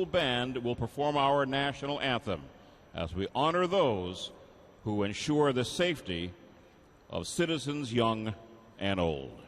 Band will perform our national anthem as we honor those who ensure the safety of citizens young and old.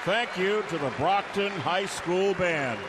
Thank you to the Brockton High School Band.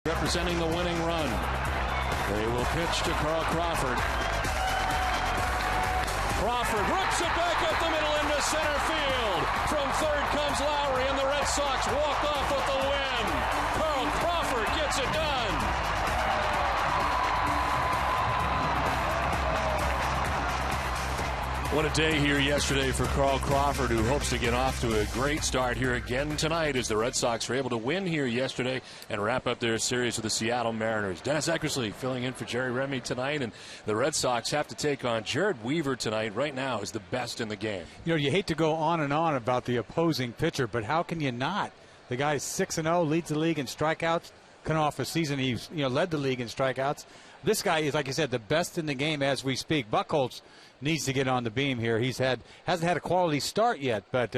representing the winning run. They will pitch to Carl Crawford. Crawford rips it back up the middle into center field. From third comes Lowry, and the Red Sox walk off with the win. Carl Crawford gets it done. What a day here yesterday for Carl Crawford, who hopes to get off to a great start here again tonight as the Red Sox were able to win here yesterday and wrap up their series with the Seattle Mariners. Dennis Eckersley filling in for Jerry Remy tonight, and the Red Sox have to take on Jared Weaver tonight. Right now is the best in the game. You know, you hate to go on and on about the opposing pitcher, but how can you not? The guy is 6-0, leads the league in strikeouts. Coming off a season he's led the league in strikeouts. This guy is, like I said, the best in the game as we speak. Buchholz needs to get on the beam here. Hasn't had a quality start yet, but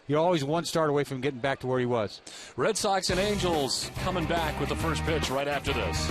you're always one start away from getting back to where he was. Red Sox and Angels coming back with the first pitch right after this.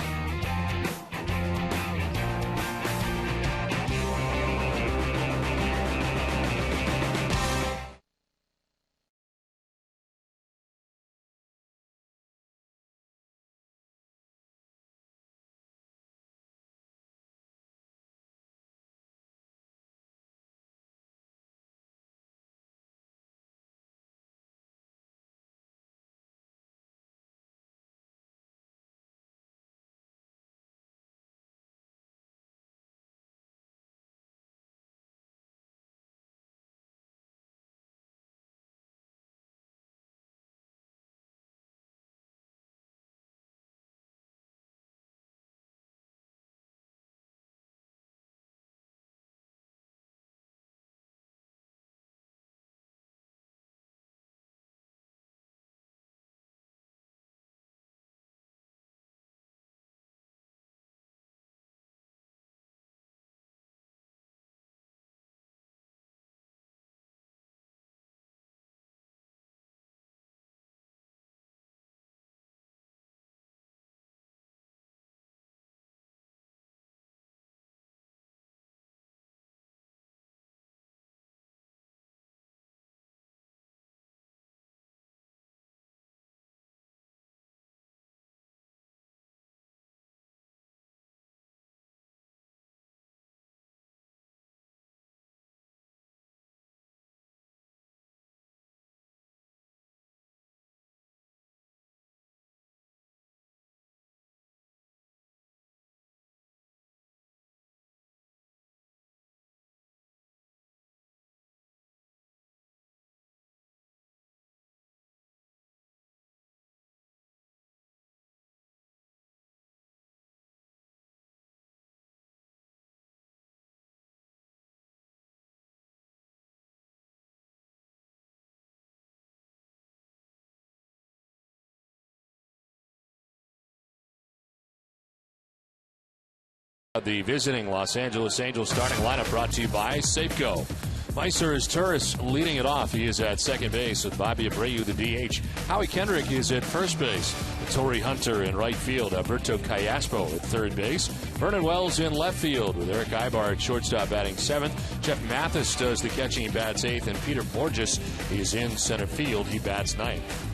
The visiting Los Angeles Angels starting lineup brought to you by Safeco. Meiser is Turris leading it off. He is at second base with Bobby Abreu, the DH. Howie Kendrick is at first base. Torrey Hunter in right field. Alberto Callaspo at third base. Vernon Wells in left field with Eric Ibar at shortstop batting seventh. Jeff Mathis does the catching. He bats eighth. And Peter Borges is in center field. He bats ninth.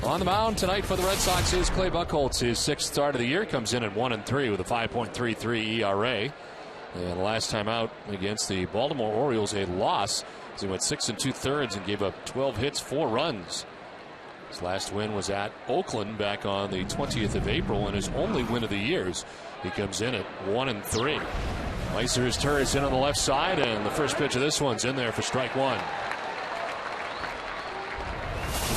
On the mound tonight for the Red Sox is Clay Buchholz. His sixth start of the year, comes in at 1-3 with a 5.33 ERA. And last time out against the Baltimore Orioles, a loss as he went 6 2/3 and gave up 12 hits, 4 runs. His last win was at Oakland back on the 20th of April, and his only win of the years. He comes in at 1-3. Meiser is Turris in on the left side, and the first pitch of this one's in there for strike one.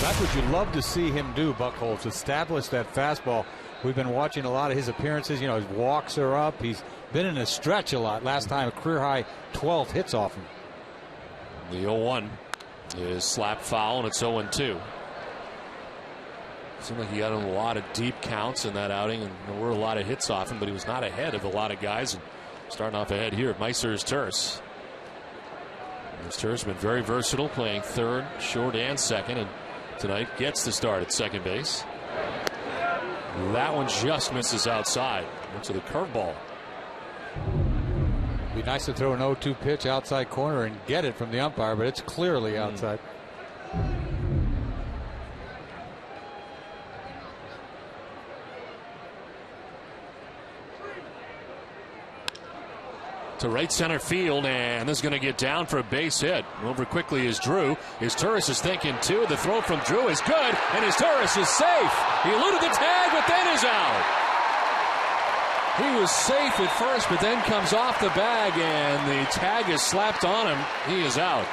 That's what you love to see him do, Buchholz, establish that fastball. We've been watching a lot of his appearances. You know, his walks are up. He's been in a stretch a lot. Last time, a career-high 12 hits off him. The 0-1 is slap foul, and it's 0-2. Seemed like he got in a lot of deep counts in that outing, and there were a lot of hits off him, but he was not ahead of a lot of guys. And starting off ahead here, Meiser is Turris. Turris has been very versatile, playing third, short, and second, and tonight gets the start at second base. That one just misses outside. Went to the curveball. Be nice to throw an 0-2 pitch outside corner and get it from the umpire, but it's clearly outside. to right center field, and this is going to get down for a base hit. Over quickly is Drew. His Turris is thinking too. The throw from Drew is good, and his Turris is safe. He eluded the tag, but then is out. He was safe at first, but then comes off the bag, and the tag is slapped on him. He is out.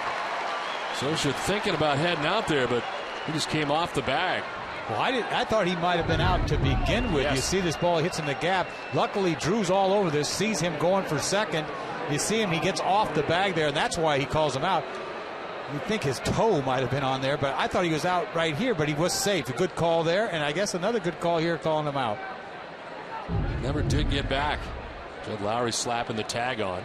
Socha thinking about heading out there, but he just came off the bag. Well, I thought he might have been out to begin with. Yes. You see this ball hits in the gap. Luckily, Drew's all over this, sees him going for second. You see him, he gets off the bag there, and that's why he calls him out. You'd think his toe might have been on there, but I thought he was out right here, but he was safe. A good call there, and I guess another good call here calling him out. Never did get back. Jed Lowry slapping the tag on.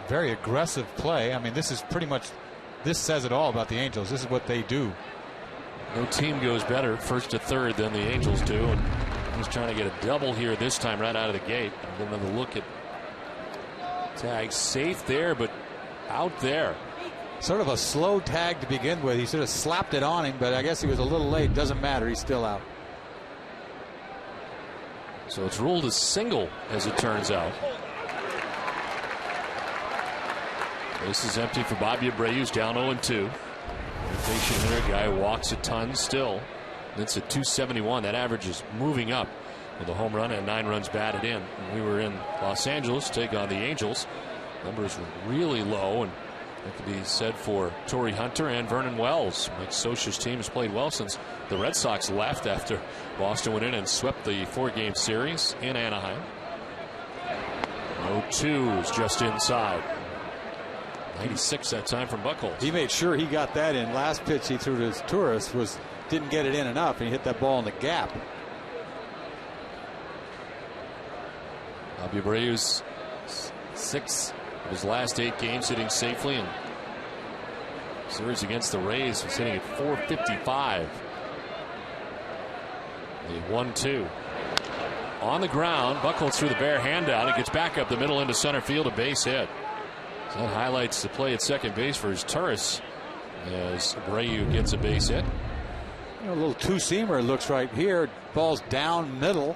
Very aggressive play. I mean, this is pretty much, this says it all about the Angels. This is what they do. No team goes better first to third than the Angels do, and he's trying to get a double here this time right out of the gate. Another look at tag. Safe there, but out there. Sort of a slow tag to begin with. He sort of slapped it on him, but I guess he was a little late. Doesn't matter. He's still out. So it's ruled a single, as it turns out. This is empty for Bobby Abreu's down 0-2. Patient hitter, guy walks a ton still. It's at 271. That average is moving up with a home run and 9 runs batted in. When we were in Los Angeles to take on the Angels, numbers were really low, and that could be said for Torrey Hunter and Vernon Wells. Mike Socha's team has played well since the Red Sox left after Boston went in and swept the 4-game series in Anaheim. 0-2 is just inside. 96 that time from Buchholz. He made sure he got that in. Last pitch he threw to his Turris didn't get it in enough, and he hit that ball in the gap. Bobby Abreu's 6 of his last 8 games hitting safely, and series against the Rays was hitting at 455. The 1-2 on the ground. Buchholz threw the bare hand out. It gets back up the middle into center field, a base hit. So that highlights the play at second base for his Turris as Abreu gets a base hit. A little two-seamer looks right here. Ball's down middle.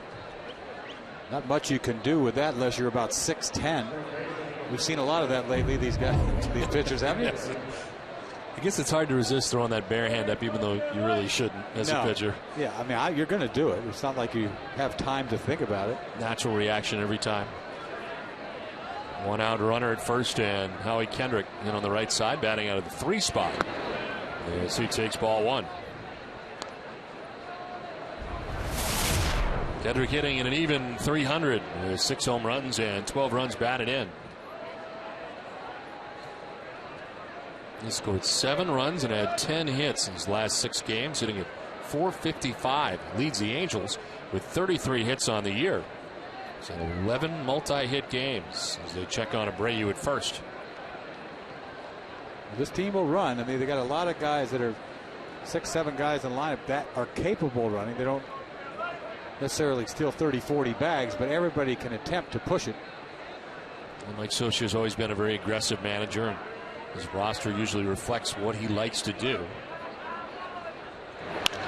Not much you can do with that unless you're about 6'10". We've seen a lot of that lately, these guys, these pitchers, haven't you? Yes. I guess it's hard to resist throwing that bare hand up, even though you really shouldn't as a pitcher. Yeah, I mean, you're going to do it. It's not like you have time to think about it. Natural reaction every time. 1 out runner at first, and Howie Kendrick in on the right side, batting out of the 3 spot as he takes ball 1. Kendrick hitting in an even 300 with 6 home runs and 12 runs batted in. He scored 7 runs and had 10 hits in his last 6 games, hitting at 455. Leads the Angels with 33 hits on the year. So 11 multi-hit games as they check on Abreu at first. This team will run. I mean, they got a lot of guys that are 6-7 guys in the lineup that are capable of running. They don't necessarily steal 30-40 bags, but everybody can attempt to push it. And Mike Socha has always been a very aggressive manager, and his roster usually reflects what he likes to do.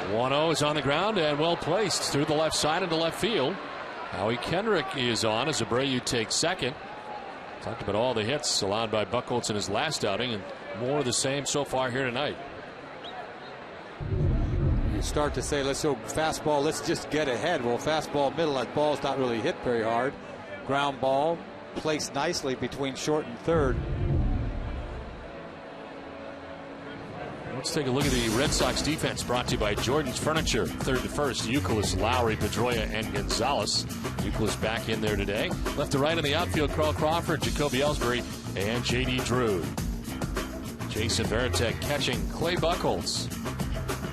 1-0 is on the ground and well placed through the left side into left field. Howie Kendrick is on as Abreu takes second. Talked about all the hits allowed by Buchholz in his last outing, and more of the same so far here tonight. You start to say, let's go fastball, let's just get ahead. Well, fastball middle, that ball's not really hit very hard. Ground ball placed nicely between short and third. Let's take a look at the Red Sox defense, brought to you by Jordan's Furniture. Third to first, Youkilis, Lowry, Pedroia, and Gonzalez. Youkilis back in there today. Left to right in the outfield, Carl Crawford, Jacoby Ellsbury, and J.D. Drew. Jason Varitek catching Clay Buchholz.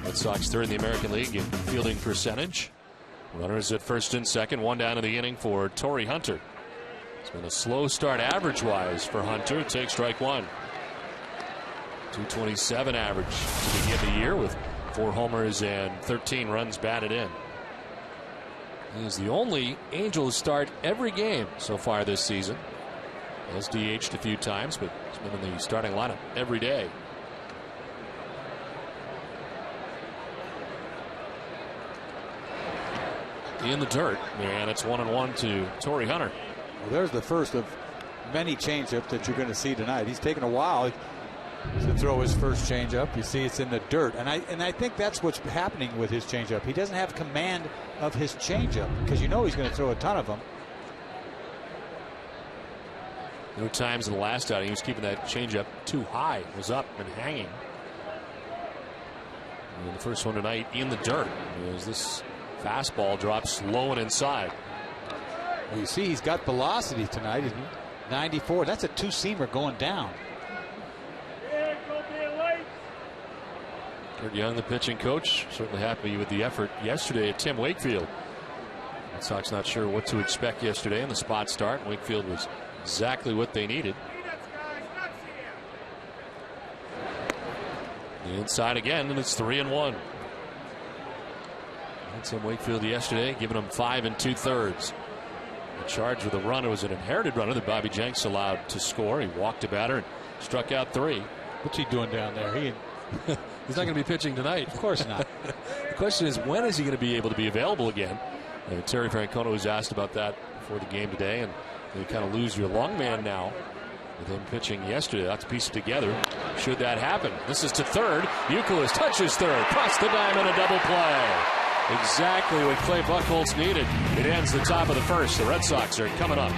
Red Sox third in the American League in fielding percentage. Runners at first and second, 1 down in the inning for Torrey Hunter. It's been a slow start average-wise for Hunter. Take strike 1. 227 average to begin the year with 4 homers and 13 runs batted in. He is the only Angel to start every game so far this season. Has DH'd a few times, but he's been in the starting lineup every day. in the dirt, and it's 1-1 to Torrey Hunter. Well, there's the first of many changeups that you're going to see tonight. He's taken a while to throw his first changeup. You see it's in the dirt, and I think that's what's happening with his changeup. He doesn't have command of his changeup because you know he's going to throw a ton of them. There were times in the last outing he was keeping that changeup too high, was up and hanging. And the first one tonight in the dirt as this fastball drops low and inside. Well, you see he's got velocity tonight. 94. That's a two-seamer going down. Kurt Young, the pitching coach, certainly happy with the effort yesterday at Tim Wakefield. Red Sox not sure what to expect yesterday in the spot start. Wakefield was exactly what they needed. The inside again, and it's 3-1. Tim Wakefield yesterday, giving him 5 2/3. The charge with a runner was an inherited runner that Bobby Jenks allowed to score. He walked a batter and struck out 3. What's he doing down there? He's not going to be pitching tonight. Of course not. The question is, when is he going to be able to be available again? Terry Francona was asked about that before the game today, and you kind of lose your long man now with him pitching yesterday. That's pieced together. Should that happen? This is to third. Euclid touches third. Cross the diamond, a double play. Exactly what Clay Buchholz needed. It ends the top of the first. The Red Sox are coming up.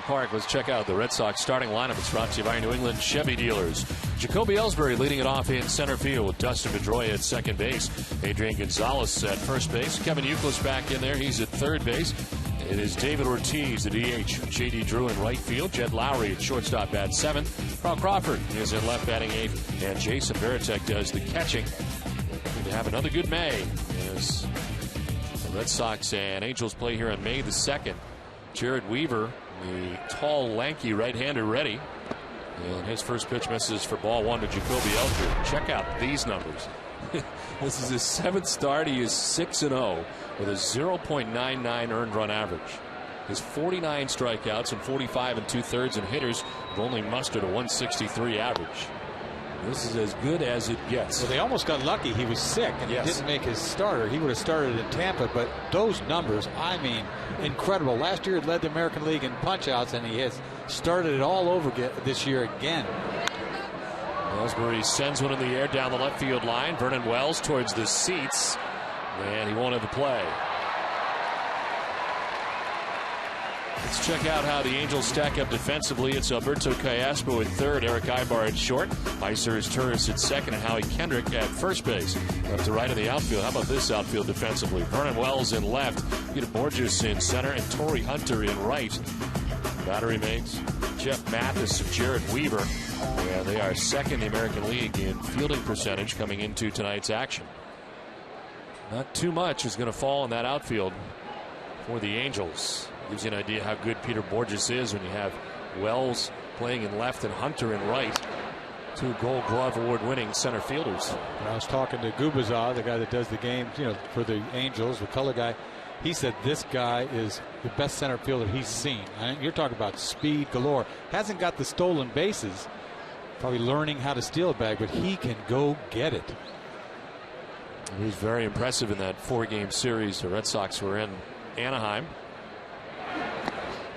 Park. Let's check out the Red Sox starting lineup. It's brought to you by New England Chevy dealers. Jacoby Ellsbury leading it off in center field with Dustin Pedroia at second base. Adrian Gonzalez at first base. Kevin Euclid's back in there. He's at third base. It is David Ortiz, the DH. J.D. Drew in right field. Jed Lowry at shortstop at seventh. Carl Crawford is in left batting eighth. And Jason Varitek does the catching. Going to have another good May as the Red Sox and Angels play here on May the 2nd. Jared Weaver, the tall, lanky right-hander, ready. And his first pitch misses for ball one to Jacoby Ellsbury. Check out these numbers. This is his 7th start. He is 6-0 with a 0.99 earned run average. His 49 strikeouts and 45 2/3 in hitters have only mustered a 163 average. This is as good as it gets. Well, they almost got lucky. He was sick and he didn't make his starter. He would have started in Tampa, but those numbers, I mean, incredible. Last year he led the American League in punch-outs, and he has started it all over this year again. Ellsbury sends one in the air down the left field line. Vernon Wells towards the seats, and he won't have a play. Let's check out how the Angels stack up defensively. It's Alberto Callaspo at third, Eric Ibar at short, Meiser's Turris at second, and Howie Kendrick at first base. Left to right in the outfield. How about this outfield defensively? Vernon Wells in left, Peter Borges in center, and Torrey Hunter in right. Battery mates Jeff Mathis and Jared Weaver. And they are second in the American League in fielding percentage coming into tonight's action. Not too much is going to fall in that outfield for the Angels. Gives you an idea how good Peter Borges is when you have Wells playing in left and Hunter in right. Two Gold Glove Award winning center fielders. I was talking to Gubaza, the guy that does the games, for the Angels, the color guy. He said this guy is the best center fielder he's seen. And you're talking about speed galore. Hasn't got the stolen bases. Probably learning how to steal a bag, but he can go get it. He was very impressive in that 4-game series the Red Sox were in Anaheim.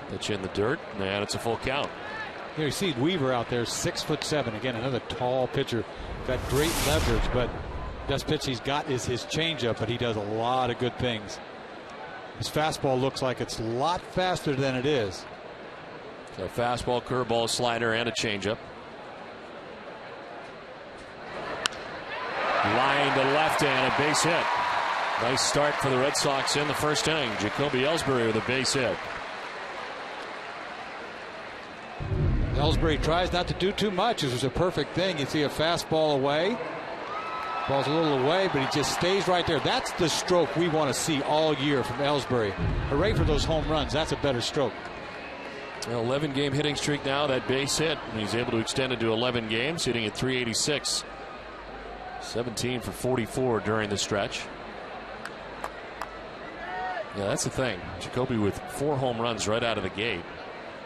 Pitch in the dirt, and it's a full count. You see Weaver out there, 6'7". Again, another tall pitcher. Got great leverage, but best pitch he's got is his changeup, but he does a lot of good things. His fastball looks like it's a lot faster than it is. So fastball, curveball, slider, and a changeup. Line to left and a base hit. Nice start for the Red Sox in the first inning. Jacoby Ellsbury with a base hit. Ellsbury tries not to do too much. It was a perfect thing. You see a fastball away. Ball's a little away, but he just stays right there. That's the stroke we want to see all year from Ellsbury. Hooray for those home runs. That's a better stroke. 11-game hitting streak now, that base hit. And he's able to extend it to 11 games, hitting at .386. 17 for 44 during the stretch. Yeah, that's the thing. Jacoby with 4 home runs right out of the gate.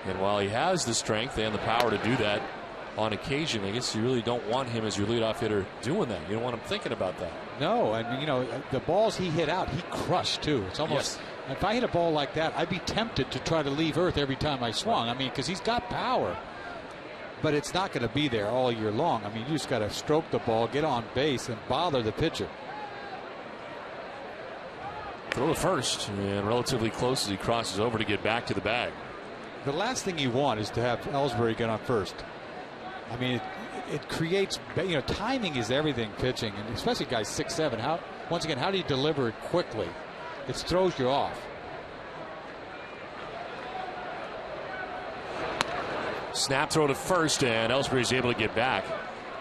And while he has the strength and the power to do that on occasion, I guess you really don't want him as your leadoff hitter doing that. You don't want him thinking about that. No, and the balls he hit out, he crushed too. It's almost, if I hit a ball like that, I'd be tempted to try to leave earth every time I swung. I mean, because he's got power, but it's not going to be there all year long. I mean, you just got to stroke the ball, get on base, and bother the pitcher. Throw to first, and relatively close as he crosses over to get back to the bag. The last thing you want is to have Ellsbury get on first. I mean, it creates, timing is everything pitching, and especially guys 6'7". Once again, how do you deliver it quickly? It throws you off. Snap throw to first, and Ellsbury's able to get back.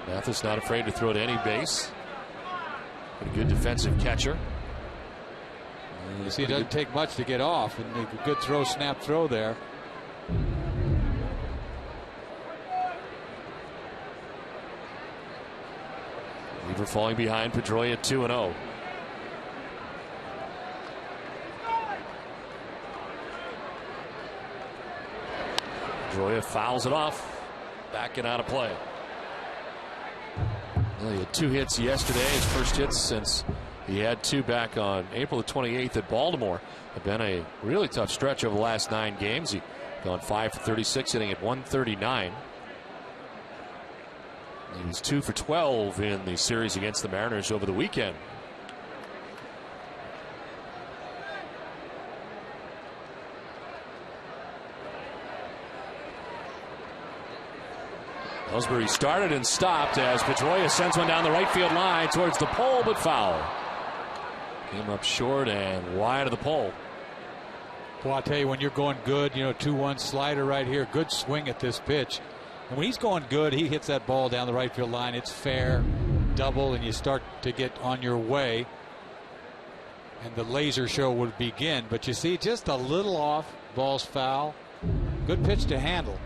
Mathis not afraid to throw to any base. A good defensive catcher. You see, it doesn't take much to get off, and a good throw, snap throw there. Weaver falling behind Pedroia 2-0. Pedroia fouls it off. Backing out of play. Well, he had 2 hits yesterday. His first hits since he had 2 back on April the 28th at Baltimore. It's been a really tough stretch over the last 9 games. He gone 5 for 36, hitting at 139. He was 2 for 12 in the series against the Mariners over the weekend. Ellsbury started and stopped as Pedroia sends one down the right field line towards the pole, but foul. Came up short and wide of the pole. Well, I'll tell you, when you're going good, 2-1 slider right here, good swing at this pitch. And when he's going good, he hits that ball down the right field line. It's fair, double, and you start to get on your way. And the laser show would begin. But you see, just a little off, ball's foul. Good pitch to handle.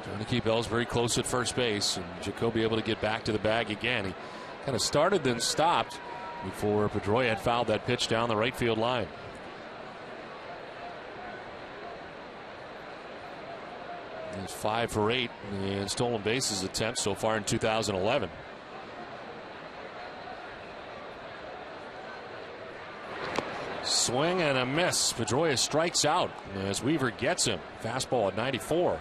Trying to keep Ellsbury close at first base, and Jacoby able to get back to the bag again. He kind of started then stopped before Pedroia had fouled that pitch down the right field line. He's 5 for 8 in stolen bases attempts so far in 2011. Swing and a miss. Pedroia strikes out as Weaver gets him. Fastball at 94.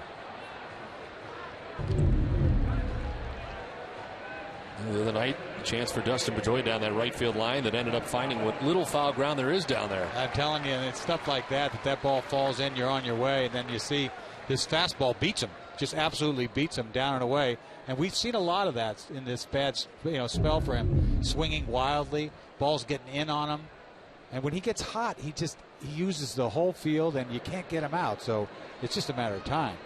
The other night, a chance for Dustin Pedroia down that right field line that ended up finding what little foul ground there is down there. I'm telling you, it's stuff like that ball falls in, you're on your way, and then you see this fastball beats him, just absolutely beats him down and away. And we've seen a lot of that in this bad spell for him, swinging wildly, balls getting in on him. And when he gets hot, he uses the whole field, and you can't get him out. So it's just a matter of time.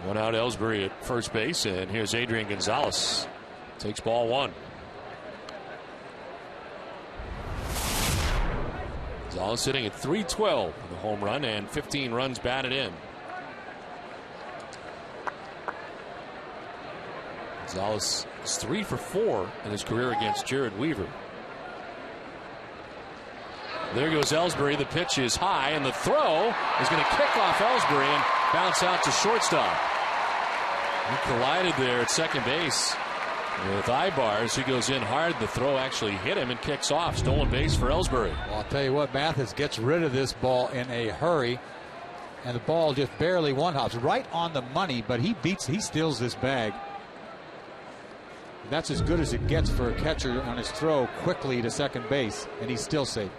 One out, Ellsbury at first base, and here's Adrian Gonzalez. Takes ball one. Gonzalez sitting at 312 with a home run and 15 runs batted in. Gonzalez is 3 for 4 in his career against Jared Weaver. There goes Ellsbury. The pitch is high, and the throw is going to kick off Ellsbury and bounce out to shortstop. He collided there at second base with Ibars. He goes in hard. The throw actually hit him and kicks off. Stolen base for Ellsbury. Well, I'll tell you what, Mathis gets rid of this ball in a hurry, and the ball just barely one-hops right on the money, but he steals this bag. That's as good as it gets for a catcher on his throw quickly to second base, and he's still safe.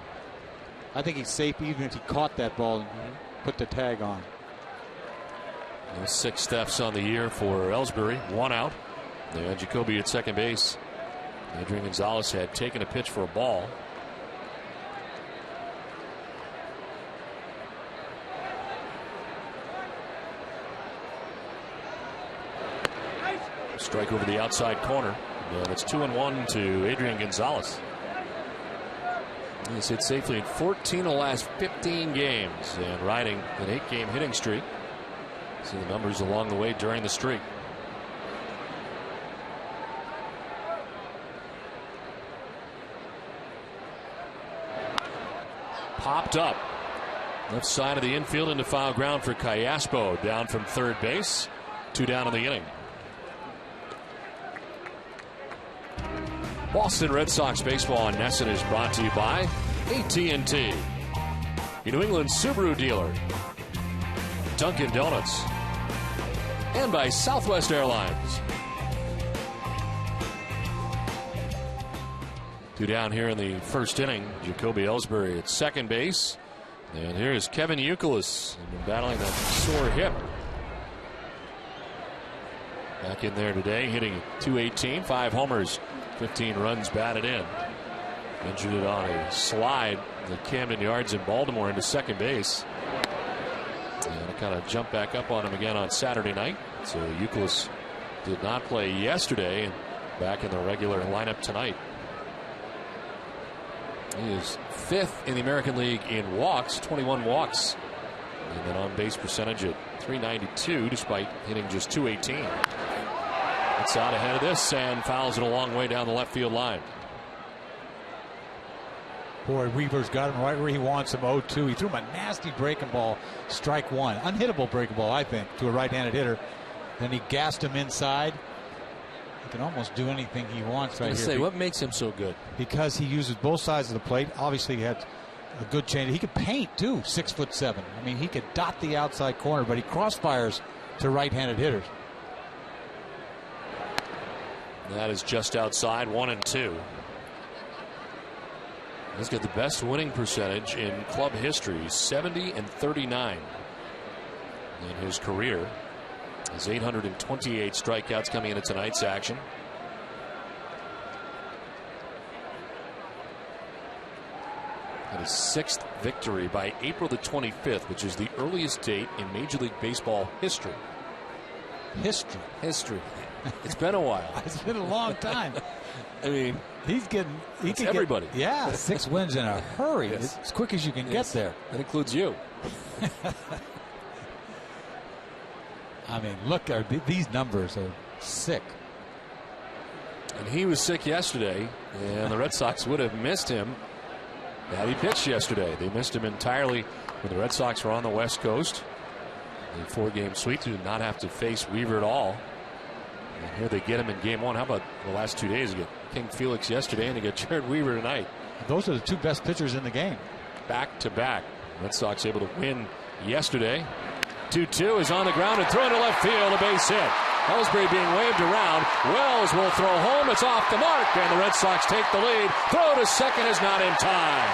I think he's safe even if he caught that ball and put the tag on. 6 steps on the year for Ellsbury. 1 out. And Jacoby at second base. Adrian Gonzalez had taken a pitch for a ball. Strike over the outside corner. And it's 2-1 to Adrian Gonzalez. He's hit safely in 14 of the last 15 games and riding an 8-game hitting streak. See the numbers along the way during the streak. Popped up. Left side of the infield into foul ground for Callaspo. Down from third base. 2 down in the inning. Boston Red Sox baseball on NESN is brought to you by AT&T, your New England Subaru dealer, Dunkin' Donuts, and by Southwest Airlines. 2 down here in the first inning. Jacoby Ellsbury at second base. And here's Kevin Youkilis battling that sore hip. Back in there today, hitting .218, 5 homers, 15 runs batted in. Injured it on a slide in the Camden Yards in Baltimore into second base. And it kind of jumped back up on him again on Saturday night. So Youkilis did not play yesterday and back in the regular lineup tonight. He is 5th in the American League in walks, 21 walks. And then on base percentage at .392 despite hitting just .218. It's out ahead of this and fouls it a long way down the left field line. Boy, Weaver's got him right where he wants him. 0-2. He threw him a nasty breaking ball, strike one. Unhittable breaking ball, I think, to a right-handed hitter. Then he gassed him inside. He can almost do anything he wants right here. What makes him so good? Because he uses both sides of the plate. Obviously, he had a good change. He could paint, too, 6'7". I mean, he could dot the outside corner, but he crossfires to right-handed hitters. That is just outside, 1-2. He's got the best winning percentage in club history, 70-39 in his career. His 828 strikeouts coming into tonight's action. And his 6th victory by April the 25th, which is the earliest date in Major League Baseball history. History. It's been a while. It's been a long time. I mean, he can everybody. 6 wins in a hurry. Yes. As quick as you can get there. That includes you. I mean, look, these numbers are sick. And he was sick yesterday, and the Red Sox would have missed him had he pitched yesterday. They missed him entirely when the Red Sox were on the West Coast. The 4-game sweep to not have to face Weaver at all. And here they get him in game 1. How about the last 2 days? You get King Felix yesterday, and you get Jared Weaver tonight. Those are the two best pitchers in the game. Back to back. Red Sox able to win yesterday. 2-2 is on the ground and thrown to left field. A base hit. Ellsbury being waved around. Wells will throw home. It's off the mark, and the Red Sox take the lead. Throw to second is not in time.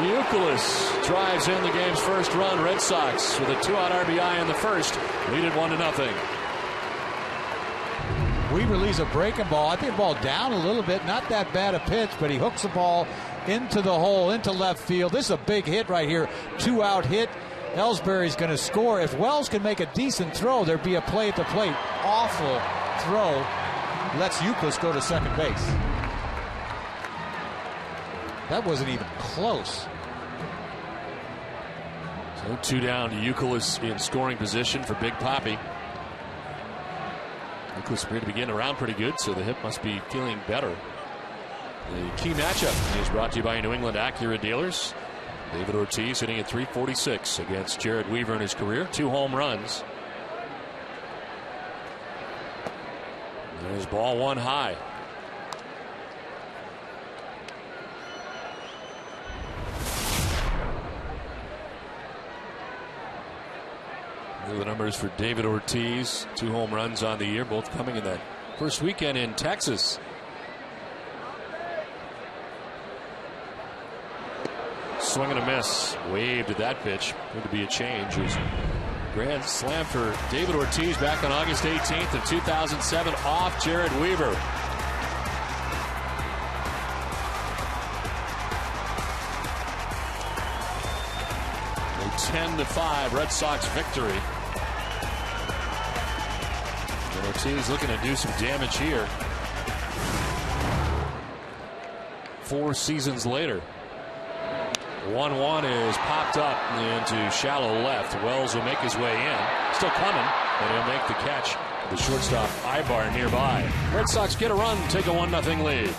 Youkilis drives in the game's first run. Red Sox with a 2-out RBI in the first. Lead it 1-0. Weaver leaves a breaking ball. I think the ball down a little bit. Not that bad a pitch, but he hooks the ball into the hole, into left field. This is a big hit right here. 2-out hit. Ellsbury's going to score. If Wells can make a decent throw, there'd be a play at the plate. Awful throw. Lets Youkilis go to second base. That wasn't even close. So 2 down to Youkilis in scoring position for Big Papi. Youkilis appeared to be getting around pretty good, so the hip must be feeling better. The key matchup is brought to you by New England Acura dealers. David Ortiz hitting at .346 against Jared Weaver in his career. 2 home runs. There's ball 1 high. The numbers for David Ortiz. 2 home runs on the year, both coming in that first weekend in Texas. Swing and a miss. Waved at that pitch. Going to be a change. It was grand slam for David Ortiz back on August 18th of 2007 off Jared Weaver. A 10-5 Red Sox victory. And Ortiz looking to do some damage here. 4 seasons later. 1-1 is popped up into shallow left. Wells will make his way in. Still coming, and he'll make the catch. The shortstop Ibar nearby. Red Sox get a run, take a 1-0 lead.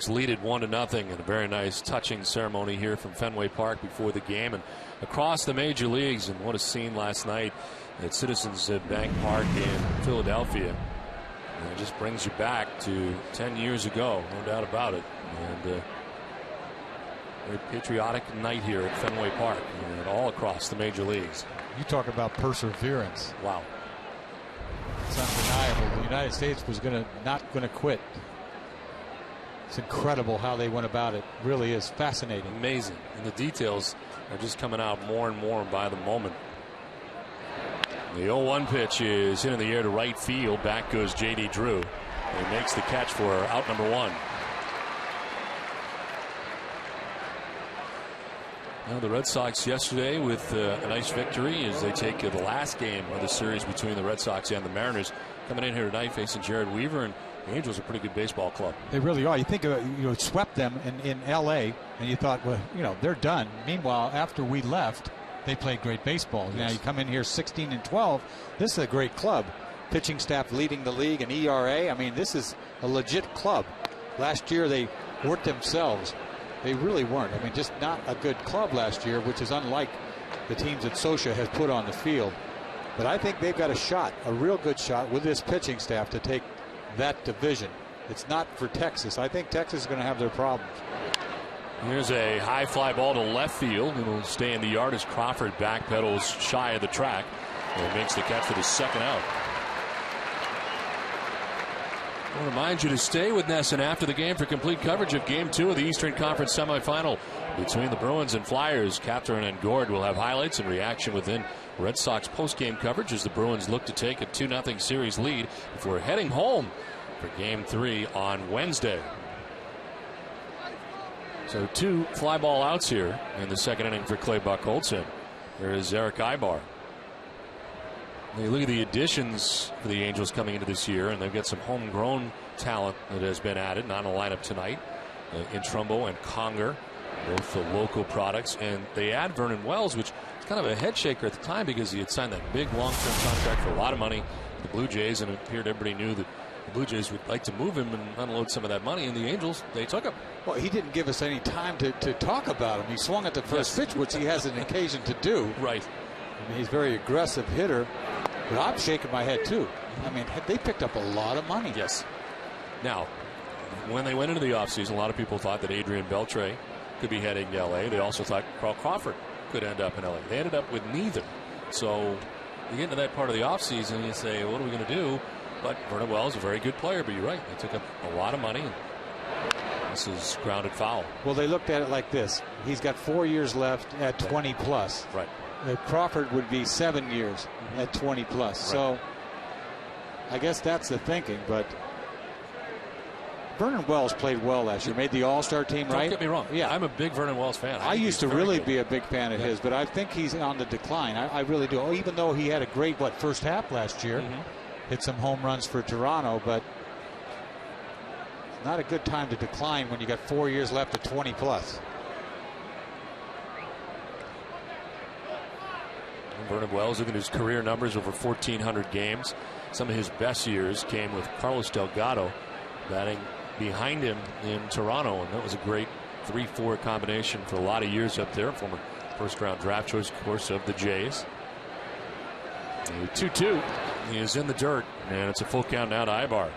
Lead it 1-0 and a very nice touching ceremony here from Fenway Park before the game and across the major leagues. And what a scene last night at Citizens Bank Park in Philadelphia. And it just brings you back to 10 years ago, no doubt about it. And a very patriotic night here at Fenway Park and all across the major leagues. You talk about perseverance. Wow. It's undeniable. The United States was not going to quit. It's incredible how they went about it. Really is fascinating. Amazing. And the details are just coming out more and more by the moment. The 0-1 pitch is hit in the air to right field. Back goes J.D. Drew. He makes the catch for out number 1. Now the Red Sox yesterday with a nice victory as they take the last game of the series between the Red Sox and the Mariners. Coming in here tonight facing Jared Weaver, and the Angels are a pretty good baseball club. They really are. You think swept them in LA, and you thought, well, they're done. Meanwhile, after we left, they played great baseball. Yes. Now you come in here 16-12. This is a great club. Pitching staff leading the league in ERA. I mean, this is a legit club. Last year they weren't themselves. They really weren't. I mean, just not a good club last year, which is unlike the teams that Scioscia has put on the field. But I think they've got a shot, a real good shot with this pitching staff to take that division. It's not for Texas. I think Texas is going to have their problems. Here's a high fly ball to left field. It'll stay in the yard as Crawford backpedals shy of the track and makes the catch for the second out. I want to remind you to stay with NESN after the game for complete coverage of Game 2 of the Eastern Conference semifinal between the Bruins and Flyers. Catherine and Gord will have highlights and reaction within Red Sox post-game coverage as the Bruins look to take a 2-0 series lead before heading home for Game 3 on Wednesday. So 2 fly ball outs here in the second inning for Clay Buchholz. There is Eric Ibar. You look at the additions for the Angels coming into this year, and they've got some homegrown talent that has been added, not in the lineup tonight. In Trumbo and Conger, both the local products. And they add Vernon Wells, which is kind of a head shaker at the time because he had signed that big long-term contract for a lot of money with the Blue Jays, and it appeared everybody knew that the Blue Jays would like to move him and unload some of that money, and the Angels, they took him. Well, he didn't give us any time to talk about him. He swung at the first pitch, which he has an occasion to do. Right. I mean, he's a very aggressive hitter. But I'm shaking my head, too. I mean, they picked up a lot of money. Yes. Now, when they went into the offseason, a lot of people thought that Adrian Beltre could be heading to L.A. They also thought Carl Crawford could end up in L.A. They ended up with neither. So you get into that part of the offseason and you say, what are we going to do? But Vernon Wells is a very good player, but you're right. They took up a lot of money. And this is grounded foul. Well, they looked at it like this. He's got 4 years left at 20 plus. Right. Crawford would be 7 years at 20 plus. Right. So I guess that's the thinking. But Vernon Wells played well last year. Made the All-Star team, right? Don't get me wrong. Yeah, I'm a big Vernon Wells fan. I used to really be a big fan of his, but I think he's on the decline. I really do. Even though he had a great first half last year, hit some home runs for Toronto, but not a good time to decline when you got 4 years left at 20 plus. Vernon Wells, look at his career numbers over 1,400 games. Some of his best years came with Carlos Delgado batting behind him in Toronto, and that was a great 3-4 combination for a lot of years up there. Former first-round draft choice, of course, of the Jays. 2-2. He is in the dirt, and it's a full count now to Ibar.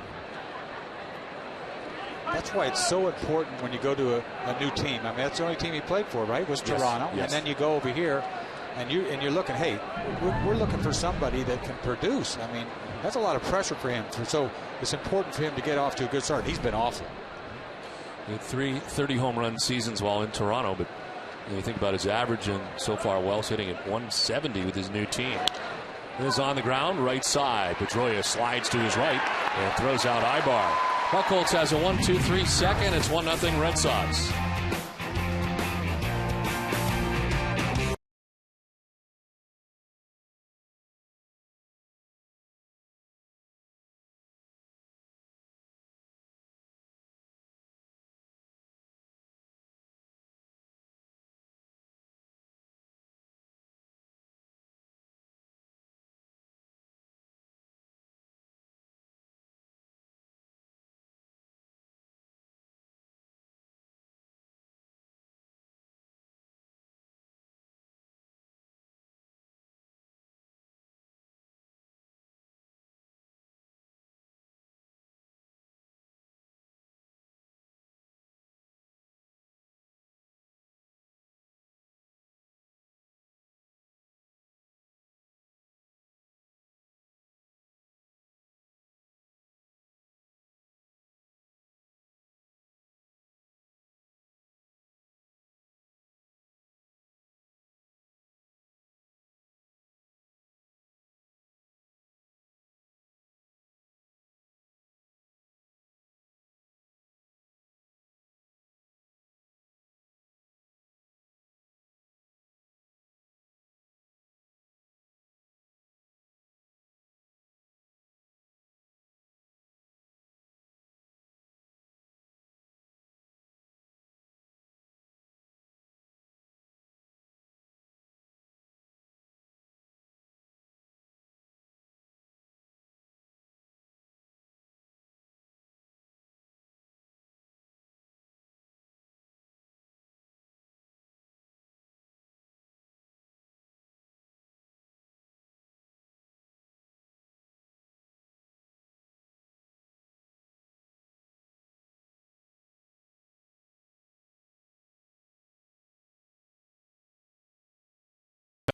That's why it's so important when you go to a new team. I mean, that's the only team he played for, right? Was Toronto, yes. And then you go over here. And you're looking, hey, we're looking for somebody that can produce. I mean, that's a lot of pressure for him. So it's important for him to get off to a good start. He's been awful. He had 30 home run seasons while in Toronto, but you think about his average, and so far Wells hitting at 170 with his new team. It is on the ground, right side. Pedroia slides to his right and throws out Ibar. Buchholz has a 1-2-3 second. It's 1-0 Red Sox.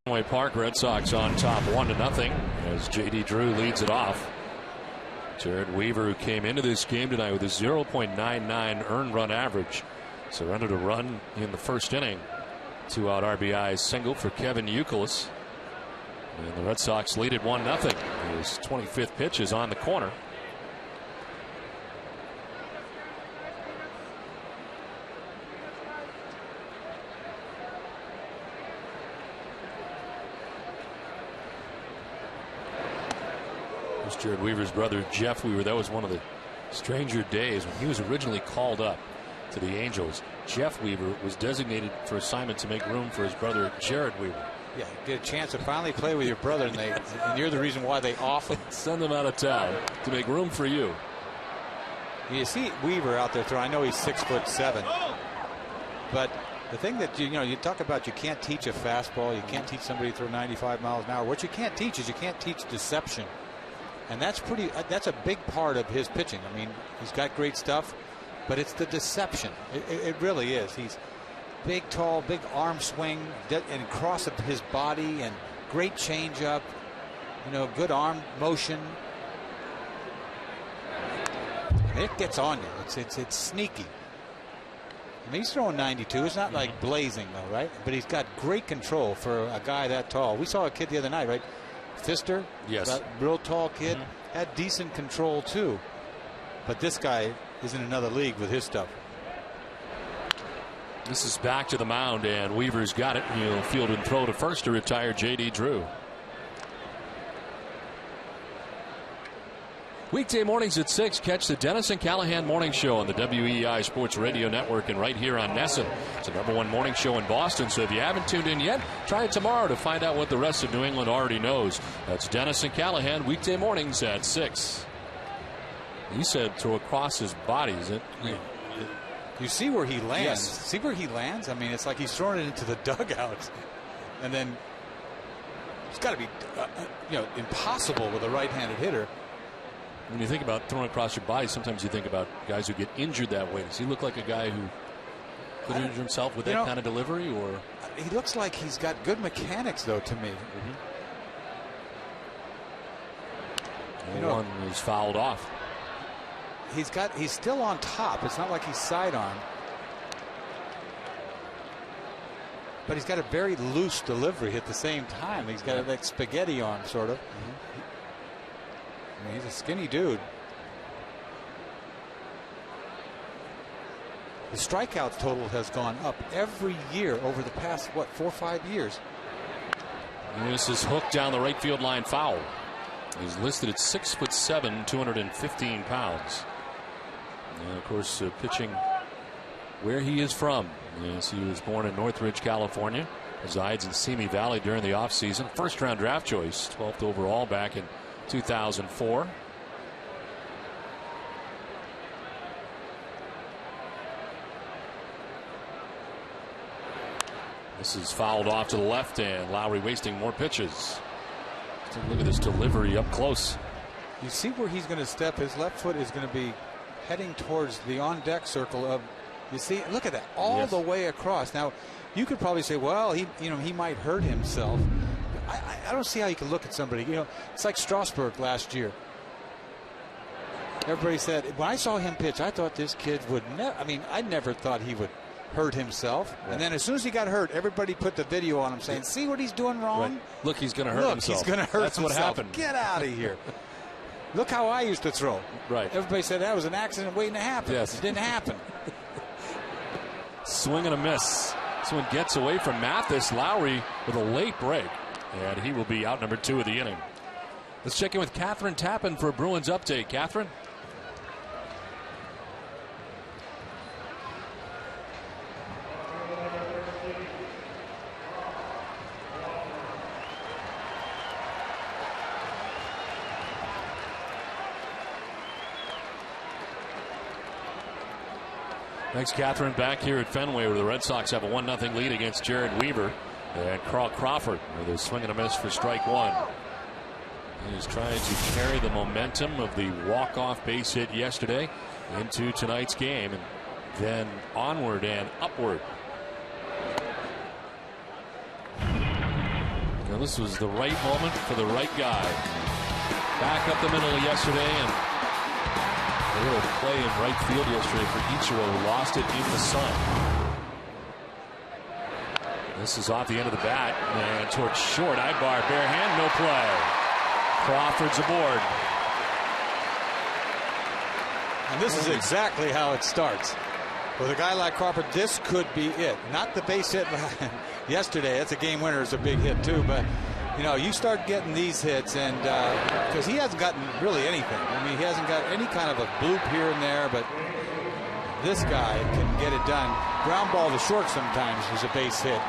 Park, Red Sox on top 1-0 as J.D. Drew leads it off. Jared Weaver, who came into this game tonight with a 0.99 earned run average, surrendered a run in the first inning. 2-out RBI single for Kevin Youkilis. And the Red Sox lead it 1-0. His 25th pitch is on the corner. Jared Weaver's brother Jeff Weaver. That was one of the stranger days when he was originally called up to the Angels. Jeff Weaver was designated for assignment to make room for his brother Jared Weaver. Yeah, get a chance to finally play with your brother, and you're the reason why they often send him out of town to make room for you. You see Weaver out there throwing. I know he's 6'7", but the thing that you talk about, you can't teach a fastball, you can't teach somebody to throw 95 miles an hour. What you can't teach is you can't teach deception. And that's a big part of his pitching. I mean, he's got great stuff, but it's the deception. It really is. He's big, tall, big arm swing, and cross of his body, and great changeup. Good arm motion. And it gets on you. It's sneaky. I mean, he's throwing 92. It's not like blazing though, right? But he's got great control for a guy that tall. We saw a kid the other night, right? Fister, yes, real tall kid, had decent control too. But this guy is in another league with his stuff. This is back to the mound, and Weaver's got it. He'll field and throw to first to retire J.D. Drew. Weekday mornings at 6, catch the Dennis and Callahan Morning Show on the WEI Sports Radio Network and right here on NESN. It's the #1 morning show in Boston, so if you haven't tuned in yet, try it tomorrow to find out what the rest of New England already knows. That's Dennis and Callahan, weekday mornings at 6. He said throw across his body, is it? You see where he lands. Yes. See where he lands? I mean, it's like he's throwing it into the dugout. And then it's got to be impossible with a right-handed hitter. When you think about throwing across your body, sometimes you think about guys who get injured that way. Does he look like a guy who could injure himself with that kind of delivery? Or he looks like he's got good mechanics, though, to me. One is fouled off. He's still on top. It's not like he's sidearm. But he's got a very loose delivery at the same time. He's got that spaghetti arm, sort of. I mean, he's a skinny dude. The strikeouts total has gone up every year over the past, 4 or 5 years. And this is hooked down the right field line, foul. He's listed at 6'7", 215 pounds. And of course, pitching where he is from. Yes, he was born in Northridge, California. Resides in Simi Valley during the offseason. First-round draft choice, 12th overall back in 2004. This is fouled off to the left, and Lowry wasting more pitches. Look at this delivery up close. You see where he's going to step. His left foot is going to be heading towards the on-deck circle of. You see, look at that, all the way across. Now, you could probably say, well, he might hurt himself. I don't see how you can look at somebody. It's like Strasburg last year. Everybody said, when I saw him pitch, I thought this kid would never. I mean, I never thought he would hurt himself. Yeah. And then as soon as he got hurt, everybody put the video on him saying, see what he's doing wrong? Right. Look, he's going to hurt himself. He's going to hurt That's himself. What happened. Get out of here. Look how I used to throw. Right. Everybody said that was an accident waiting to happen. Yes. It didn't happen. Swing and a miss. This one gets away from Mathis. Lowry with a late break. And he will be out number 2 of the inning. Let's check in with Catherine Tappan for a Bruins update. Catherine? Thanks, Catherine. Back here at Fenway where the Red Sox have a 1-0 lead against Jared Weaver. And Carl Crawford with a swing and a miss for strike 1. He's trying to carry the momentum of the walk-off base hit yesterday into tonight's game and then onward and upward. Well, this was the right moment for the right guy. Back up the middle yesterday, and a little play in right field yesterday for Ichiro, who lost it in the sun. This is off the end of the bat and towards short. Ibar, bare hand, no play. Crawford's aboard. And this is exactly how it starts. With a guy like Crawford, this could be it. Not the base hit yesterday. That's a game winner. It's a big hit too. But you know, you start getting these hits, and because he hasn't gotten really anything. I mean, he hasn't got any kind of a bloop here and there. But this guy can get it done. Ground ball to short sometimes is a base hit.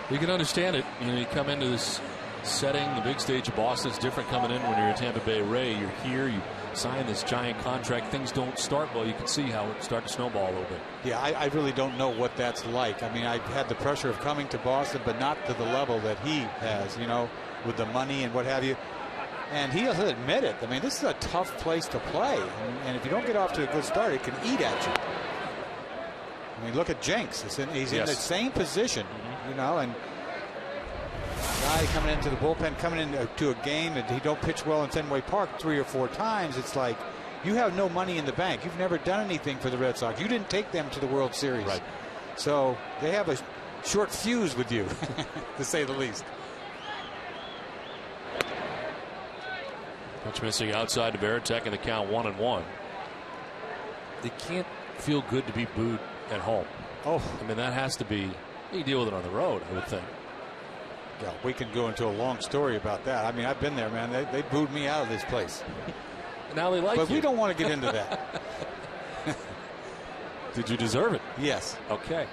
You can understand it. You know, you come into this setting, the big stage of Boston. It's different coming in when you're a Tampa Bay Ray. You're here. You sign this giant contract. Things don't start well. You can see how it started to snowball a little bit. Yeah, I really don't know what that's like. I mean, I've had the pressure of coming to Boston, but not to the level that he has, you know, with the money and what have you. And he doesn't admit it. I mean, this is a tough place to play. And if you don't get off to a good start, it can eat at you. I mean, look at Jenks. He's in the same position, you know, and guy coming into the bullpen, coming into a game, and he don't pitch well in Fenway Park 3 or 4 times. It's like you have no money in the bank. You've never done anything for the Red Sox. You didn't take them to the World Series. Right. So they have a short fuse with you, to say the least. Pitch missing outside to Veritek, and the count 1-1. They can't feel good to be booed at home. Oh, I mean, that has to be, you deal with it on the road, I would think. Yeah, we can go into a long story about that. I mean, I've been there, man. They booed me out of this place. Now they like but you. We don't want to get into that. Did you deserve it? Yes. Okay.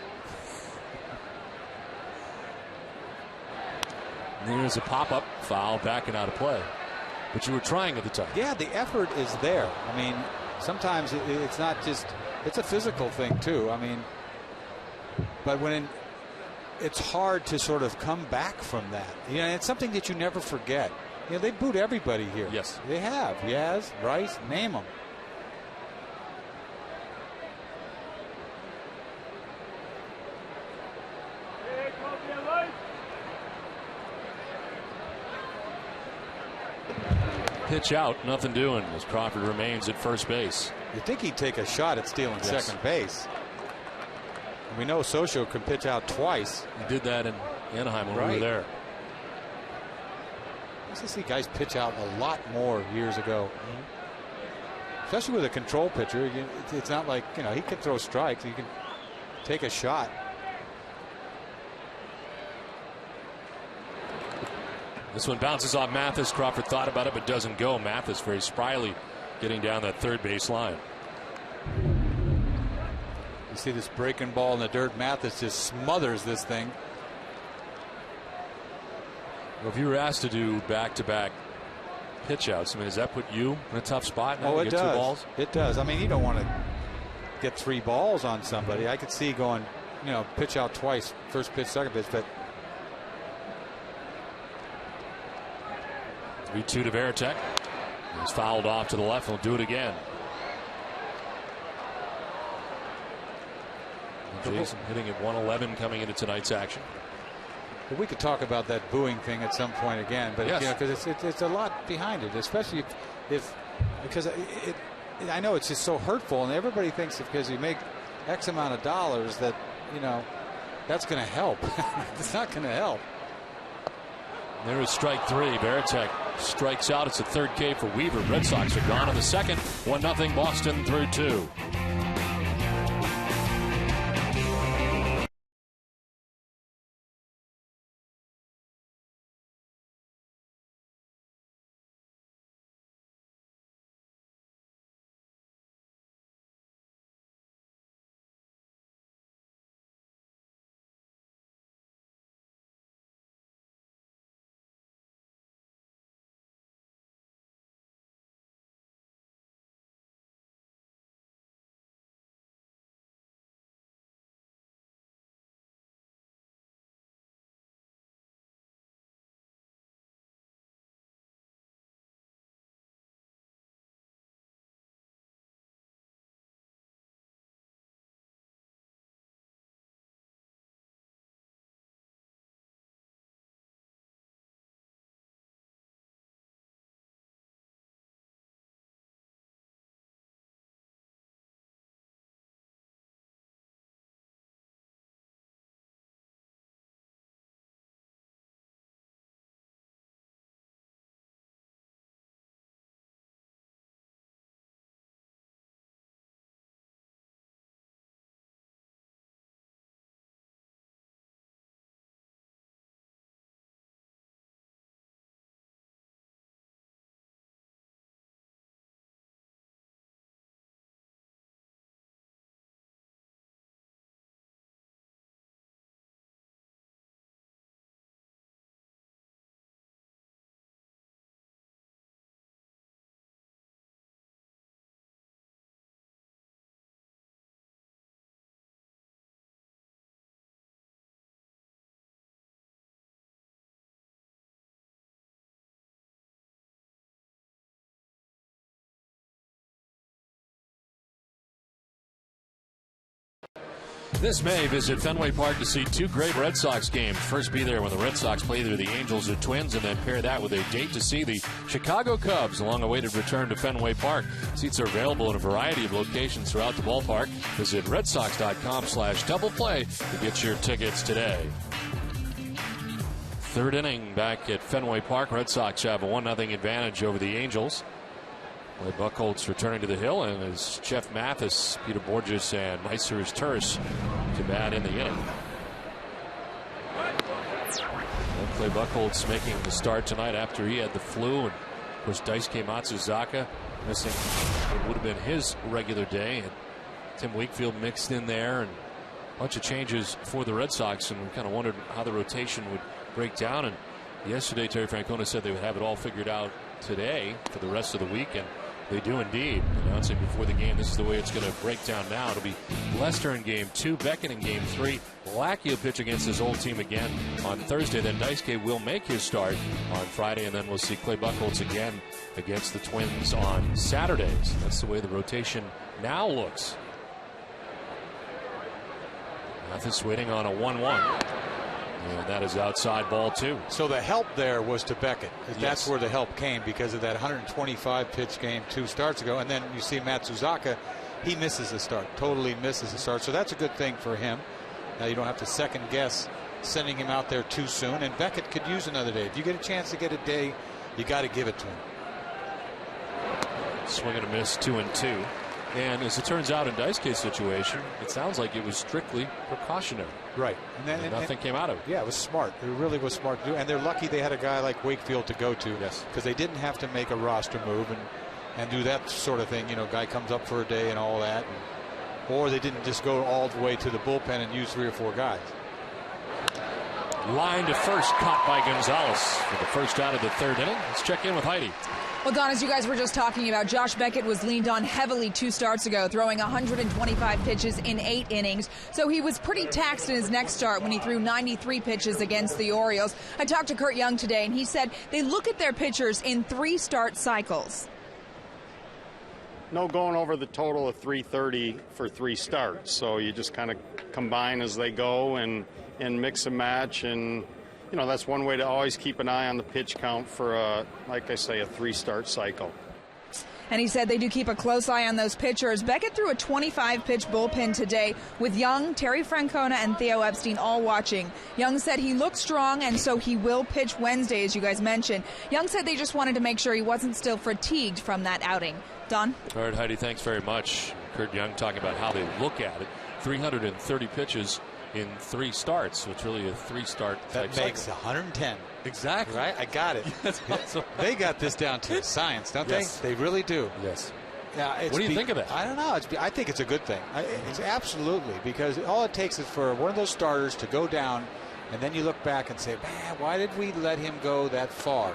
There's a pop-up foul, backing out of play. But you were trying at the time. Yeah, the effort is there. I mean, sometimes it's not just, it's a physical thing too. I mean, but it's hard to sort of come back from that. You know, it's something that you never forget. You know, they booed everybody here. Yes. They have. Yaz, Rice, name them. Pitch out, nothing doing as Crawford remains at first base. You'd think he'd take a shot at stealing second base. We know Socio can pitch out twice. He did that in Anaheim when we were there. I used to see guys pitch out a lot more years ago. Especially with a control pitcher. It's not like, you know, he can throw strikes. He can take a shot. This one bounces off Mathis. Crawford thought about it but doesn't go. Mathis very spryly getting down that third base line. You see this breaking ball in the dirt. Mathis just smothers this thing. Well, if you were asked to do back-to-back pitch outs, I mean, does that put you in a tough spot now? Oh, it does. 2 balls? It does. I mean, you don't want to get 3 balls on somebody. I could see going, you know, pitch out twice, first pitch, second pitch, but 3-2 to Veritek. He's fouled off to the left. He'll do it again. And Jason hitting at 111 coming into tonight's action. But we could talk about that booing thing at some point again, but yes, you know, because it's a lot behind it, especially if because I know it's just so hurtful, and everybody thinks because you make X amount of dollars that, you know, that's going to help. It's not going to help. There is strike 3. Veritek strikes out. It's a third K for Weaver. Red Sox are gone in the second. 1-0 Boston through 2. This May, visit Fenway Park to see 2 great Red Sox games. First, be there when the Red Sox play either the Angels or Twins, and then pair that with a date to see the Chicago Cubs. A long-awaited return to Fenway Park. Seats are available in a variety of locations throughout the ballpark. Visit redsox.com/doubleplay to get your tickets today. Third inning back at Fenway Park. Red Sox have a 1-0 advantage over the Angels. Clay Buchholz returning to the hill, and as Jeff Mathis, Peter Borges, and Meiser Turris to bat in the inning. And Clay Buchholz making the start tonight after he had the flu, and of course Daisuke Matsuzaka missing what would have been his regular day, and Tim Wakefield mixed in there, and a bunch of changes for the Red Sox, and we kind of wondered how the rotation would break down. And yesterday Terry Francona said they would have it all figured out today for the rest of the week, and they do indeed. Announcing before the game, this is the way it's going to break down now. It'll be Lester in game 2, Beckett in game 3. Lackey will pitch against his old team again on Thursday. Then Daisuke will make his start on Friday, and then we'll see Clay Buchholz again against the Twins on Saturdays. That's the way the rotation now looks. Mathis waiting on a 1-1. And that is outside ball 2. So the help there was to Beckett. That's Yes. where the help came, because of that 125 pitch game 2 starts ago. And then you see Matsuzaka, he misses the start, totally misses the start. So that's a good thing for him. Now you don't have to second guess sending him out there too soon. And Beckett could use another day. If you get a chance to get a day, you got to give it to him. Swing and a miss, 2-2. And as it turns out in Daisuke's situation, it sounds like it was strictly precautionary. Right. And nothing came out of it. Yeah, it was smart. It really was smart to do. And they're lucky they had a guy like Wakefield to go to. Yes. Because they didn't have to make a roster move and do that sort of thing. You know, guy comes up for a day and all that. Or they didn't just go all the way to the bullpen and use 3 or 4 guys. Line to first, caught by Gonzalez for the first out of the 3rd inning. Let's check in with Heidi. Well, Don, as you guys were just talking about, Josh Beckett was leaned on heavily 2 starts ago, throwing 125 pitches in 8 innings. So he was pretty taxed in his next start when he threw 93 pitches against the Orioles. I talked to Kurt Young today, and he said they look at their pitchers in 3-start cycles. No going over the total of 330 for 3 starts. So you just kind of combine as they go and mix and match, and you know, that's one way to always keep an eye on the pitch count for, like I say, a 3-start cycle. And he said they do keep a close eye on those pitchers. Beckett threw a 25-pitch bullpen today with Young, Terry Francona, and Theo Epstein all watching. Young said he looked strong, and so he will pitch Wednesday, as you guys mentioned. Young said they just wanted to make sure he wasn't still fatigued from that outing. Don? All right, Heidi, thanks very much. Kurt Young talking about how they look at it. 330 pitches in 3 starts, so it's really a 3-start type That makes cycle. 110. Exactly. Right? I got it. That's awesome. They got this down to science, don't Yes. they? They really do. Yes. Yeah, What do you think of that? I don't know. I think it's a good thing. It's absolutely, because all it takes is for one of those starters to go down, and then you look back and say, man, why did we let him go that far?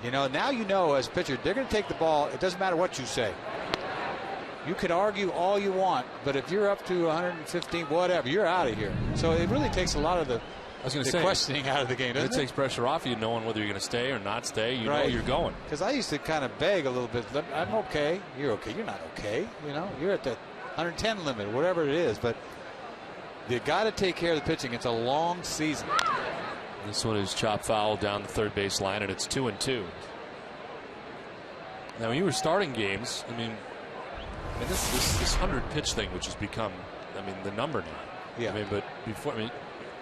You know, now you know as a pitcher, they're going to take the ball. It doesn't matter what you say. You can argue all you want, but if you're up to 115, whatever, you're out of here. So it really takes a lot of the questioning out of the game, doesn't It takes pressure off you, knowing whether you're going to stay or not stay. You know you're going. Because I used to kind of beg a little bit. I'm okay. You're okay. You're not okay. You know, you're at the 110 limit, whatever it is. But you got to take care of the pitching. It's a long season. This one is chopped foul down the 3rd base line, and it's 2-2. Now, when you were starting games, I mean, this 100 pitch thing, which has become, the number now. Yeah. I mean, but before,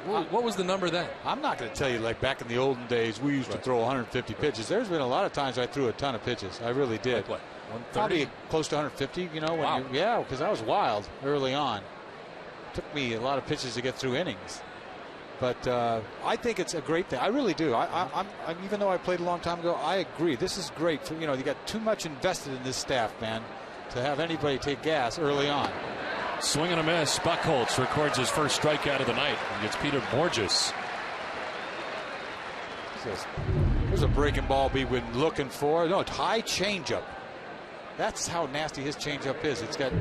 what was the number then? I'm not going to tell you, like back in the olden days, we used to throw 150 pitches. There's been a lot of times I threw a ton of pitches. I really did. Like what? 130? Probably close to 150, you know. Wow. Because I was wild early on. Took me a lot of pitches to get through innings. But I think it's a great thing. I really do. I'm even though I played a long time ago, I agree. This is great. For, you got too much invested in this staff, man, to have anybody take gas early on. Swing and a miss. Buchholz records his first strikeout of the night. It's Peter Borges. There's a breaking ball we've been looking for. No, it's high changeup. That's how nasty his changeup is. It's got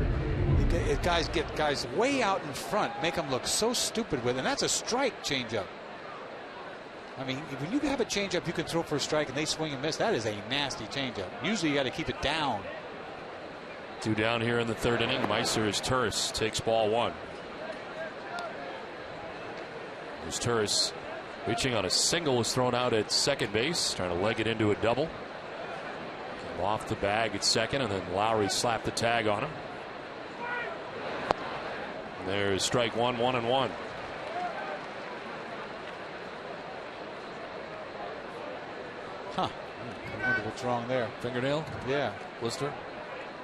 get guys way out in front, make them look so stupid with it. And that's a strike changeup. I mean, when you have a changeup you can throw for a strike and they swing and miss, that is a nasty changeup. Usually you got to keep it down. 2 down here in the 3rd inning. Meiser Turris takes ball 1. As Turris reaching on a single was thrown out at second base, trying to leg it into a double. Came off the bag at second, and then Lowry slapped the tag on him. And there's strike one, 1-1. Huh. I wonder what's wrong there. Fingernail? Yeah. Blister?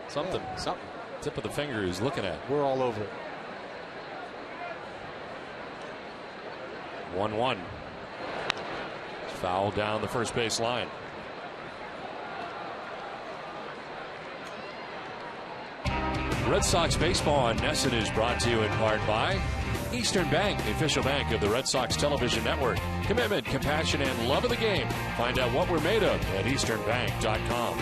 Something. Yeah, something. Tip of the finger he's looking at. We're all over it. 1-1. Foul down the first base line. Red Sox baseball on NESN is brought to you in part by Eastern Bank, the official bank of the Red Sox television network. Commitment, compassion, and love of the game. Find out what we're made of at easternbank.com.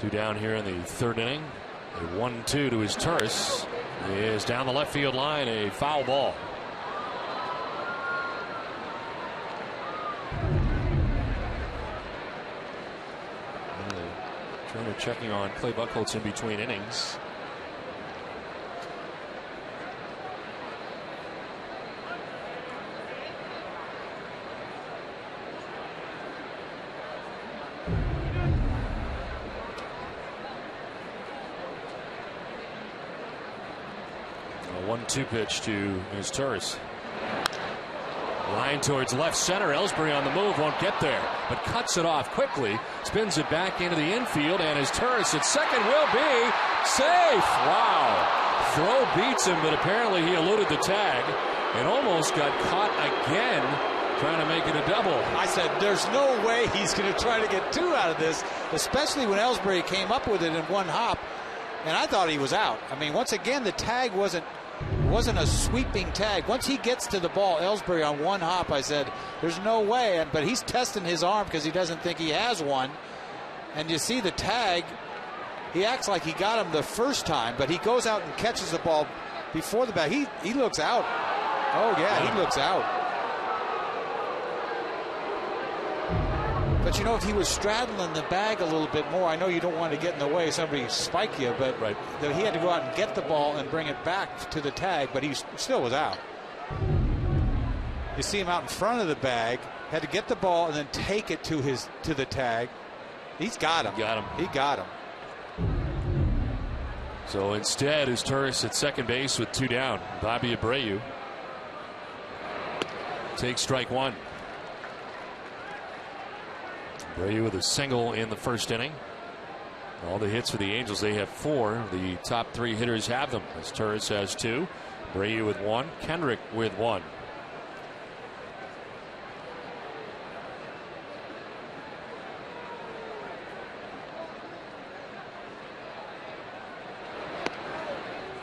2 down here in the third inning. A 1-2 to his Turris. He is down the left field line, a foul ball. Trainer checking on Clay Buchholz in between innings. A 1-2 pitch to his Turris. Line towards left center. Ellsbury on the move, won't get there, but cuts it off quickly, spins it back into the infield, and his Turris at second will be safe. Wow. Throw beats him, but apparently he eluded the tag and almost got caught again trying to make it a double. I said there's no way he's going to try to get 2 out of this, especially when Ellsbury came up with it in one hop, and I thought he was out. I mean, once again, the tag wasn't a sweeping tag. Once he gets to the ball, Ellsbury on one hop, I said, there's no way. But he's testing his arm because he doesn't think he has one. And you see the tag, he acts like he got him the first time, but he goes out and catches the ball before the bat. He looks out. Oh, yeah, he looks out. But, you know, if he was straddling the bag a little bit more, I know you don't want to get in the way, somebody spike you, but right. He had to go out and get the ball and bring it back to the tag, but he still was out. You see him out in front of the bag, had to get the ball and then take it to the tag. He's got him. He got him. So instead, his Turris at second base with 2 down. Bobby Abreu takes strike 1. Abreu with a single in the first inning. All the hits for the Angels, they have 4. The top 3 hitters have them. As Turris has 2. Abreu with 1. Kendrick with 1.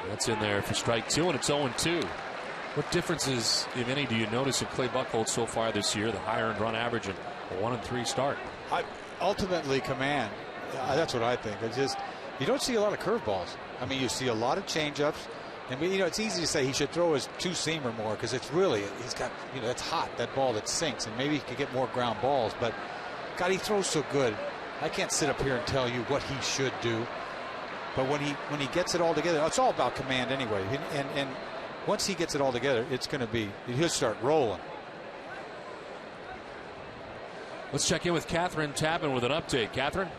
That's in there for strike 2, and it's 0-2. What differences, if any, do you notice in Clay Buchholz so far this year? The higher earned run average and a 1-3 start. Ultimately, command. That's what I think. It's just you don't see a lot of curveballs. I mean, you see a lot of changeups, and you know it's easy to say he should throw his 2-seamer more because it's really he's got it's hot, that ball that sinks, and maybe he could get more ground balls. But God, he throws so good. I can't sit up here and tell you what he should do. But when he gets it all together, it's all about command anyway. And once he gets it all together, he'll start rolling. Let's check in with Catherine Tappan with an update. Catherine?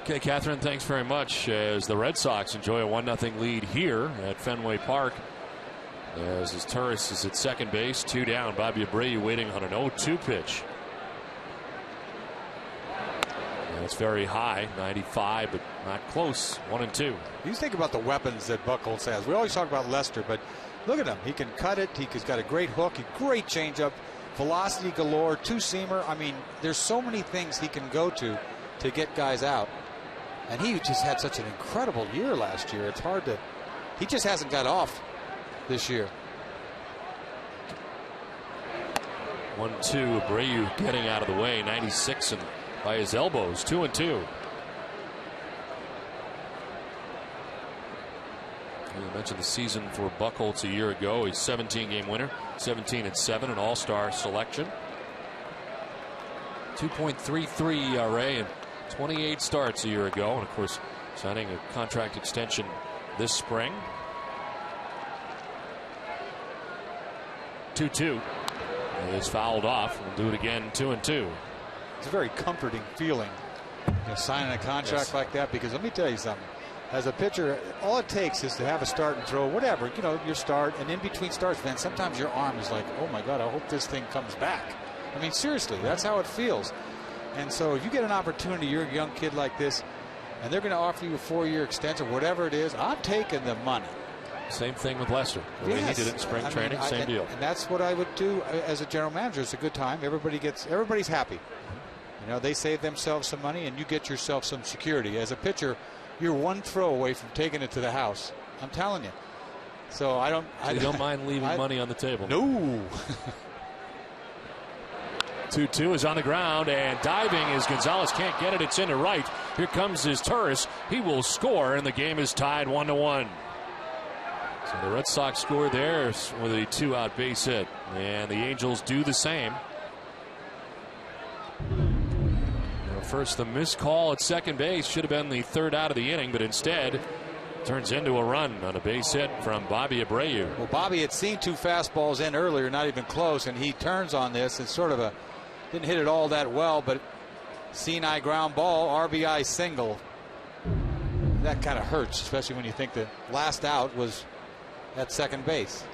Okay, Catherine, thanks very much. As the Red Sox enjoy a 1-0 lead here at Fenway Park. As his Turris is at second base, 2 down. Bobby Abreu waiting on an 0-2 pitch. It's very high, 95, but not close. 1-2. You think about the weapons that Buchholz has. We always talk about Lester, but look at him. He can cut it. He's got a great hook, a great changeup, velocity galore, 2-seamer. I mean, there's so many things he can go to get guys out. And he just had such an incredible year last year. It's hard to. He just hasn't got off this year. 1-2. Abreu getting out of the way, 96 and by his elbows. 2-2. You mentioned the season for Buchholz a year ago. He's 17-game winner, 17-7, an all-star selection. 2.33 ERA and 28 starts a year ago. And of course, signing a contract extension this spring. 2-2. It's fouled off. We'll do it again, 2-2. It's a very comforting feeling, signing a contract like that, because let me tell you something. As a pitcher, all it takes is to have a start and throw, whatever, your start, and in between starts, man, sometimes your arm is like, oh my God, I hope this thing comes back. I mean, seriously, that's how it feels. And so if you get an opportunity, you're a young kid like this, and they're going to offer you a 4-year extension, whatever it is, I'm taking the money. Same thing with Lester. The way he did it in spring training, same deal. And that's what I would do as a general manager. It's a good time. Everybody's happy. They save themselves some money, and you get yourself some security. As a pitcher, you're one throw away from taking it to the house. I'm telling you. So I don't. So you don't mind leaving money on the table? No. 2-2 is on the ground, and diving as Gonzalez can't get it. It's into right. Here comes his Turris. He will score, and the game is tied 1-1. So the Red Sox score there with a 2-out base hit, and the Angels do the same. First, the missed call at second base should have been the 3rd out of the inning, but instead turns into a run on a base hit from Bobby Abreu. Well, Bobby had seen 2 fastballs in earlier, not even close, and he turns on this and sort of didn't hit it all that well, but Sinai ground ball, RBI single. That kind of hurts, especially when you think the last out was at second base.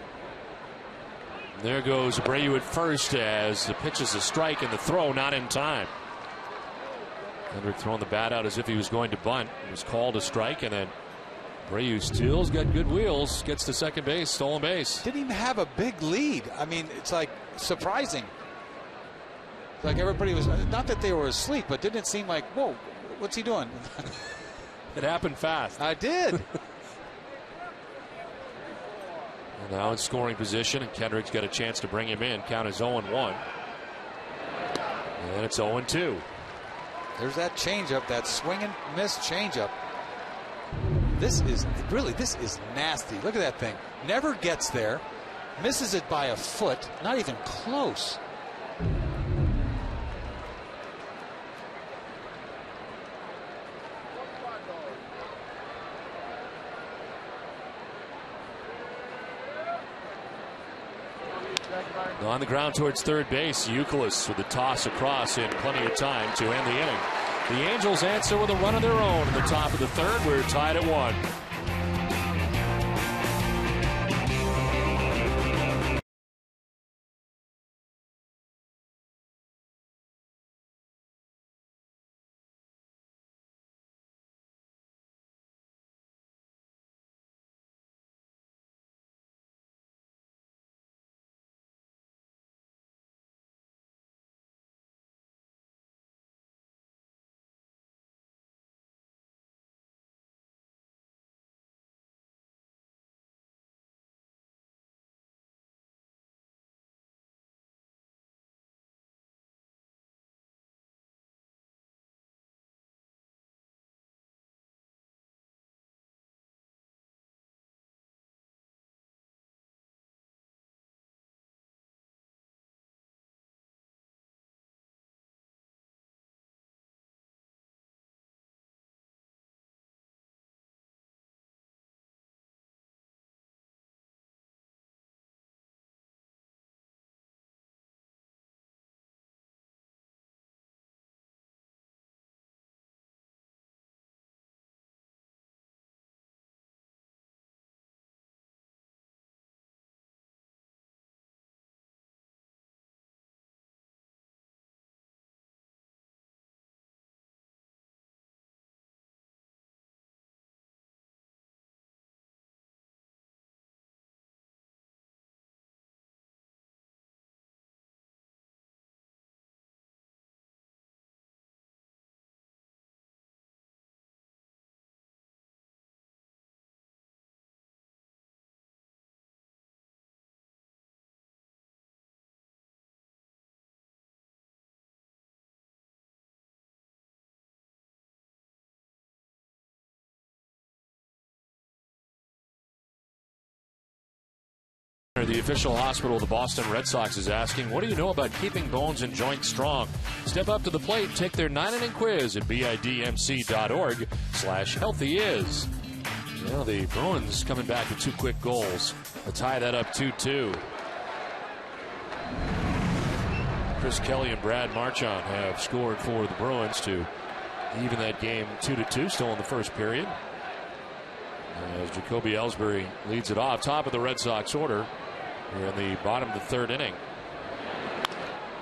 There goes Abreu at first as the pitch is a strike and the throw not in time. Kendrick throwing the bat out as if he was going to bunt. It was called a strike, and then Abreu still's got good wheels, gets to second base, stolen base. Didn't even have a big lead. I mean, it's like surprising. It's like everybody was, not that they were asleep, but didn't it seem like, whoa, what's he doing? It happened fast. I did. And now in scoring position, and Kendrick's got a chance to bring him in. Count is 0-1. And it's 0-2. There's that changeup, that swing and miss changeup. This is nasty. Look at that thing. Never gets there. Misses it by a foot. Not even close. On the ground towards third base, Youkilis with a toss across in plenty of time to end the inning. The Angels answer with a run of their own in the top of the 3rd. We're tied at 1. The official hospital of the Boston Red Sox is asking, what do you know about keeping bones and joints strong? Step up to the plate, take their 9-inning quiz at bidmc.org/healthyis. You know, the Bruins coming back with 2 quick goals to tie that up 2-2. Chris Kelly and Brad Marchand have scored for the Bruins to even that game 2-2, still in the first period. As Jacoby Ellsbury leads it off, top of the Red Sox order. We're in the bottom of the 3rd inning.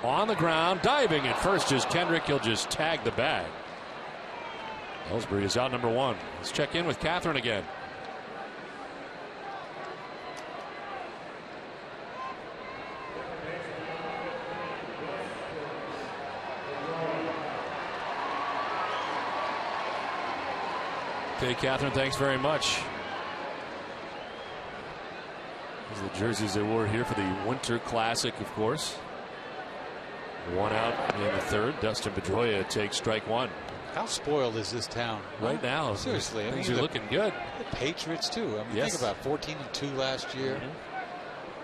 On the ground, diving at first is Kendrick. He'll just tag the bag. Ellsbury is out number 1. Let's check in with Catherine again. Okay, Catherine, thanks very much. These are the jerseys they wore here for the Winter Classic, of course. 1 out in the 3rd. Dustin Pedroia takes strike 1. How spoiled is this town? Right now. Seriously. Things are looking good. The Patriots, too. I mean, yes. Think about 14-2 last year.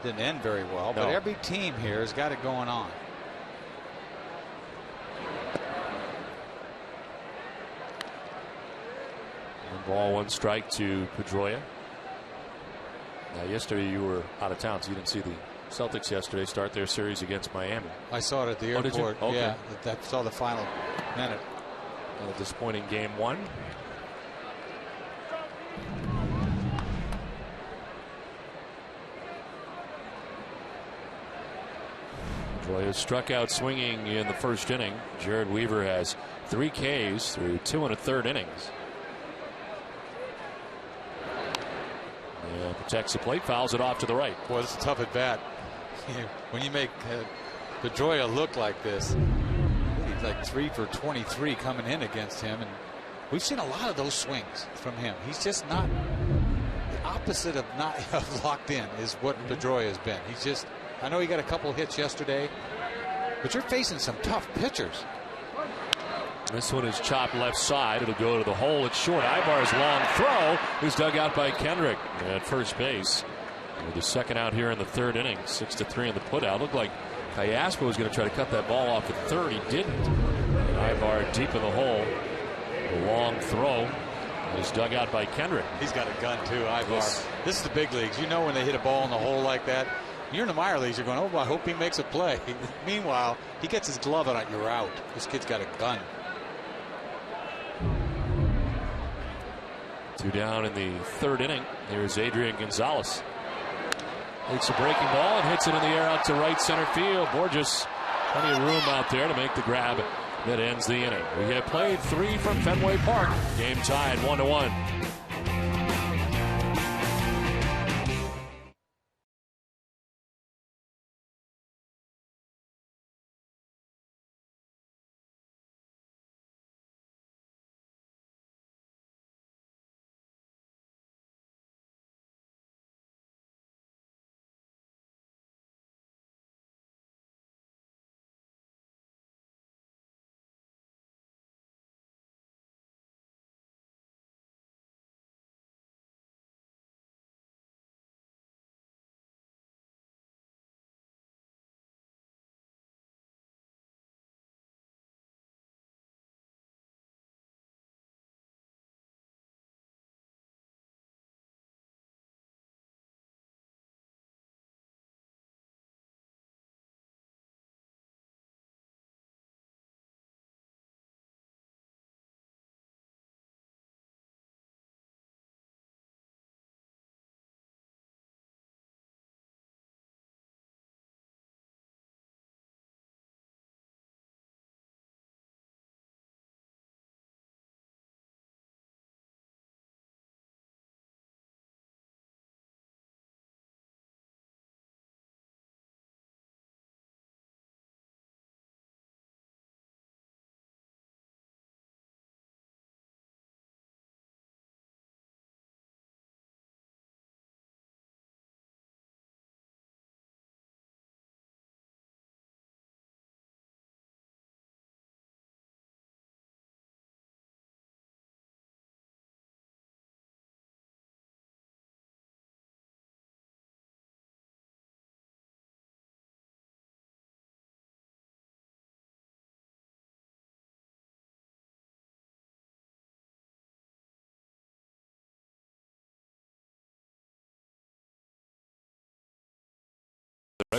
Didn't end very well, but every team here has got it going on. Ball, 1 strike to Pedroia. Now, yesterday you were out of town, so you didn't see the Celtics yesterday start their series against Miami. I saw it at the airport. Did you? Okay. Yeah, I saw the final minute. A disappointing game 1. Pedroia struck out swinging in the 1st inning. Jared Weaver has 3 Ks through 2 1/3 innings. Protects the plate, fouls it off to the right. Boy, it's a tough at bat. When you make Pedroia look like this, he's like 3 for 23 coming in against him, and we've seen a lot of those swings from him. He's just not the opposite of not locked in is what Pedroia has been. He's just, I know he got a couple hits yesterday, but you're facing some tough pitchers. This one is chopped left side. It'll go to the hole. It's short. Ibar's long throw is dug out by Kendrick at first base. With the 2nd out here in the 3rd inning. 6-3 in the putout. Looked like Cayaspo was going to try to cut that ball off at 3rd. He didn't. And Ibar deep in the hole. The long throw is dug out by Kendrick. He's got a gun too, Ibar. Yes. This is the big leagues. You know when they hit a ball in the hole like that. You're in the minor leagues. You're going, oh, I hope he makes a play. Meanwhile, he gets his glove on it. You're out. This kid's got a gun. 2 down in the 3rd inning. Here's Adrian Gonzalez. Takes a breaking ball and hits it in the air out to right center field. Borges, plenty of room out there to make the grab that ends the inning. We have played 3 from Fenway Park. Game tied 1-1.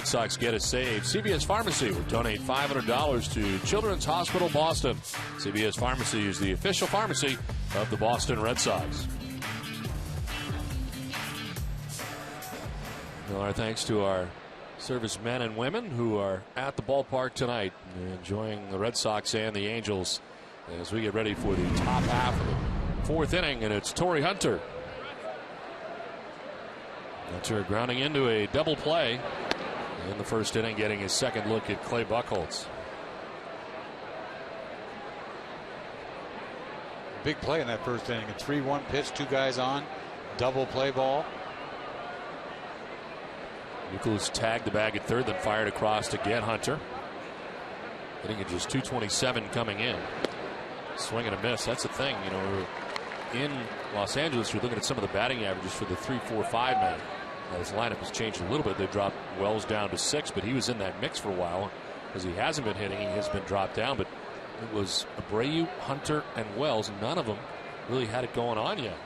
Red Sox get a save. CVS Pharmacy will donate $500 to Children's Hospital Boston. CVS Pharmacy is the official pharmacy of the Boston Red Sox. Well, our thanks to our servicemen and women who are at the ballpark tonight, enjoying the Red Sox and the Angels as we get ready for the top half of the fourth inning, and it's Torrey Hunter. Hunter grounding into a double play in the first inning, getting his second look at Clay Buchholz. Big play in that first inning. A 3-1 pitch, two guys on, double play ball. Nicholas tagged the bag at third, then fired across to get Hunter. Hitting at just 227 coming in. Swing and a miss. That's the thing. You know, in Los Angeles, you're looking at some of the batting averages for the 3, 4, 5 men. His lineup has changed a little bit. They dropped Wells down to 6, but he was in that mix for a while because he hasn't been hitting. He has been dropped down, but it was Abreu, Hunter, and Wells. None of them really had it going on yet.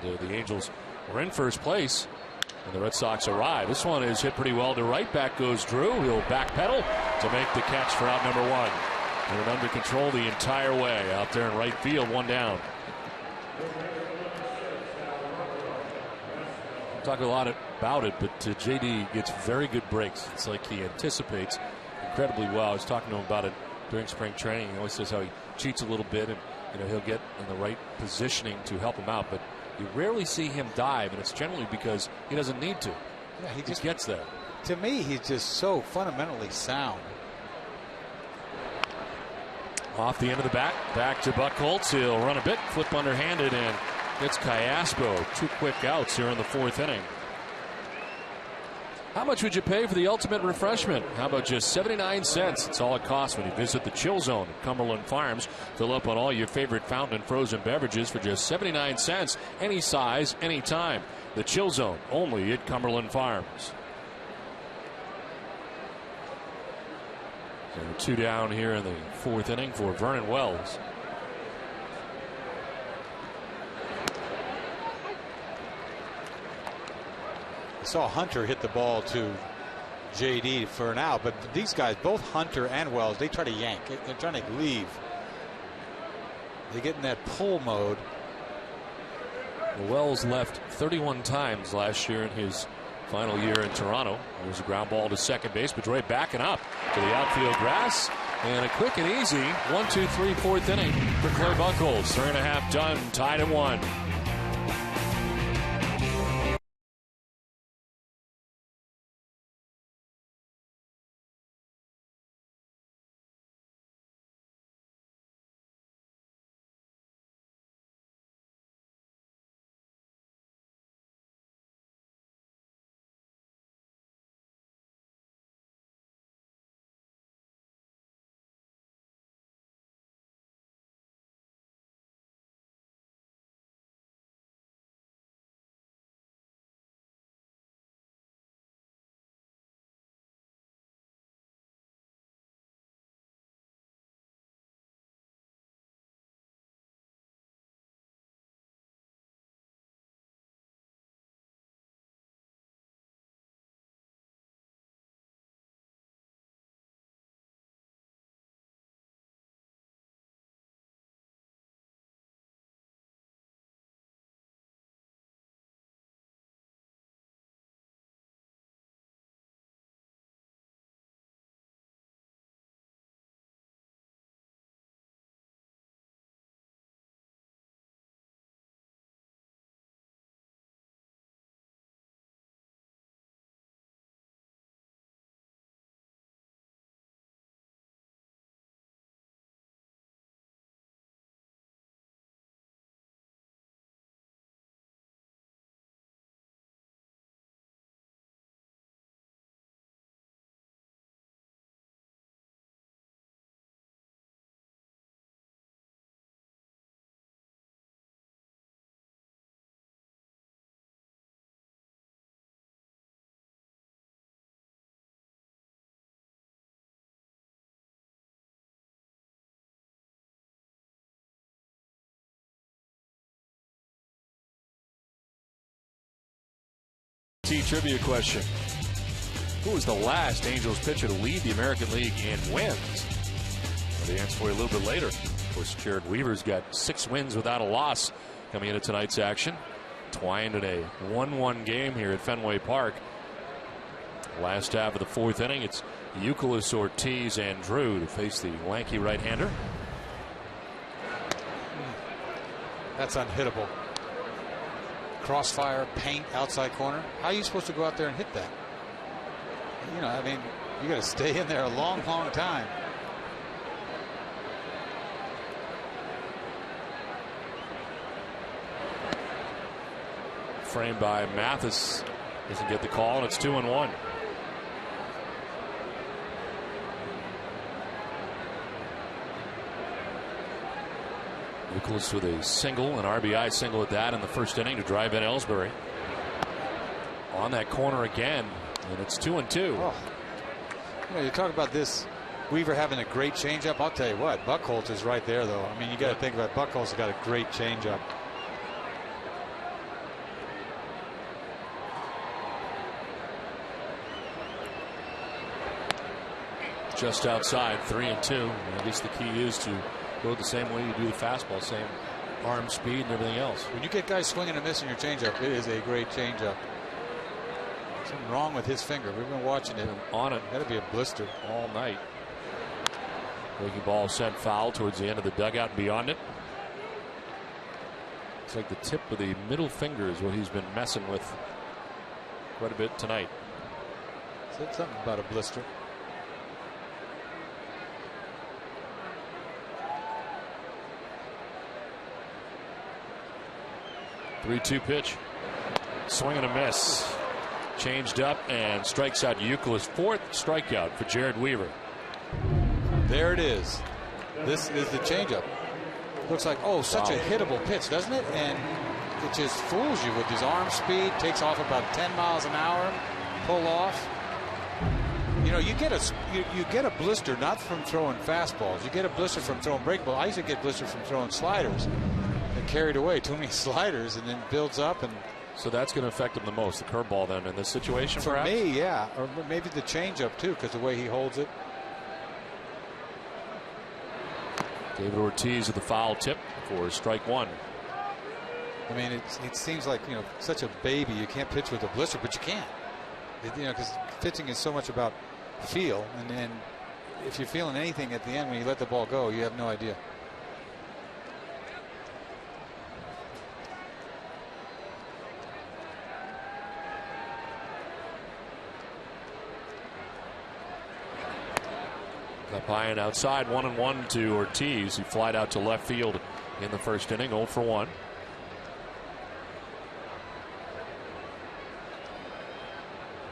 And the Angels were in first place, and the Red Sox arrive. This one is hit pretty well to right. Back goes Drew. He'll backpedal to make the catch for out number 1. And under control the entire way out there in right field, one down. Talk a lot about it, but JD gets very good breaks. It's like he anticipates incredibly well. I was talking to him about it during spring training. He always says how he cheats a little bit, and he'll get in the right positioning to help him out. But you rarely see him dive, and it's generally because he doesn't need to. Yeah, he just gets there. To me, he's just so fundamentally sound. Off the end of the bat, back to Buchholz. He'll run a bit, flip underhanded, and it's Callaspo. 2 quick outs here in the fourth inning. How much would you pay for the ultimate refreshment? How about just 79 cents? It's all it costs when you visit the Chill Zone at Cumberland Farms. Fill up on all your favorite fountain and frozen beverages for just 79 cents. Any size, any time. The Chill Zone, only at Cumberland Farms. So 2 down here in the fourth inning for Vernon Wells. I saw Hunter hit the ball to JD for an out, but these guys, both Hunter and Wells, they try to yank. They're trying to leave. They get in that pull mode. Wells left 31 times last year in his final year in Toronto. There's a ground ball to second base. Pedroia backing up to the outfield grass. And a quick and easy 1, 2, 3, fourth inning for Clay Buchholz. 3.5 done, tied at 1. Trivia question. Who was the last Angels pitcher to lead the American League in wins? Well, the answer for you a little bit later. Of course, Jared Weaver's got 6 wins without a loss coming into tonight's action. Twined in a 1-1 game here at Fenway Park. Last half of the 4th inning, it's Youkilis, Ortiz, and Drew to face the lanky right-hander. That's unhittable. Crossfire, paint, outside corner. How are you supposed to go out there and hit that? You know, I mean, you got to stay in there a long, long time. Framed by Mathis. Doesn't get the call, and it's 2-1. Youkilis with a single, an RBI single at that in the first inning to drive in Ellsbury. On that corner again, and it's 2-2. Oh. You know, you talk about this Weaver having a great changeup. I'll tell you what, Buchholz is right there, though. I mean, you got to think about Buchholz has got a great changeup. Just outside, 3-2. I guess the key is to go the same way you do the fastball, same arm speed and everything else. When you get guys swinging and missing your changeup, it is a great changeup. Something wrong with his finger. We've been watching it. On it. That'd be a blister all night. Breaking ball sent foul towards the end of the dugout and beyond it. It's like the tip of the middle finger is what he's been messing with quite a bit tonight. Said something about a blister. 3-2 pitch. Swing and a miss. Changed up and strikes out Youkilis. 4th strikeout for Jared Weaver. There it is. This is the changeup. Looks like, oh, such a hittable pitch, doesn't it? And it just fools you with his arm speed. Takes off about 10 miles an hour. Pull off. You know, you get a blister not from throwing fastballs. You get a blister from throwing breakballs. I used to get blisters from throwing sliders. They carried away too many sliders and then builds up. And so that's going to affect him the most, the curveball then in this situation, for perhaps? me, yeah. Or maybe the changeup too, because the way he holds it. David Ortiz with the foul tip for strike 1. I mean, it seems like, you know, such a baby. You can't pitch with a blister, but you can. You know, because pitching is so much about feel, and if you're feeling anything at the end when you let the ball go, you have no idea. Up high and outside, 1-1 to Ortiz. He flied out to left field in the first inning, 0 for 1.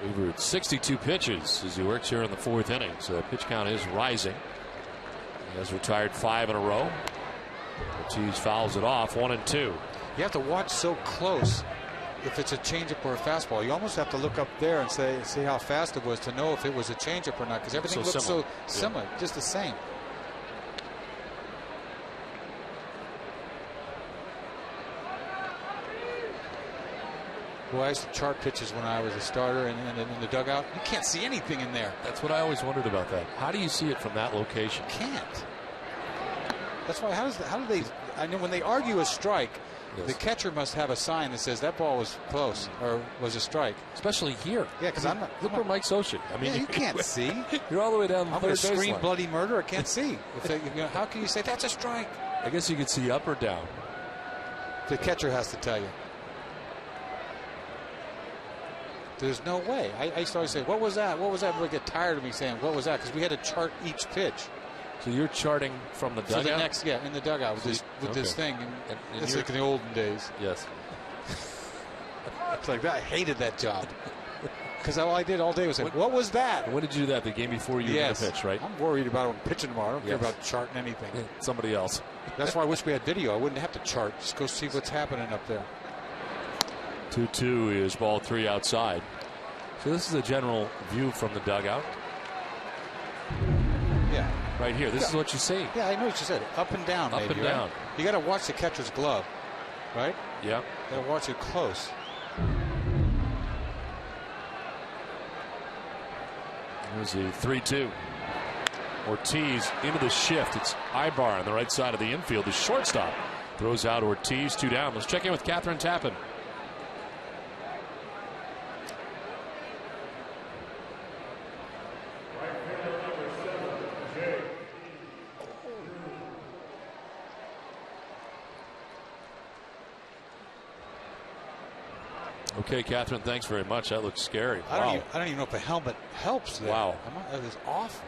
Weaver at 62 pitches as he works here in the 4th inning, so that pitch count is rising. He has retired 5 in a row. Ortiz fouls it off, 1-2. You have to watch so close if it's a changeup or a fastball. You almost have to look up there and see how fast it was to know if it was a changeup or not, because everything looks so similar, just the same. Well, I used to chart pitches when I was a starter and in the dugout. You can't see anything in there. That's what I always wondered about that. How do you see it from that location? You can't. That's why. How do they? I know when they argue a strike, the catcher must have a sign that says that ball was close or was a strike. Especially here. Yeah, because I'm not. Look where Mike Soshin. I mean, yeah, you can't see. You're all the way down the I'm third going to scream baseline. bloody murder. I can't see. How can you say that's a strike? I guess you could see up or down. The catcher has to tell you. There's no way. I used to always say, what was that? What was that? Everybody get tired of me saying, what was that? Because we had to chart each pitch. So you're charting from the dugout? So the next, in the dugout with this thing. And it's like in the olden days. Yes. It's like that. I hated that job. Because all I did all day was say, what was that? When did you do that? The game before you were pitch, right? I'm worried about when pitching tomorrow. I don't care about charting anything. Somebody else. That's why I wish we had video. I wouldn't have to chart. Just go see what's happening up there. 2-2 is ball 3 outside. So this is a general view from the dugout. Yeah. Right here. This is what you see. Yeah, I know what you said. Up and down. Up maybe, and down. Right? You got to watch the catcher's glove, right? Yeah. You got to watch it close. There's the 3-2. Ortiz into the shift. It's Ibar on the right side of the infield. The shortstop throws out Ortiz, 2 down. Let's check in with Catherine Tappan. Okay, Catherine, thanks very much. That looks scary. I don't even know if a helmet helps there. Wow. That is awful.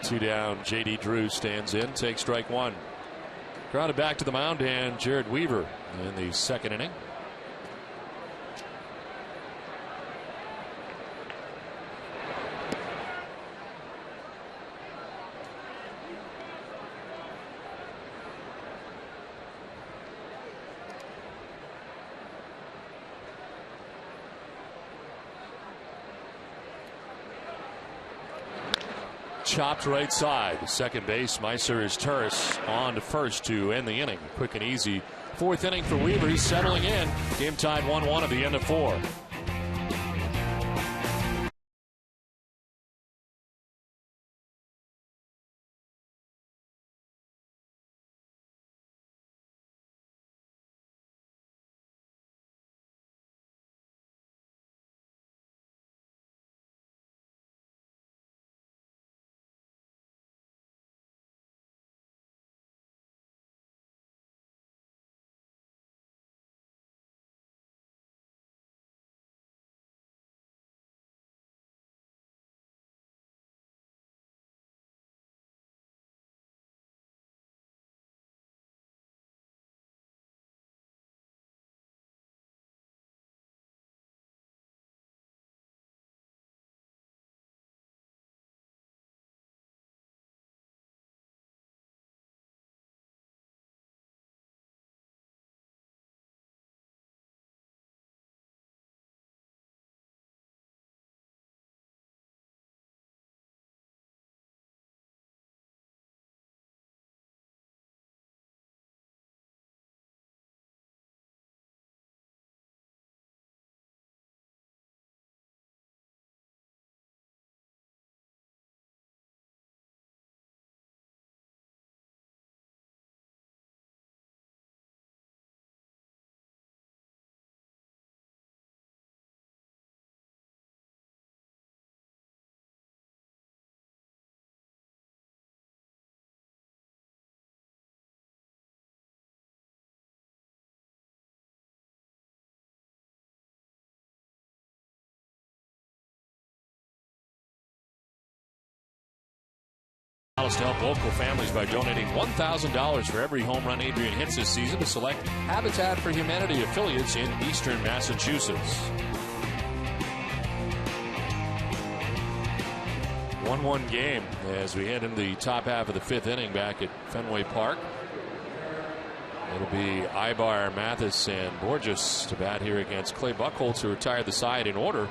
2 down. J.D. Drew stands in, takes strike 1. Grounded back to the mound, and Jared Weaver in the second inning. Chopped right side. Second base, Meiser is Turris on to first to end the inning. Quick and easy. 4th inning for Weaver. He's settling in. Game tied 1-1 at the end of 4. To help local families by donating $1,000 for every home run Adrian hits this season to select Habitat for Humanity affiliates in eastern Massachusetts. 1-1 game as we head into the top half of the 5th inning back at Fenway Park. It'll be Ibar, Mathis, and Borges to bat here against Clay Buchholz, who retired the side in order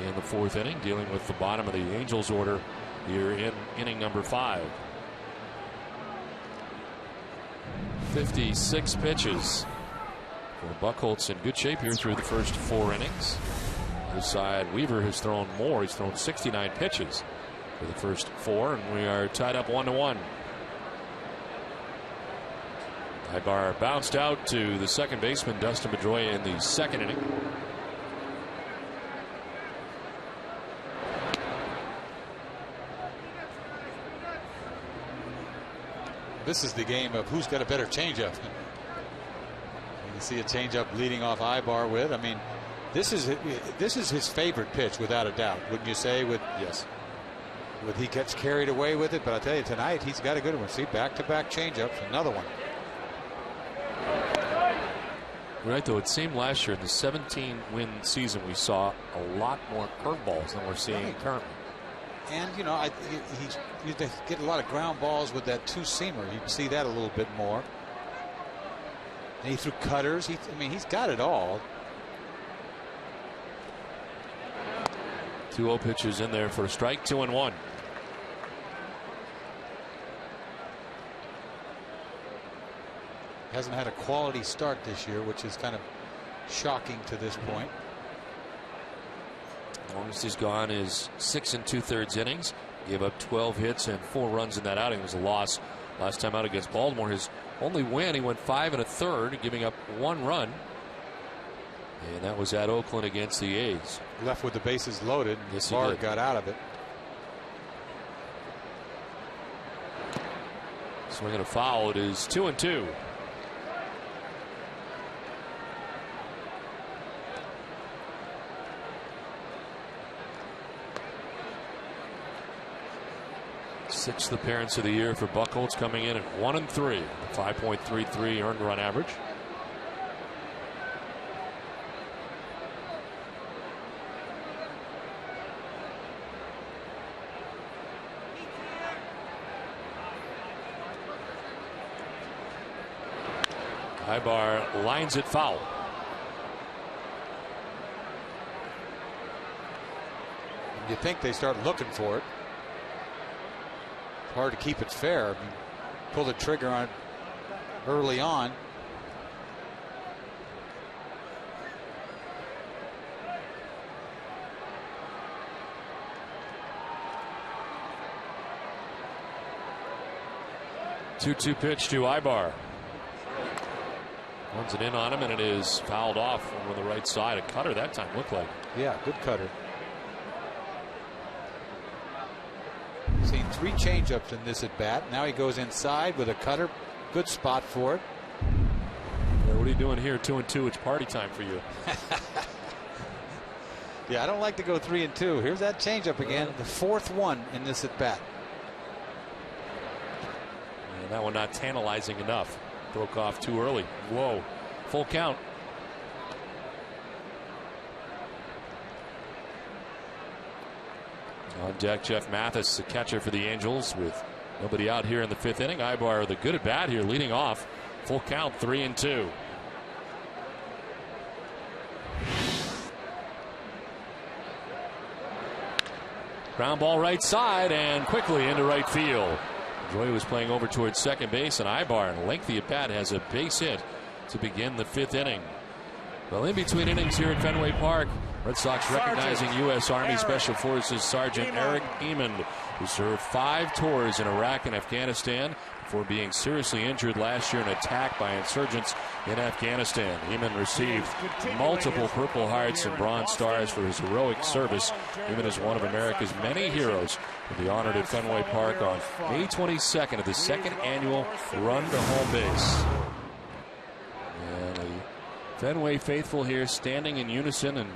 in the 4th inning, dealing with the bottom of the Angels order here in inning number 5. 56 pitches for Buchholz, in good shape here through the first 4 innings. This side, Weaver has thrown more. He's thrown 69 pitches for the first 4, and we are tied up 1-1. Ibar bounced out to the second baseman, Dustin Pedroia, in the 2nd inning. This is the game of who's got a better changeup. You see a changeup leading off Ibar with. I mean, this is his favorite pitch without a doubt, wouldn't you say? Yes. He gets carried away with it, but I tell you, tonight he's got a good one. See, back-to-back changeups, another one. Right, though it seemed last year in the 17-win season we saw a lot more curveballs than we're seeing currently. And you know, he get a lot of ground balls with that 2-seamer. You can see that a little bit more. And he threw cutters. I mean, he's got it all. 2-0 pitches in there for a strike. 2-1. Hasn't had a quality start this year, which is kind of shocking to this point. Longest he's gone is 6 2/3 innings. Gave up 12 hits and 4 runs in that outing. It was a loss last time out against Baltimore. His only win, he went 5 1/3, giving up 1 run. And that was at Oakland against the A's. Left with the bases loaded. Yes, he Bard did. got out of it. Swing and a foul. It is 2-2. Sixth appearance of the year for Buchholz, coming in at 1-3, 5.33 earned run average. Ibar lines it foul. You think they start looking for it. It's hard to keep it fair. I mean, pull the trigger on it early on. Two pitch to Ibar. Runs it in on him, and it is fouled off over the right side. A cutter that time, looked like. Yeah, good cutter. Seen 3 changeups in this at bat. Now he goes inside with a cutter. Good spot for it. Yeah, what are you doing here? 2-2. It's party time for you. Yeah, I don't like to go 3-2. Here's that changeup again. The 4th one in this at bat. And that one not tantalizing enough. Broke off too early. Whoa. Full count. On deck, Jeff Mathis, the catcher for the Angels, with nobody out here in the 5th inning. Ibar, the good at bat here, leading off. Full count, 3-2. Ground ball right side and quickly into right field. Joy was playing over towards second base, and Ibar, in a lengthy at bat, has a base hit to begin the 5th inning. Well, in between innings here at Fenway Park, Red Sox recognizing U.S. Army Special Forces Sergeant Eric Eamon, who served 5 tours in Iraq and Afghanistan before being seriously injured last year in an attack by insurgents in Afghanistan. Eamon received multiple Purple Hearts and Bronze Stars for his heroic service. Eamon is one of America's many heroes to be honored at Fenway Park on May 22nd of the 2nd annual Run to Home Base. And the Fenway faithful here standing in unison and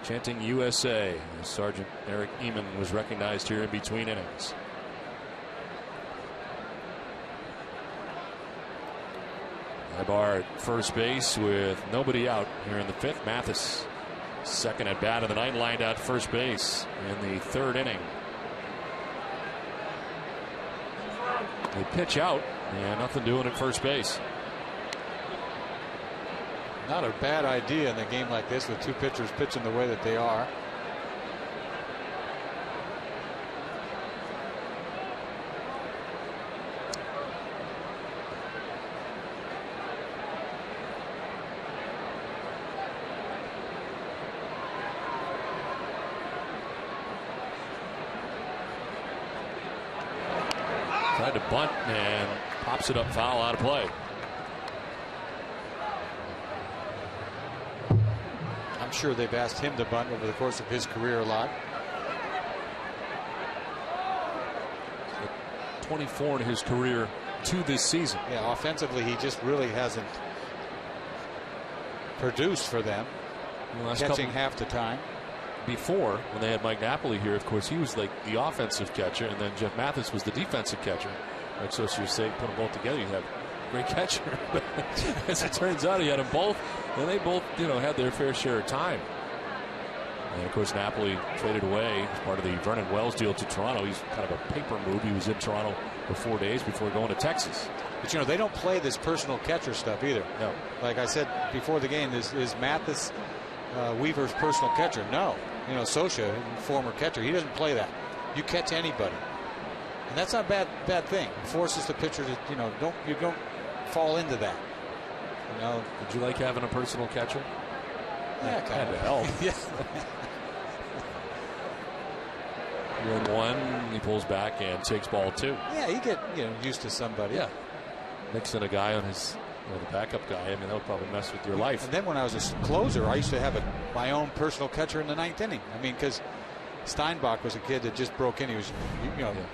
chanting USA. Sergeant Eric Eamon was recognized here in between innings. Ibar at first base with nobody out here in the 5th. Mathis, second at bat of the night, lined out first base in the 3rd inning. They pitch out and nothing doing at first base. Not a bad idea in a game like this with 2 pitchers pitching the way that they are. Tried to bunt and pops it up foul, out of play. I'm sure they've asked him to bunt over the course of his career a lot. 24 in his career to this season. Yeah, offensively he just really hasn't produced for them. Catching half the time. Before, when they had Mike Napoli here, of course, he was like the offensive catcher, and then Jeff Mathis was the defensive catcher. Like, so you say, put them both together, you have a great catcher. But as it turns out, he had them both, and they both, had their fair share of time. And of course, Napoli traded away as part of the Vernon Wells deal to Toronto. He's kind of a paper move. He was in Toronto for 4 days before going to Texas. But they don't play this personal catcher stuff either. No. Like I said before the game, is Mathis Weaver's personal catcher? No. Socha, former catcher, he doesn't play that. You catch anybody, and that's not a bad thing. It forces the pitcher to you don't fall into that. Did you like having a personal catcher? Yeah, Had to help. Yeah. 1 1. He pulls back and takes ball 2. Yeah, you get used to somebody. Yeah. Mixing a guy on his the backup guy. I mean, that would probably mess with your life. And then when I was a closer, I used to have my own personal catcher in the 9th inning. I mean, because Steinbach was a kid that just broke in. He was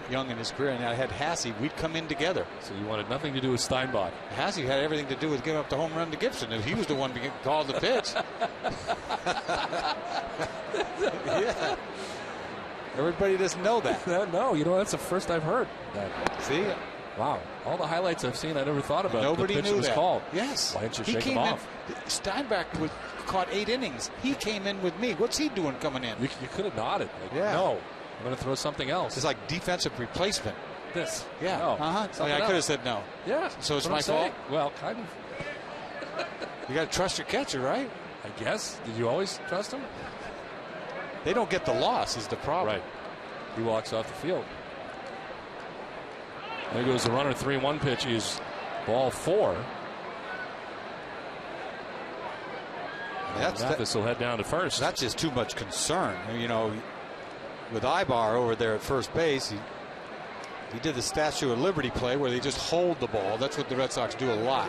young in his career, and I had Hasse. We'd come in together. So you wanted nothing to do with Steinbach. Hasse had everything to do with giving up the home run to Gibson. He was the one to call the pitch. Yeah. Everybody doesn't know that. No, that's the first I've heard that. See? Wow. All the highlights I've seen, I never thought about. Nobody the pitch knew was that. Called. Yes. Why didn't you shake him off? Steinbach caught 8 innings. He came in with me. What's he doing coming in? You could have nodded. No, I'm going to throw something else. It's like defensive replacement. This. Yeah. No. I could have said no. Yeah. So it's my fault? Well, kind of. You got to trust your catcher, right? I guess. Did you always trust him? They don't get the loss is the problem. Right. He walks off the field. There goes the runner. 3-1 pitch is ball 4. Mathis will head down to first. That's just too much concern. With Ibar over there at first base, he did the Statue of Liberty play where they just hold the ball. That's what the Red Sox do a lot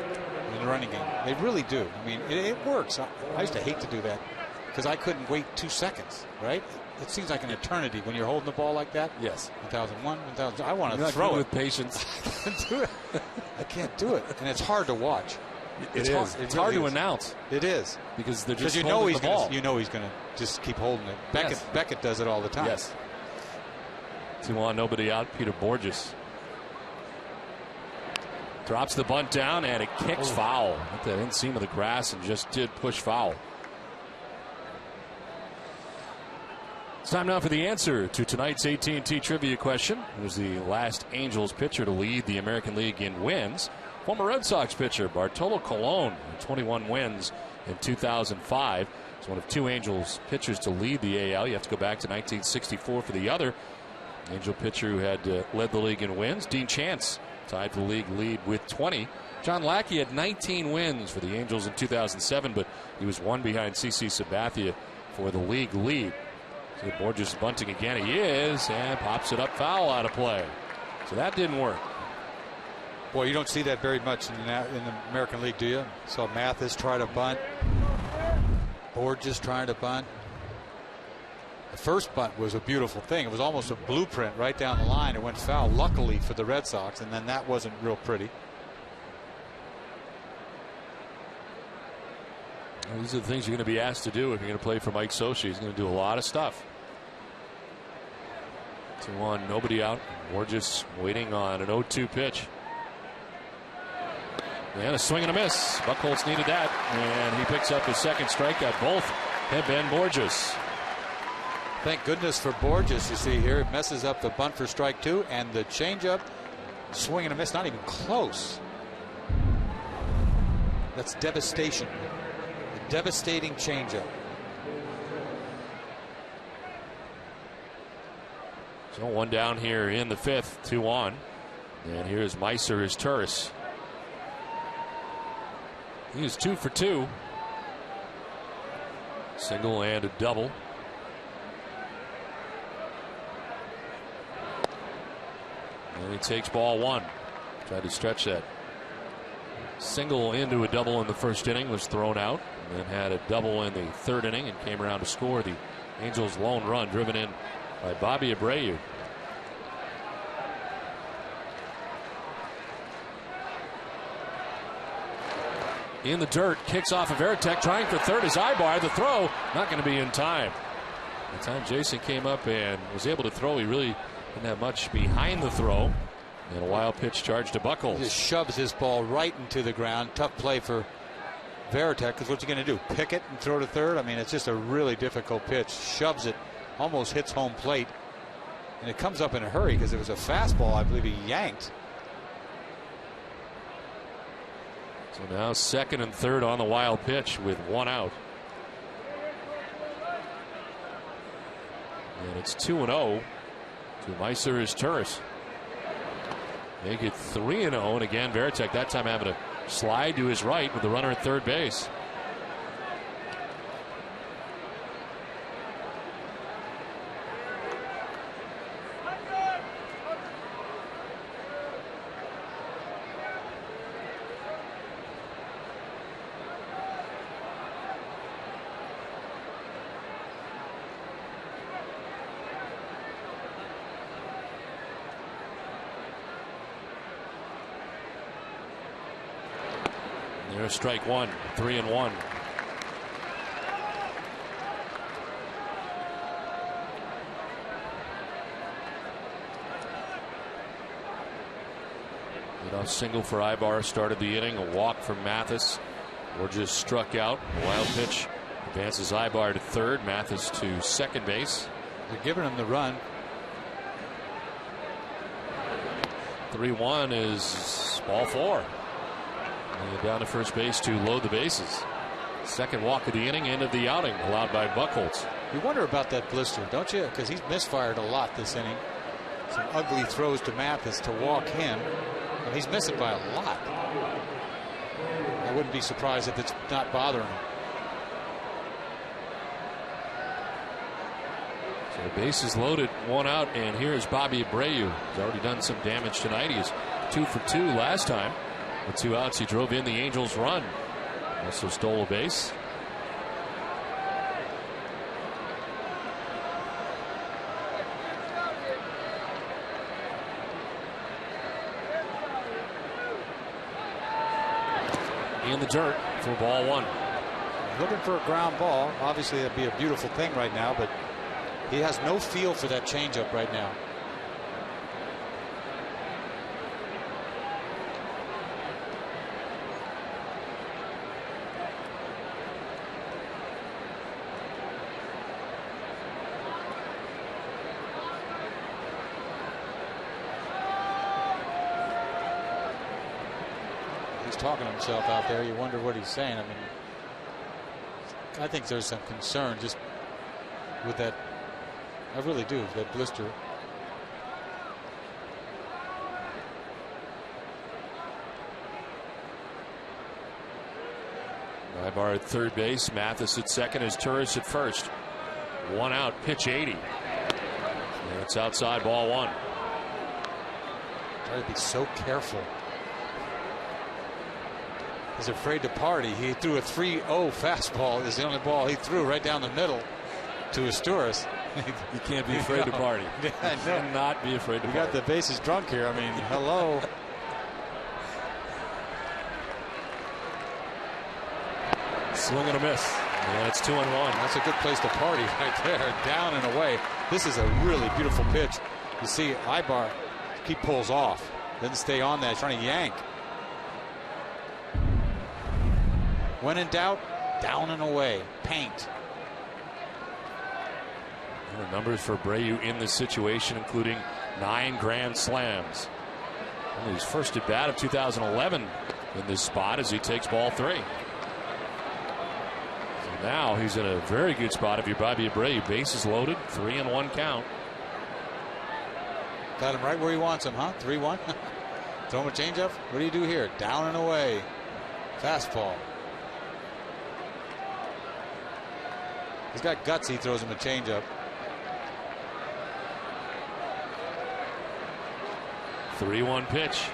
in the running game. They really do. I mean, it works. I used to hate to do that because I couldn't wait 2 seconds, right? It seems like an eternity when you're holding the ball like that. Yes. 1001, 1000. I want to throw it with patience. I can't do it. I can't do it, and it's hard to watch. It's hard to announce. It is because they're just he's holding the ball. He's going to just keep holding it. Beckett does it all the time. Yes. 2-1, nobody out. Peter Borges drops the bunt down and it kicks foul at the inseam of the grass and just did push foul. It's time now for the answer to tonight's AT&T trivia question. Who's the last Angels pitcher to lead the American League in wins? Former Red Sox pitcher Bartolo Colon, 21 wins in 2005. He's one of 2 Angels pitchers to lead the AL. You have to go back to 1964 for the other Angel pitcher who had led the league in wins. Dean Chance tied for the league lead with 20. John Lackey had 19 wins for the Angels in 2007, but he was 1 behind CC Sabathia for the league lead. So Borges bunting again. He is, and pops it up foul out of play. So that didn't work. Boy, you don't see that very much in the American League, do you? Saw Mathis try to bunt. Borges trying to bunt. The first bunt was a beautiful thing. It was almost a blueprint right down the line. It went foul, luckily for the Red Sox, and then that wasn't real pretty. Well, these are the things you're going to be asked to do if you're going to play for Mike Sochi. He's going to do a lot of stuff. 2-1, nobody out. Borges waiting on an 0-2 pitch. And a swing and a miss. Buchholz needed that, and he picks up his second strikeout. Both have been Borges. Thank goodness for Borges. You see here, it messes up the bunt for strike 2, and the changeup, swing and a miss, not even close. That's devastation. A devastating changeup. So 1 down here in the 5th, 2-on. And here's Meiser, his Turris. He is 2 for 2. Single and a double. And he takes ball 1. Tried to stretch that. Single into a double in the first inning, was thrown out, and then had a double in the 3rd inning and came around to score the Angels' lone run, driven in by Bobby Abreu. In the dirt, kicks off of Veritek, trying for third is Ibar. The throw not going to be in time. By the time Jason came up and was able to throw, he really didn't have much behind the throw. And a wild pitch charge to Buchholz. He just shoves his ball right into the ground. Tough play for Veritek, because what's he going to do? Pick it and throw to third? I mean, it's just a really difficult pitch. Shoves it, almost hits home plate. And it comes up in a hurry because it was a fastball, I believe he yanked. So now 2nd and 3rd on the wild pitch with 1 out. And it's 2-0 to Meiser, his Turris. Make it 3-0, and again Veritek that time having to slide to his right with the runner at third base. There's strike one, 3-1. Leadoff single for Ibar started the inning. A walk from Mathis. Or just struck out. A wild pitch advances Ibar to third. Mathis to second base. They're giving him the run. 3-1 is ball four. And down to first base to load the bases. Second walk of the inning, end of the outing, allowed by Buchholz. You wonder about that blister, don't you? Because he's misfired a lot this inning. Some ugly throws to Mathis to walk him. And he's missing by a lot. I wouldn't be surprised if it's not bothering him. So the bases loaded, one out, and here's Bobby Abreu. He's already done some damage tonight. He was 2 for 2 last time. With 2 outs, he drove in the Angels' run. Also stole a base. In the dirt for ball one. Looking for a ground ball. Obviously, that'd be a beautiful thing right now, but he has no feel for that changeup right now. Talking to himself out there. You wonder what he's saying. I mean, I think there's some concern just with that. I really do, that blister. Ibar at third base, Mathis at second, as Turris at first. 1 out, pitch 80. And it's outside, ball one. Try to be so careful. He's afraid to party. He threw a 3-0 fastball. Is the only ball he threw right down the middle to Asturias. You can't be afraid to party. You cannot be afraid to party. We got the bases drunk here. I mean, hello. Swing and a miss. And it's 2-1. That's a good place to party right there. Down and away. This is a really beautiful pitch. You see Ibar, he pulls off. Doesn't stay on that. He's trying to yank. When in doubt, down and away. Paint. And the numbers for Abreu in this situation, including 9 grand slams. Only his first at bat of 2011 in this spot as he takes ball 3. So now he's in a very good spot if you're Bobby Abreu. Bases loaded, 3-1 count. Got him right where he wants him, huh? 3-1. Throw him a changeup. What do you do here? Down and away. Fastball. He's got guts. He throws him a changeup. 3-1 pitch.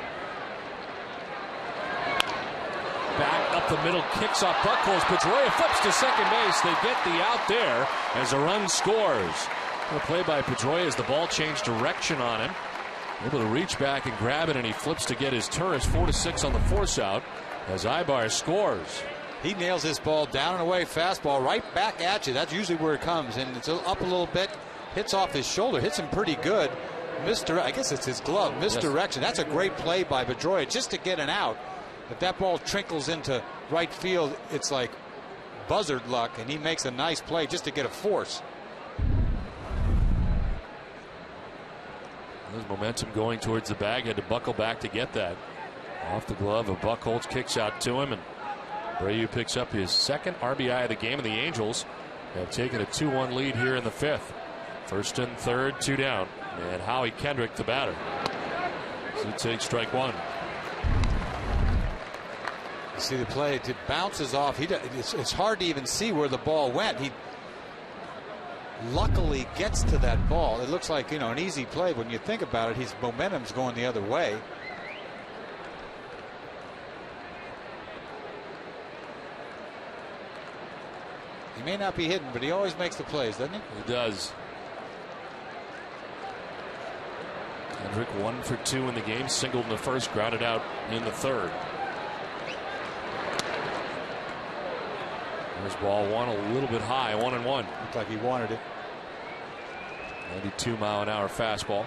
Back up the middle, kicks off Buchholz. Pedroia flips to second base. They get the out there as a run scores. A play by Pedroia as the ball changed direction on him. Able to reach back and grab it, and he flips to get his Turris. 4-6 on the force out as Ibar scores. He nails this ball down and away, fastball right back at you. That's usually where it comes, and it's up a little bit, hits off his shoulder, hits him pretty good. I guess it's his glove, misdirection. That's a great play by Pedroia just to get an out. If that ball trickles into right field, it's like buzzard luck, and he makes a nice play just to get a force. There's momentum going towards the bag. Had to buckle back to get that. Off the glove of Buchholz, kicks out to him, and Abreu picks up his second RBI of the game, and the Angels have taken a 2-1 lead here in the 5th. First and third, 2 down. And Howie Kendrick, the batter. So he takes strike 1. You see the play, it bounces off. It's hard to even see where the ball went. He luckily gets to that ball. It looks like, an easy play. When you think about it, his momentum's going the other way. He may not be hidden, but he always makes the plays, doesn't he? He does. Kendrick 1 for 2 in the game. Singled in the first, grounded out in the third. There's ball one, a little bit high, 1-1. Looked like he wanted it. 92-mile-an-hour fastball.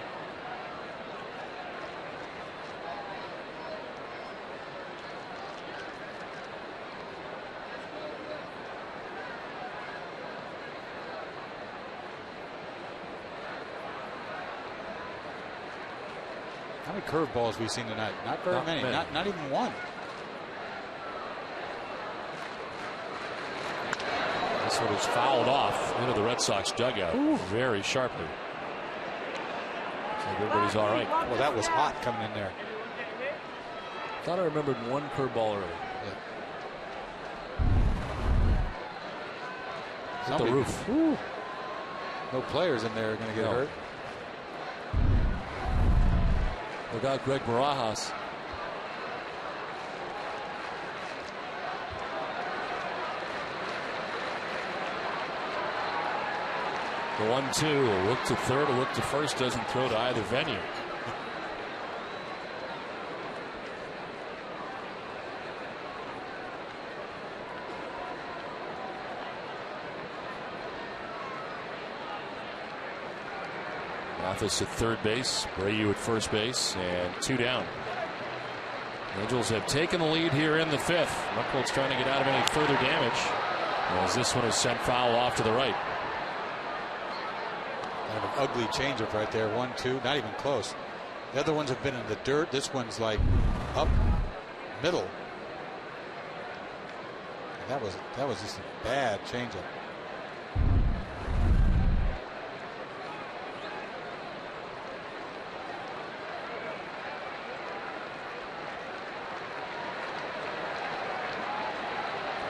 How many curveballs we've seen tonight? Not very many. Not even one. This one is fouled off into the Red Sox dugout. Ooh. Very sharply. So everybody's all right. Well, that was hot coming in there. Thought I remembered one curveball early. Yeah. Hit the roof. Woo. No players in there are going to get hurt. Look out, Greg Barajas. The 1-2, a look to third, a look to first, doesn't throw to either venue. Mathis at third base, Brayu at first base, and 2 down. Angels have taken the lead here in the 5th. Muckholtz trying to get out of any further damage as this one is sent foul off to the right. Kind of an ugly changeup right there. 1-2, not even close. The other ones have been in the dirt. This one's like up middle. And that was just a bad changeup.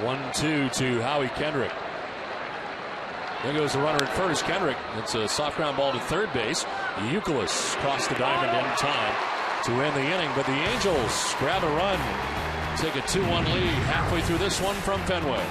One-two to Howie Kendrick. There goes the runner at first. Kendrick. It's a soft ground ball to third base. Youkilis crossed the diamond in time to end the inning, but the Angels grab a run, take a 2-1 lead halfway through this one from Fenway.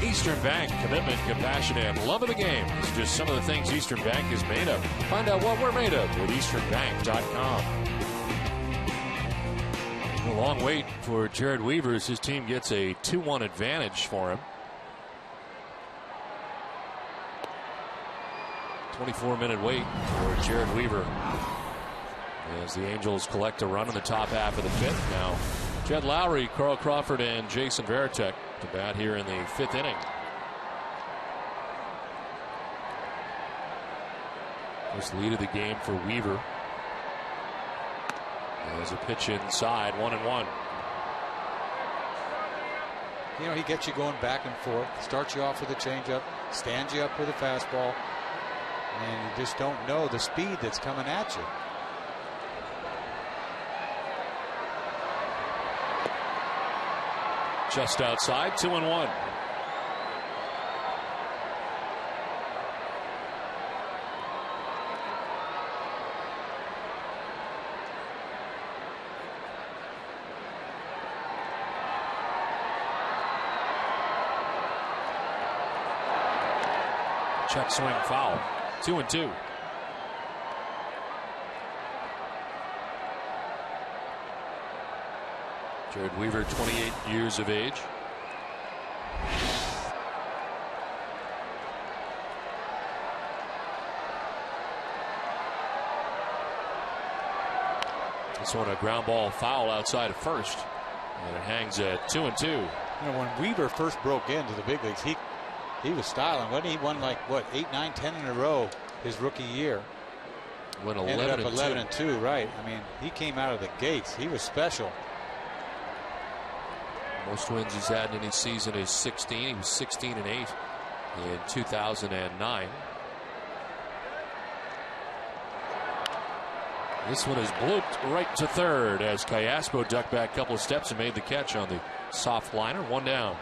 Eastern Bank, commitment, compassion, and love of the game is just some of the things Eastern Bank is made of. Find out what we're made of at easternbank.com. A long wait for Jared Weaver as his team gets a 2-1 advantage for him. 24-minute wait for Jared Weaver as the Angels collect a run in the top half of the 5th. Now, Jed Lowry, Carl Crawford, and Jason Varitek to bat here in the 5th inning. First lead of the game for Weaver. There's a pitch inside, 1-1. You know, he gets you going back and forth, starts you off with a changeup, stands you up with a fastball, and you just don't know the speed that's coming at you. Just outside, 2-1. Check swing foul. 2-2. Jared Weaver, 28 years of age. This one a ground ball foul outside of first. And it hangs at 2-2. You know, when Weaver first broke into the big leagues, he was styling. When he won like what 8, 9, 10 in a row his rookie year. Went Ended up 11-2. 11-2, right? I mean, he came out of the gates. He was special. Most wins he's had in any season is 16. He was 16-8 in 2009. This one is blooped right to third as Callaspo ducked back a couple of steps and made the catch on the soft liner. 1 down.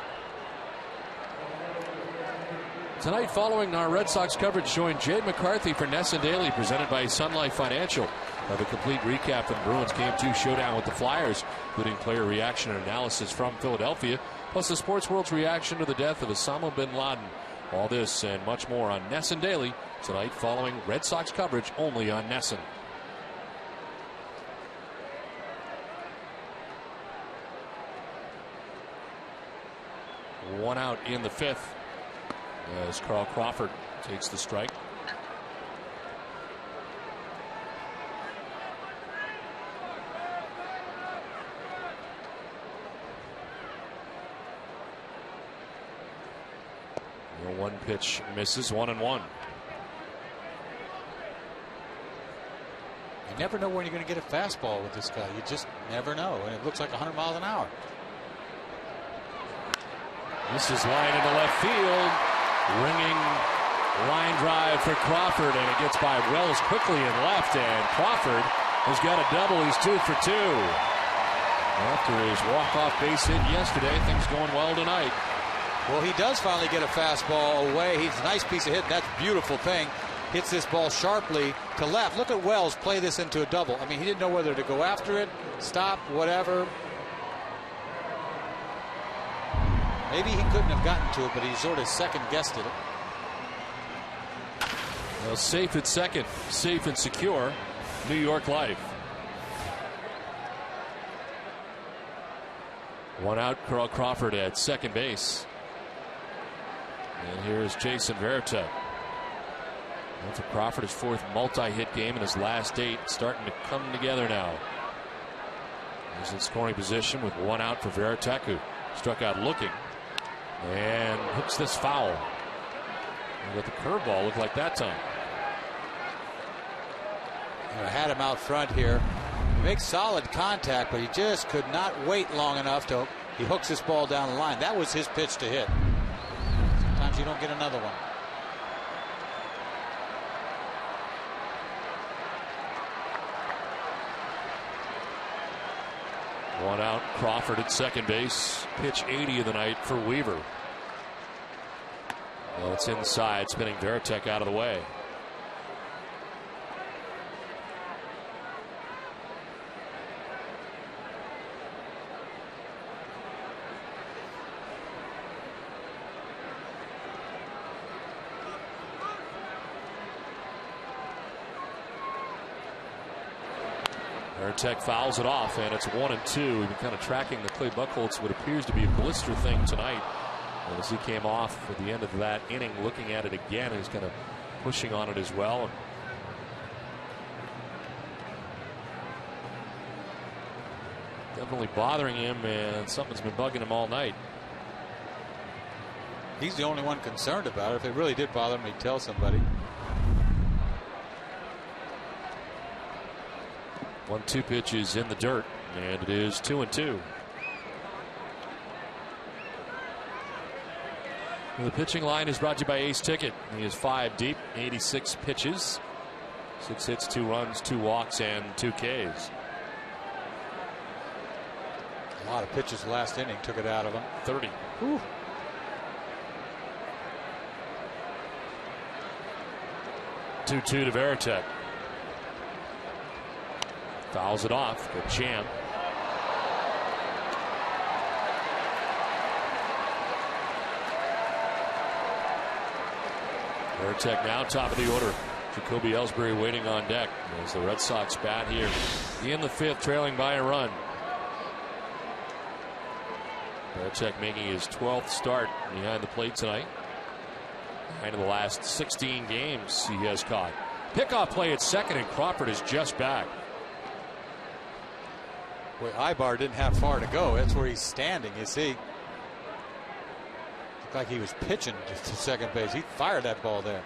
Tonight, following our Red Sox coverage, join Jade McCarthy for Ness and Daily, presented by Sun Life Financial. Have a complete recap of the Bruins Game 2 showdown with the Flyers, including player reaction and analysis from Philadelphia, plus the sports world's reaction to the death of Osama bin Laden. All this and much more on Ness and Daily tonight, following Red Sox coverage only on Nesson. One out in the fifth as Carl Crawford takes the strike. One pitch misses, 1-1. You never know when you're going to get a fastball with this guy. You just never know. And it looks like 100 miles an hour. This is line into left field. Ringing line drive for Crawford, and it gets by Wells quickly in left, and Crawford has got a double. He's 2 for 2. After his walk-off base hit yesterday, things going well tonight. Well, he does finally get a fastball away. He's a nice piece of hit. That's a beautiful thing. Hits this ball sharply to left. Look at Wells play this into a double. I mean, he didn't know whether to go after it, stop, whatever. Maybe he couldn't have gotten to it, but he sort of second-guessed it. Well, safe at second, safe and secure, New York Life. One out, Carl Crawford at second base. And here's Jason Varitek. And for Crawford, his fourth multi-hit game in his last 8, starting to come together now. He's in scoring position with one out for Varitek, who struck out looking. And hooks this foul. Let the curveball look like that time. You know, had him out front here. He makes solid contact, but he just could not wait long enough to. He hooks this ball down the line. That was his pitch to hit. Sometimes you don't get another one. One out, Crawford at second base. Pitch 80 of the night for Weaver. Well, it's inside, spinning Varitek out of the way. Varitek fouls it off, and it's 1-2. We've been kind of tracking the Clay Buchholz, what appears to be a blister thing tonight. And as he came off at the end of that inning, looking at it again, he's kind of pushing on it as well. Definitely bothering him, and something's been bugging him all night. He's the only one concerned about it. If it really did bother him, he'd tell somebody. 1-2 pitch is in the dirt, and it is 2-2. The pitching line is brought to you by Ace Ticket. He is 5 deep, 86 pitches, 6 hits, 2 runs, 2 walks, and 2 Ks. A lot of pitches last inning took it out of him. 30. Whew. To Veritek. Fouls it off. Good champ. Veritek now top of the order. Jacoby Ellsbury waiting on deck as the Red Sox bat here in the 5th, trailing by a run. Veritek making his 12th start behind the plate tonight. And in the last 16 games he has caught. Pickoff play at second, and Crawford is just back. Boy, Ibar didn't have far to go. That's where he's standing, you see. Looked like he was pitching just to second base. He fired that ball there.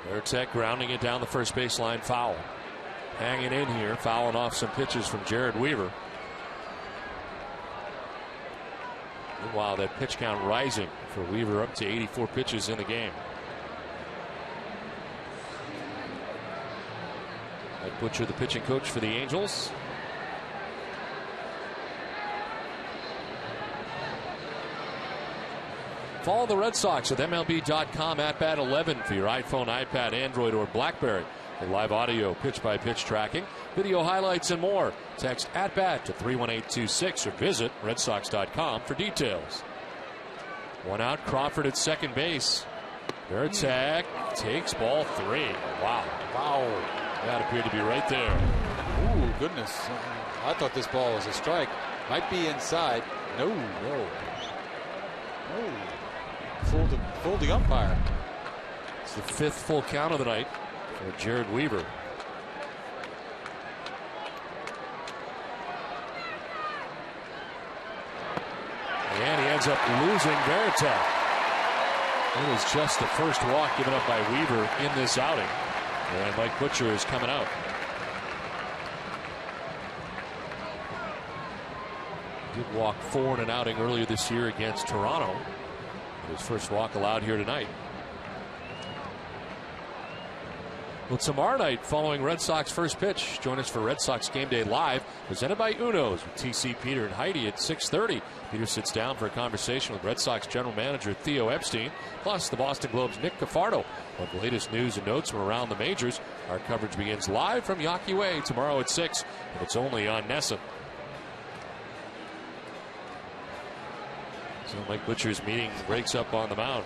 Veritek grounding it down the first baseline, foul. Hanging in here, fouling off some pitches from Jared Weaver. Meanwhile, that pitch count rising for Weaver, up to 84 pitches in the game. Mike Butcher, the pitching coach for the Angels. Follow the Red Sox with MLB.com at bat 11 for your iPhone, iPad, Android, or BlackBerry. And live audio, pitch-by-pitch tracking, video highlights, and more. Text at bat to 31826 or visit redsox.com for details. 1 out, Crawford at second base. Veritek takes ball 3. Wow. Wow. That appeared to be right there. Ooh, goodness. I thought this ball was a strike. Might be inside. No. Fooled the umpire. It's the 5th full count of the night for Jared Weaver. And he ends up losing Veritek. It was just the first walk given up by Weaver in this outing. And Mike Butcher is coming out. He did walk 4 in an outing earlier this year against Toronto. His first walk allowed here tonight. Well, tomorrow night, following Red Sox first pitch, join us for Red Sox Game Day Live, presented by Uno's with TC, Peter, and Heidi at 6:30. Peter sits down for a conversation with Red Sox General Manager Theo Epstein, plus the Boston Globe's Nick Cafardo. With the latest news and notes from around the majors, our coverage begins live from Yawkey Way tomorrow at 6, and it's only on NESN. So Mike Butcher's meeting breaks up on the mound.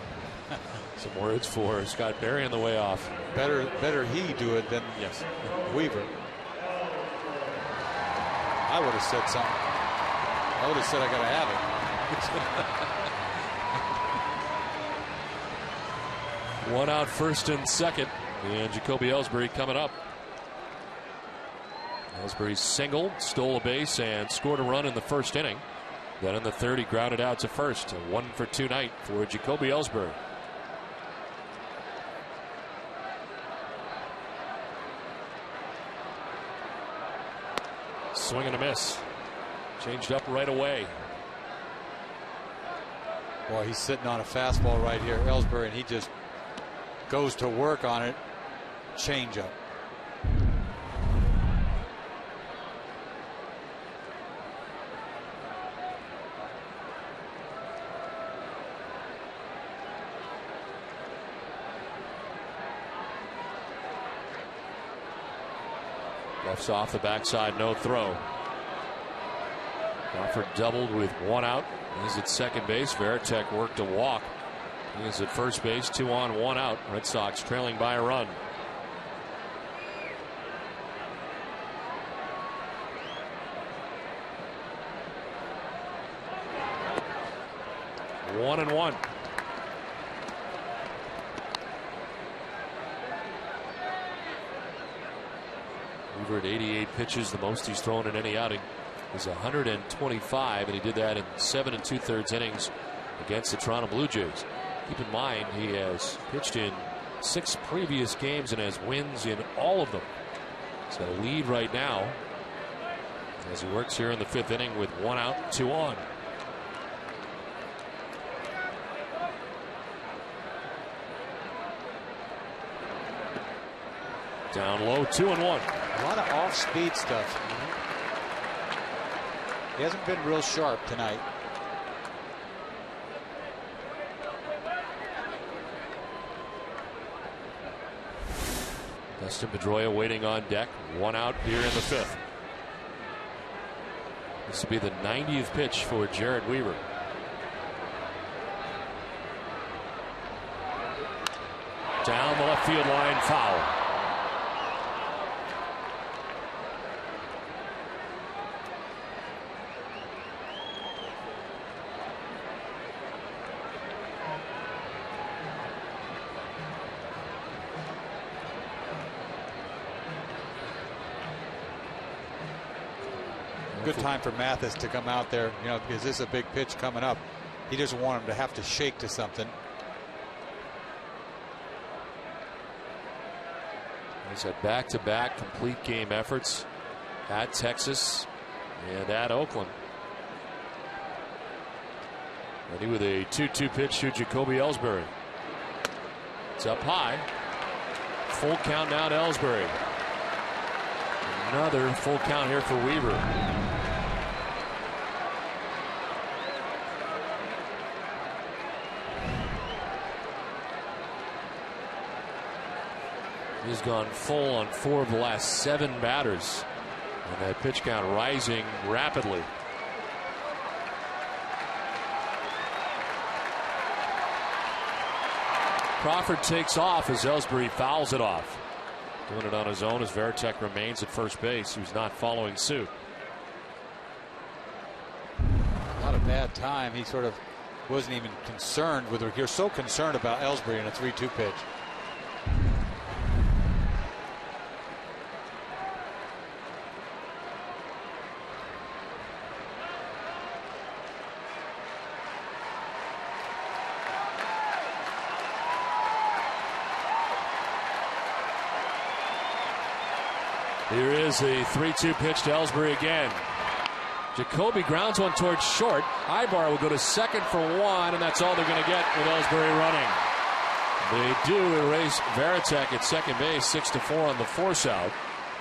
Some words for Scott Berry on the way off. Better he do it than Weaver. I would have said something. I would have said I got to have it. 1 out, first and second, and Jacoby Ellsbury coming up. Ellsbury singled, stole a base, and scored a run in the first inning. Then in the third, he grounded out to first. A 1-for-2 night for Jacoby Ellsbury. Swing and a miss. Changed up right away. Boy, he's sitting on a fastball right here, Ellsbury, and he just goes to work on it. Change up. Lefts off the backside, no throw. Crawford doubled with 1 out. He's at second base. Veritek worked a walk. He is at first base, 2 on, 1 out. Red Sox trailing by a run. One and one. Weaver at 88 pitches, the most he's thrown in any outing is 125, and he did that in 7 2/3 innings against the Toronto Blue Jays. Keep in mind, he has pitched in 6 previous games and has wins in all of them. He's got a lead right now as he works here in the 5th inning with 1 out, 2 on. Down low, 2-1. A lot of off-speed stuff. He hasn't been real sharp tonight. Dustin Pedroia waiting on deck. 1 out here in the 5th. This will be the 90th pitch for Jared Weaver. Down the left field line, foul. Good time for Mathis to come out there, because this is a big pitch coming up. He doesn't want him to have to shake to something. He's had back-to-back complete game efforts at Texas and at Oakland. Ready with a 2-2 pitch to Jacoby Ellsbury. It's up high. Full count now to Ellsbury. Another full count here for Weaver. He's gone full on 4 of the last 7 batters. And that pitch count rising rapidly. Crawford takes off as Ellsbury fouls it off. Doing it on his own as Varitek remains at first base. He's not following suit. Not a bad time. He sort of wasn't even concerned with it. You're so concerned about Ellsbury in a 3-2 pitch. Here is a 3-2 pitch to Ellsbury again. Jacoby grounds one towards short. Ibar will go to second for 1, and that's all they're going to get with Ellsbury running. They do erase Varitek at second base, 6-4 on the force out.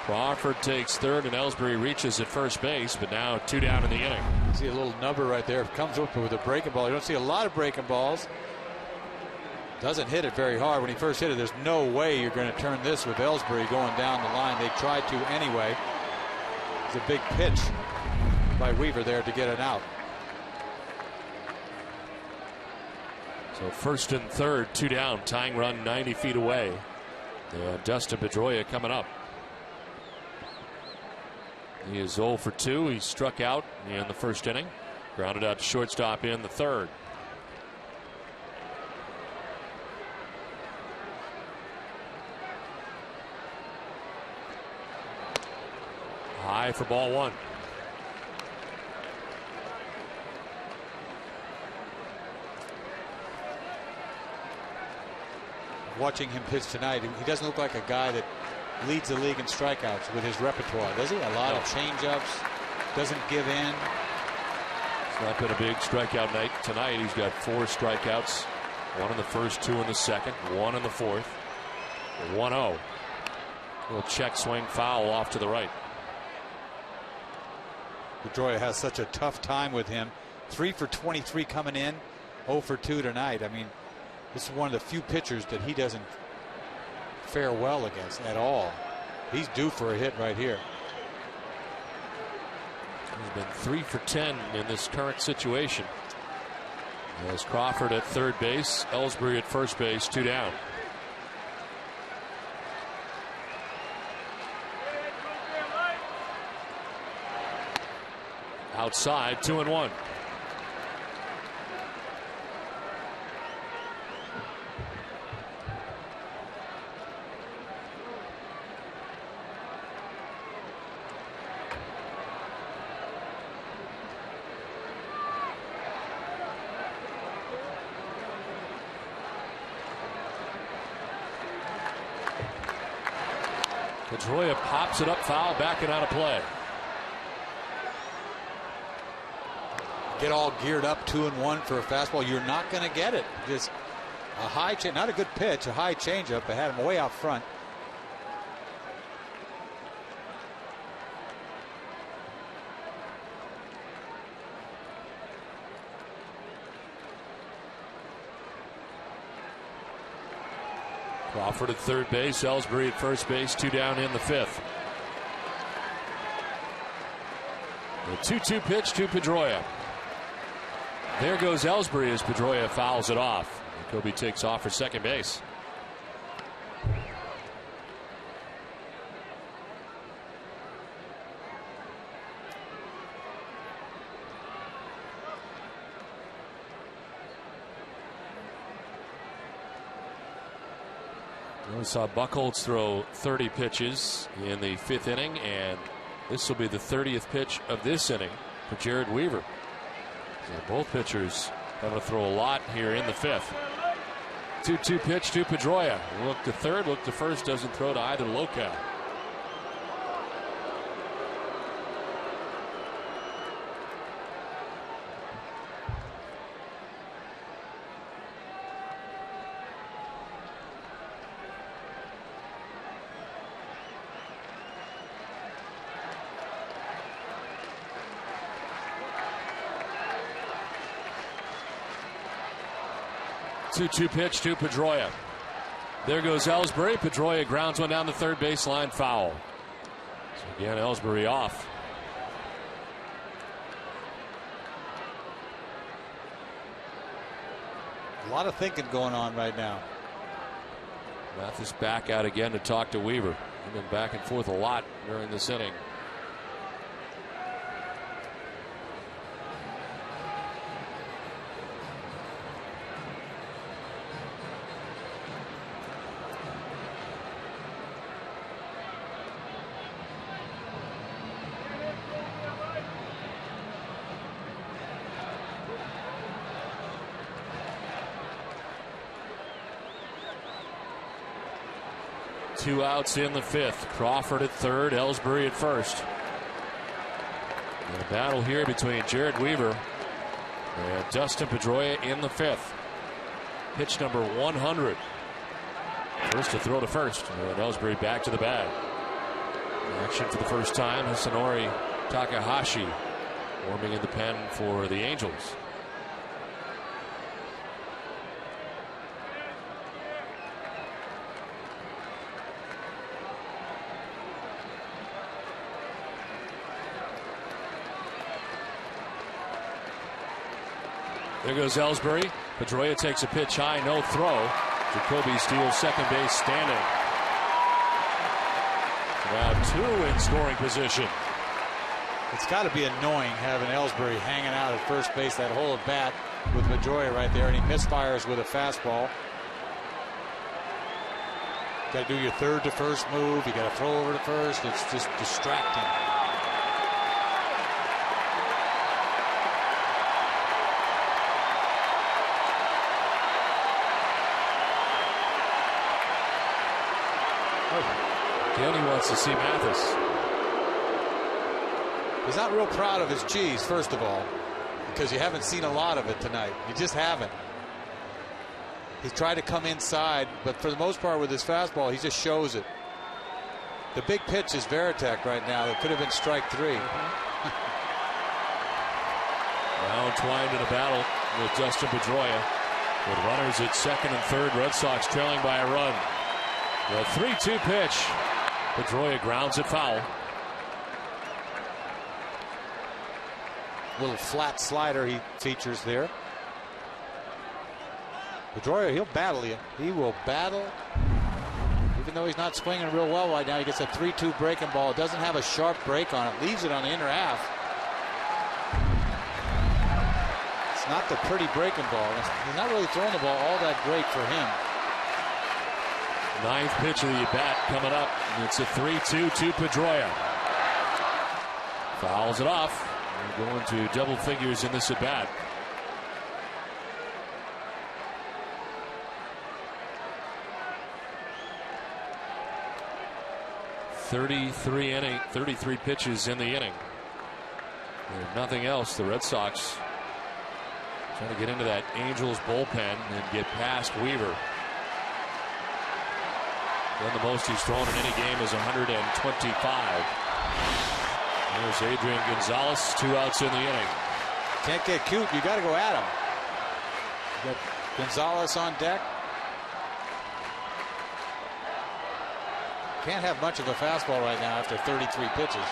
Crawford takes third, and Ellsbury reaches at first base, but now 2 down in the inning. You see a little number right there. Comes up with a breaking ball. You don't see a lot of breaking balls. Doesn't hit it very hard. When he first hit it, there's no way you're going to turn this with Ellsbury going down the line. They tried to anyway. It's a big pitch by Weaver there to get it out. So first and third, 2 down, tying run 90 feet away. Dustin Pedroia coming up. He is 0 for 2. He struck out in the first inning. Grounded out to shortstop in the third. High for ball 1. Watching him pitch tonight, he doesn't look like a guy that leads the league in strikeouts with his repertoire, does he? A lot of changeups, doesn't give in. It's not been a big strikeout night tonight. He's got 4 strikeouts, 1 in the first, 2 in the second, 1 in the fourth. 1-0. Little check swing foul off to the right. Pedroia has such a tough time with him. 3 for 23 coming in, 0 for 2 tonight. I mean, this is one of the few pitchers that he doesn't fare well against at all. He's due for a hit right here. He's been 3 for 10 in this current situation. As Crawford at third base, Ellsbury at first base, 2 down. Outside, 2-1. Pedroia pops it up, foul, backing out of play. Get all geared up 2-1 for a fastball. You're not going to get it. Just a high change, not a good pitch, a high changeup. They had him way out front. Crawford at third base, Ellsbury at first base, 2 down in the 5th. The 2-2 pitch to Pedroia. There goes Ellsbury as Pedroia fouls it off. Kobe takes off for second base. We saw Buchholz throw 30 pitches in the 5th inning, and this will be the 30th pitch of this inning for Jared Weaver. So both pitchers having to throw a lot here in the 5th. 2-2 pitch to Pedroia. Look to third, look to first, doesn't throw to either locale. Two pitch to Pedroia. There goes Ellsbury. Pedroia grounds one down the third baseline, foul. So again, Ellsbury off. A lot of thinking going on right now. Mathis back out again to talk to Weaver. He's been back and forth a lot during this inning. Two outs in the 5th. Crawford at third, Ellsbury at first. And a battle here between Jared Weaver and Dustin Pedroia in the 5th. Pitch number 100. First to throw to first, and Ellsbury back to the bag. Action for the first time. Hisanori Takahashi warming in the pen for the Angels. There goes Ellsbury. Pedroia takes a pitch high, no throw. Jacoby steals second base standing. Now 2 in scoring position. It's got to be annoying having Ellsbury hanging out at first base that whole at bat with Pedroia right there, and he misfires with a fastball. Got to do your third to first move. You got to throw over to first. It's just distracting. Kenny wants to see Mathis. He's not real proud of his cheese, first of all, because you haven't seen a lot of it tonight. You just haven't. He's tried to come inside, but for the most part with his fastball, he just shows it. The big pitch is Veritek right now. That could have been strike 3. Now entwined in a battle with Dustin Pedroia. With runners at second and third, Red Sox trailing by a run. The 3-2 pitch. Pedroia grounds it foul. Little flat slider he features there. Pedroia, he'll battle you. He will battle. Even though he's not swinging real well right now, he gets a 3-2 breaking ball. It doesn't have a sharp break on it. Leaves it on the inner half. It's not the pretty breaking ball. He's not really throwing the ball all that great for him. 9th pitch of the at-bat coming up. It's a 3-2 to Pedroia. Fouls it off. We're going to double figures in this at-bat. 33 pitches in the inning. If nothing else, the Red Sox trying to get into that Angels bullpen and get past Weaver. Then the most he's thrown in any game is 125. There's Adrian Gonzalez, 2 outs in the inning. Can't get cute. You got to go at him. You got Gonzalez on deck. Can't have much of a fastball right now after 33 pitches.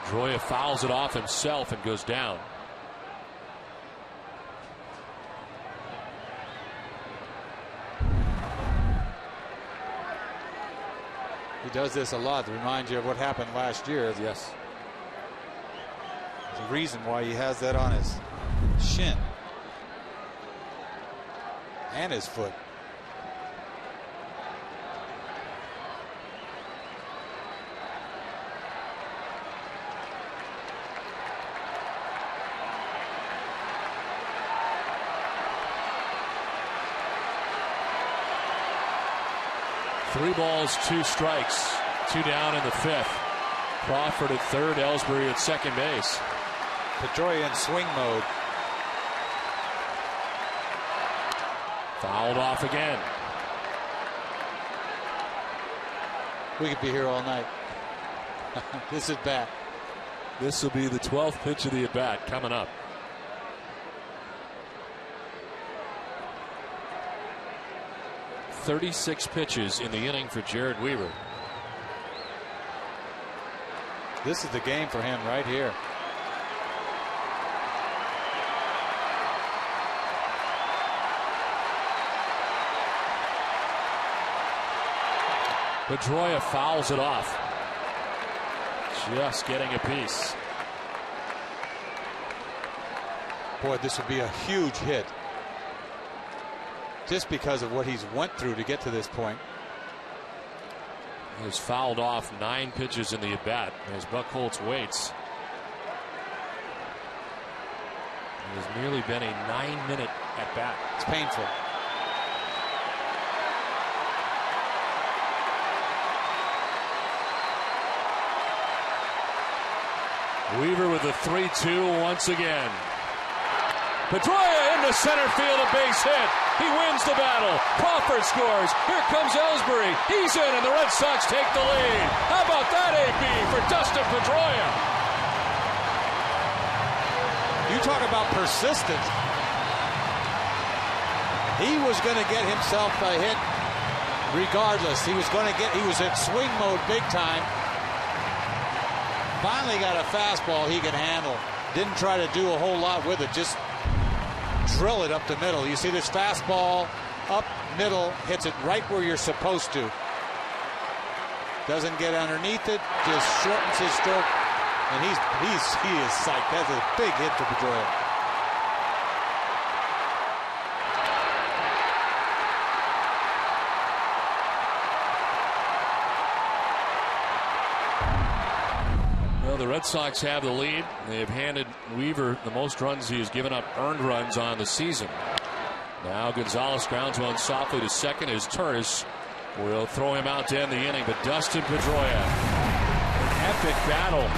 Pedroia fouls it off himself and goes down. He does this a lot to remind you of what happened last year. Yes. There's a reason why he has that on his shin and his foot. Three balls, 2 strikes, 2 down in the 5th. Crawford at third, Ellsbury at second base. Pedroia in swing mode. Fouled off again. We could be here all night. This is bad. This will be the 12th pitch of the at-bat coming up. .36 pitches in the inning for Jared Weaver. This is the game for him right here. Pedroia fouls it off. Just getting a piece. Boy, this would be a huge hit. Just because of what he's went through to get to this point. He was fouled off 9 pitches in the at-bat as Buchholz waits. It has merely been a 9-minute at-bat. It's painful. Weaver with a 3-2 once again. Pedroia into center field, a base hit. He wins the battle. Crawford scores. Here comes Ellsbury. He's in, and the Red Sox take the lead. How about that, AB, for Dustin Pedroia? You talk about persistence. He was going to get himself a hit regardless. He was in swing mode big time. Finally got a fastball he could handle. Didn't try to do a whole lot with it. Just drill it up the middle. You see this fastball up middle, hits it right where you're supposed to. Doesn't get underneath it, just shortens his stroke, and he is psyched. That's a big hit for Pedroia. Well, the Red Sox have the lead. They have handed Weaver the most runs he has given up, earned runs on the season. Now Gonzalez grounds one softly to second as Turris will throw him out to end the inning. But Dustin Pedroia, an epic battle,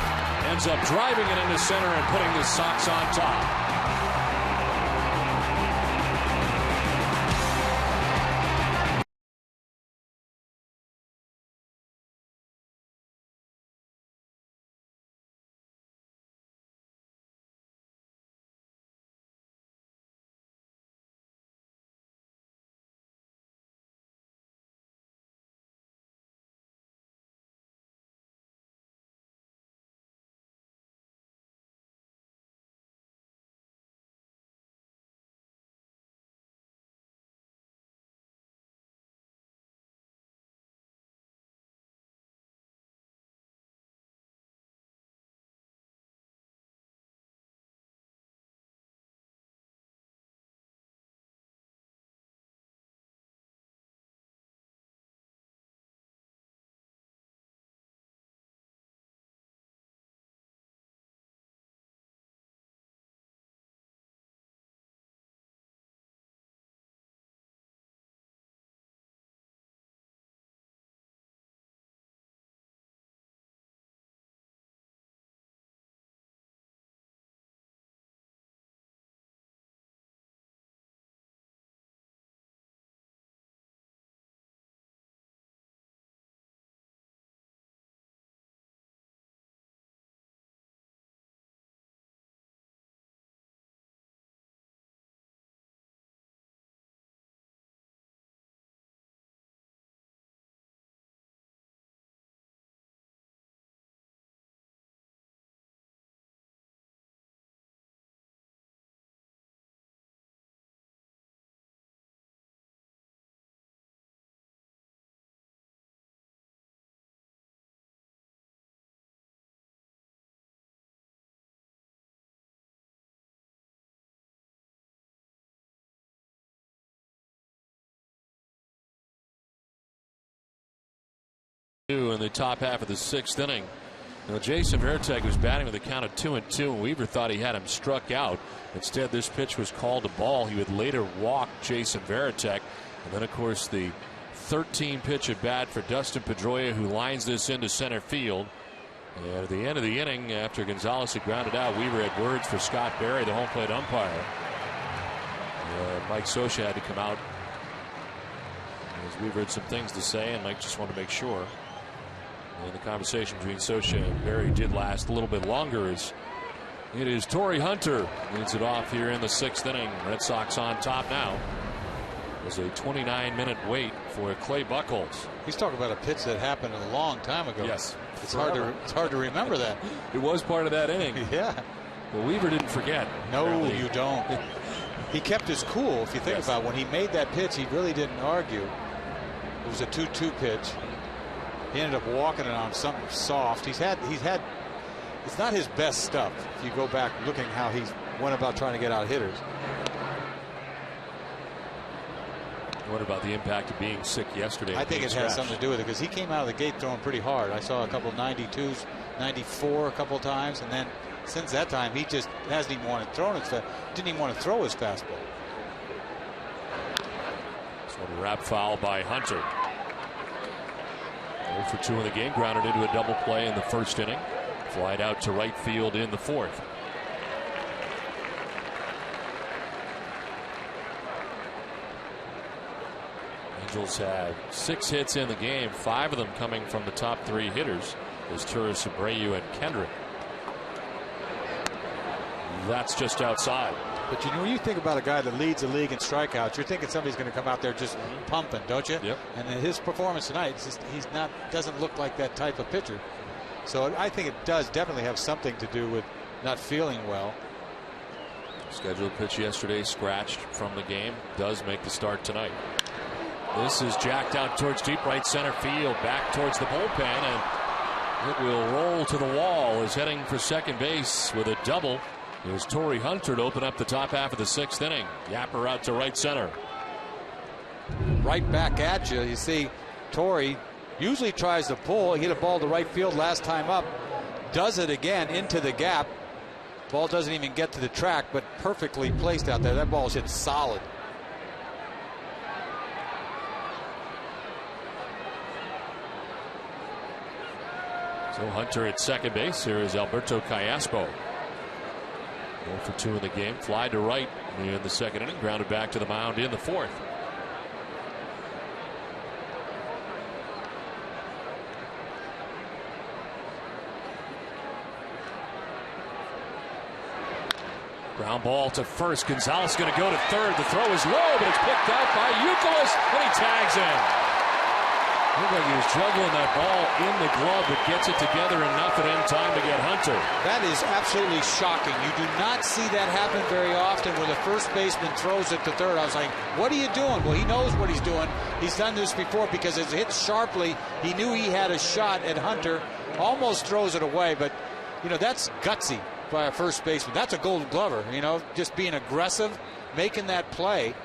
ends up driving it into center and putting the Sox on top. the top half of the 6th inning. Now, Jason Varitek was batting with a count of 2-2, and Weaver thought he had him struck out. Instead, this pitch was called a ball. He would later walk Jason Varitek. And then, of course, the 13 pitch at bat for Dustin Pedroia, who lines this into center field. And at the end of the inning, after Gonzalez had grounded out, Weaver had words for Scott Berry, the home plate umpire. Mike Scioscia had to come out, as Weaver had some things to say, and Mike just wanted to make sure. And the conversation between Scioscia and Berry did last a little bit longer, as it is Torrey Hunter leads it off here in the 6th inning. Red Sox on top now. It was a 29-minute wait for Clay Buchholz. He's talking about a pitch that happened a long time ago. Yes. It's hard to remember that. It was part of that inning. Yeah. But Weaver didn't forget. No, apparently. you don't. He kept his cool. If you think about it, when he made that pitch, he really didn't argue. It was a 2-2 pitch. He ended up walking it on something soft. He's had. It's not his best stuff. If you go back looking how he went about trying to get out hitters. What about the impact of being sick yesterday? I think it has something to do with it, because he came out of the gate throwing pretty hard. I saw a couple 92s, 94 a couple times, and then since that time he just hasn't even wanted to throw it. Didn't even want to throw his fastball. So a wrap foul by Hunter. 0 for 2 in the game, grounded into a double play in the 1st inning. Flied out to right field in the 4th. Angels had 6 hits in the game, 5 of them coming from the top 3 hitters, as Turris, Abreu, and Kendrick. That's just outside. But you know, when you think about a guy that leads the league in strikeouts, you're thinking somebody's going to come out there just pumping, don't you? Yep. And his performance tonight, doesn't look like that type of pitcher. So I think it does definitely have something to do with not feeling well. Scheduled pitch yesterday, scratched from the game, does make the start tonight. This is jacked out towards deep right center field, back towards the bullpen, and it will roll to the wall. Is heading for second base with a double. There's Torrey Hunter to open up the top half of the 6th inning. Yapper out to right center. Right back at you. You see, Torrey usually tries to pull. He hit a ball to right field last time up. Does it again into the gap. Ball doesn't even get to the track, but perfectly placed out there. That ball's hit solid. So Hunter at second base. Here is Alberto Callaspo. 0 for 2 in the game. Fly to right in the 2nd inning. Grounded back to the mound in the 4th. Ground ball to first. Gonzalez going to go to third. The throw is low, but it's picked out by Youkilis, and he tags in. Looked like he was juggling that ball in the glove, but gets it together enough at end time to get Hunter. That is absolutely shocking. You do not see that happen very often, where the first baseman throws it to third. I was like, what are you doing? Well, he knows what he's doing. He's done this before, because it hit sharply. He knew he had a shot at Hunter. Almost throws it away, but, you know, that's gutsy by a first baseman. That's a Gold Glover, you know, just being aggressive, making that play.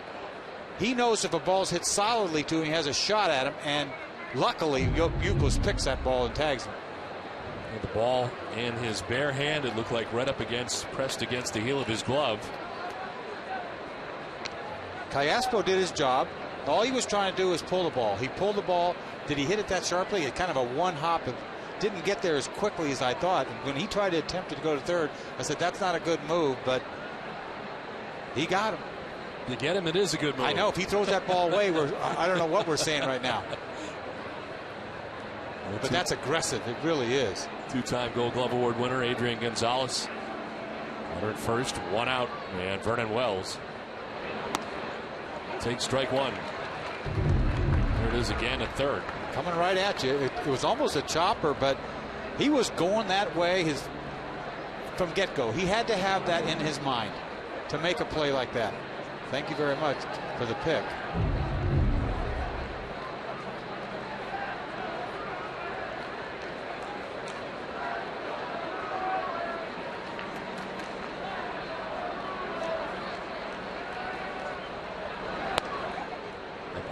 He knows if a ball's hit solidly to him, he has a shot at him, and luckily, Youkilis picks that ball and tags him. And the ball in his bare hand, it looked like right up against, pressed against the heel of his glove. Callaspo did his job. All he was trying to do was pull the ball. He pulled the ball. Did he hit it that sharply? It kind of a one hop. It didn't get there as quickly as I thought. And when he tried to attempt to go to third, I said, that's not a good move, but he got him. You get him, it is a good move. I know. If he throws that ball away, I don't know what we're saying right now. But that's aggressive. It really is. 2-time Gold Glove Award winner Adrian Gonzalez. Runner at first, 1 out, and Vernon Wells takes strike 1. There it is again at third. Coming right at you. It was almost a chopper, but he was going that way from get-go. He had to have that in his mind to make a play like that. Thank you very much for the pick.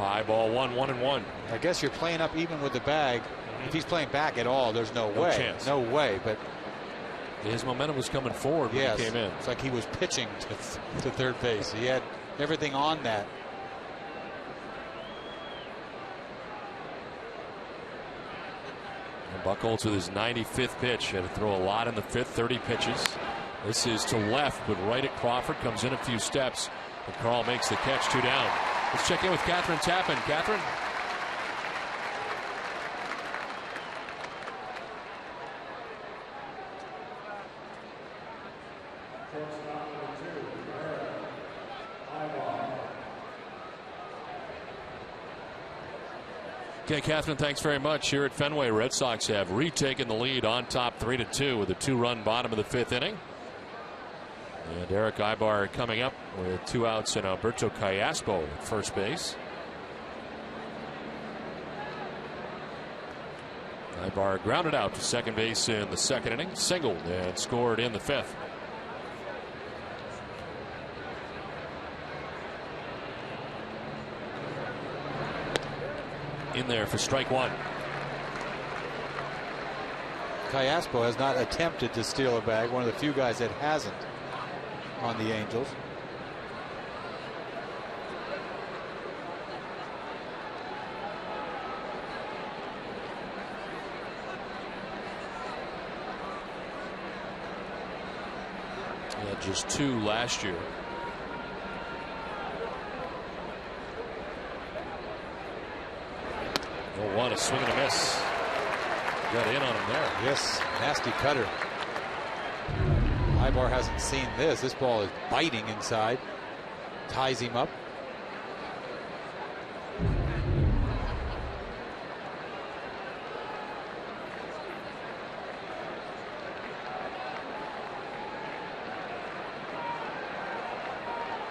High ball 1-1-1. I guess you're playing up even with the bag. If he's playing back at all, there's no way. Chance. No way. But his momentum was coming forward when he came in. It's like he was pitching to third base. He had everything on that. And Buchholz with his 95th pitch. Had to throw a lot in the fifth, 30 pitches. This is to left, but right at Crawford. Comes in a few steps. And Carl makes the catch, 2 down. Let's check in with Catherine Tappan. Catherine? Okay, Catherine, thanks very much. Here at Fenway, Red Sox have retaken the lead on top 3-2 with a 2-run bottom of the 5th inning. And Eric Ibar coming up with 2 outs and Alberto Callaspo at first base. Ibar grounded out to second base in the 2nd inning, singled and scored in the 5th. In there for strike 1. Callaspo has not attempted to steal a bag. One of the few guys that hasn't on the Angels. He had just 2 last year. One, a swing and a miss. Got in on him there. Yes, nasty cutter. Ibar hasn't seen this. This ball is biting inside. Ties him up.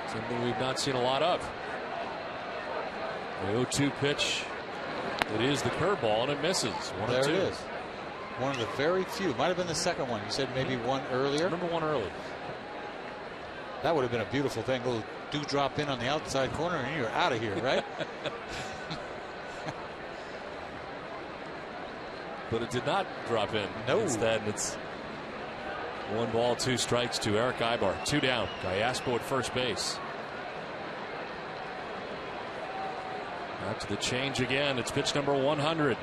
Something we've not seen a lot of. The 0-2 pitch. It is the curveball, and it misses. 1-2. There it is. One of the very few. Might have been the second one. You said maybe one earlier. Remember one early. That would have been a beautiful thing. A little dewdrop in on the outside corner, and you're out of here, right? But it did not drop in. No. Instead, it's 1 ball, 2 strikes to Eric Ibar. 2 down. Callaspo at first base. Out to the change again. It's pitch number 100.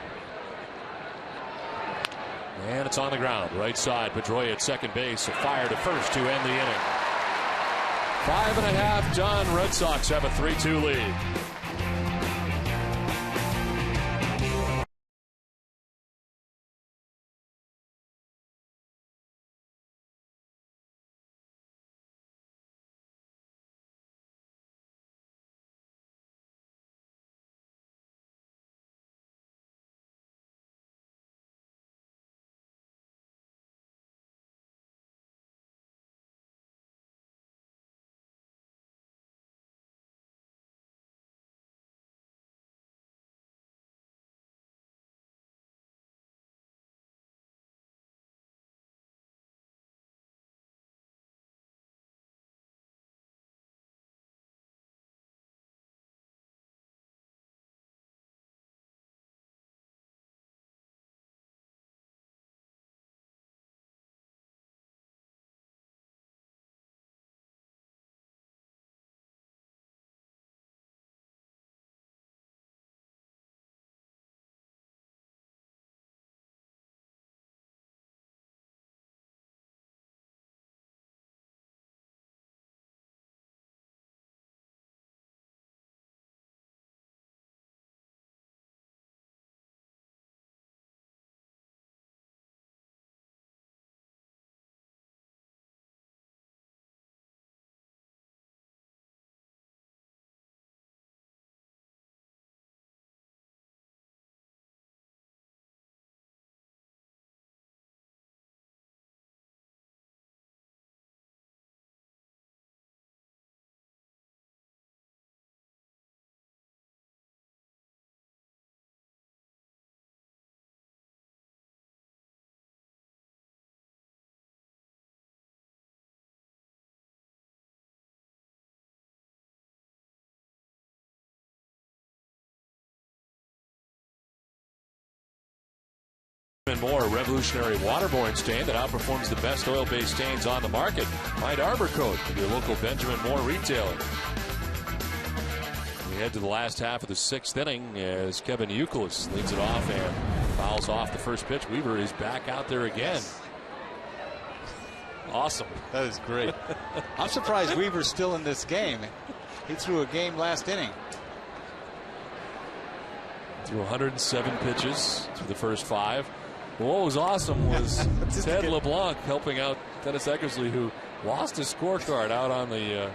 And it's on the ground. Right side. Pedroia at second base. A fire to first to end the inning. 5.5 done. Red Sox have a 3-2 lead. Benjamin Moore, a revolutionary waterborne stain that outperforms the best oil-based stains on the market. Find Arbor Coat at your local Benjamin Moore retailer. We head to the last half of the 6th inning as Kevin Youkilis leads it off and fouls off the first pitch. Weaver is back out there again. Awesome. That is great. I'm surprised Weaver's still in this game. He threw a game last inning. Threw 107 pitches through the first 5. Well, what was awesome was Ted LeBlanc helping out Dennis Eckersley, who lost his scorecard out on the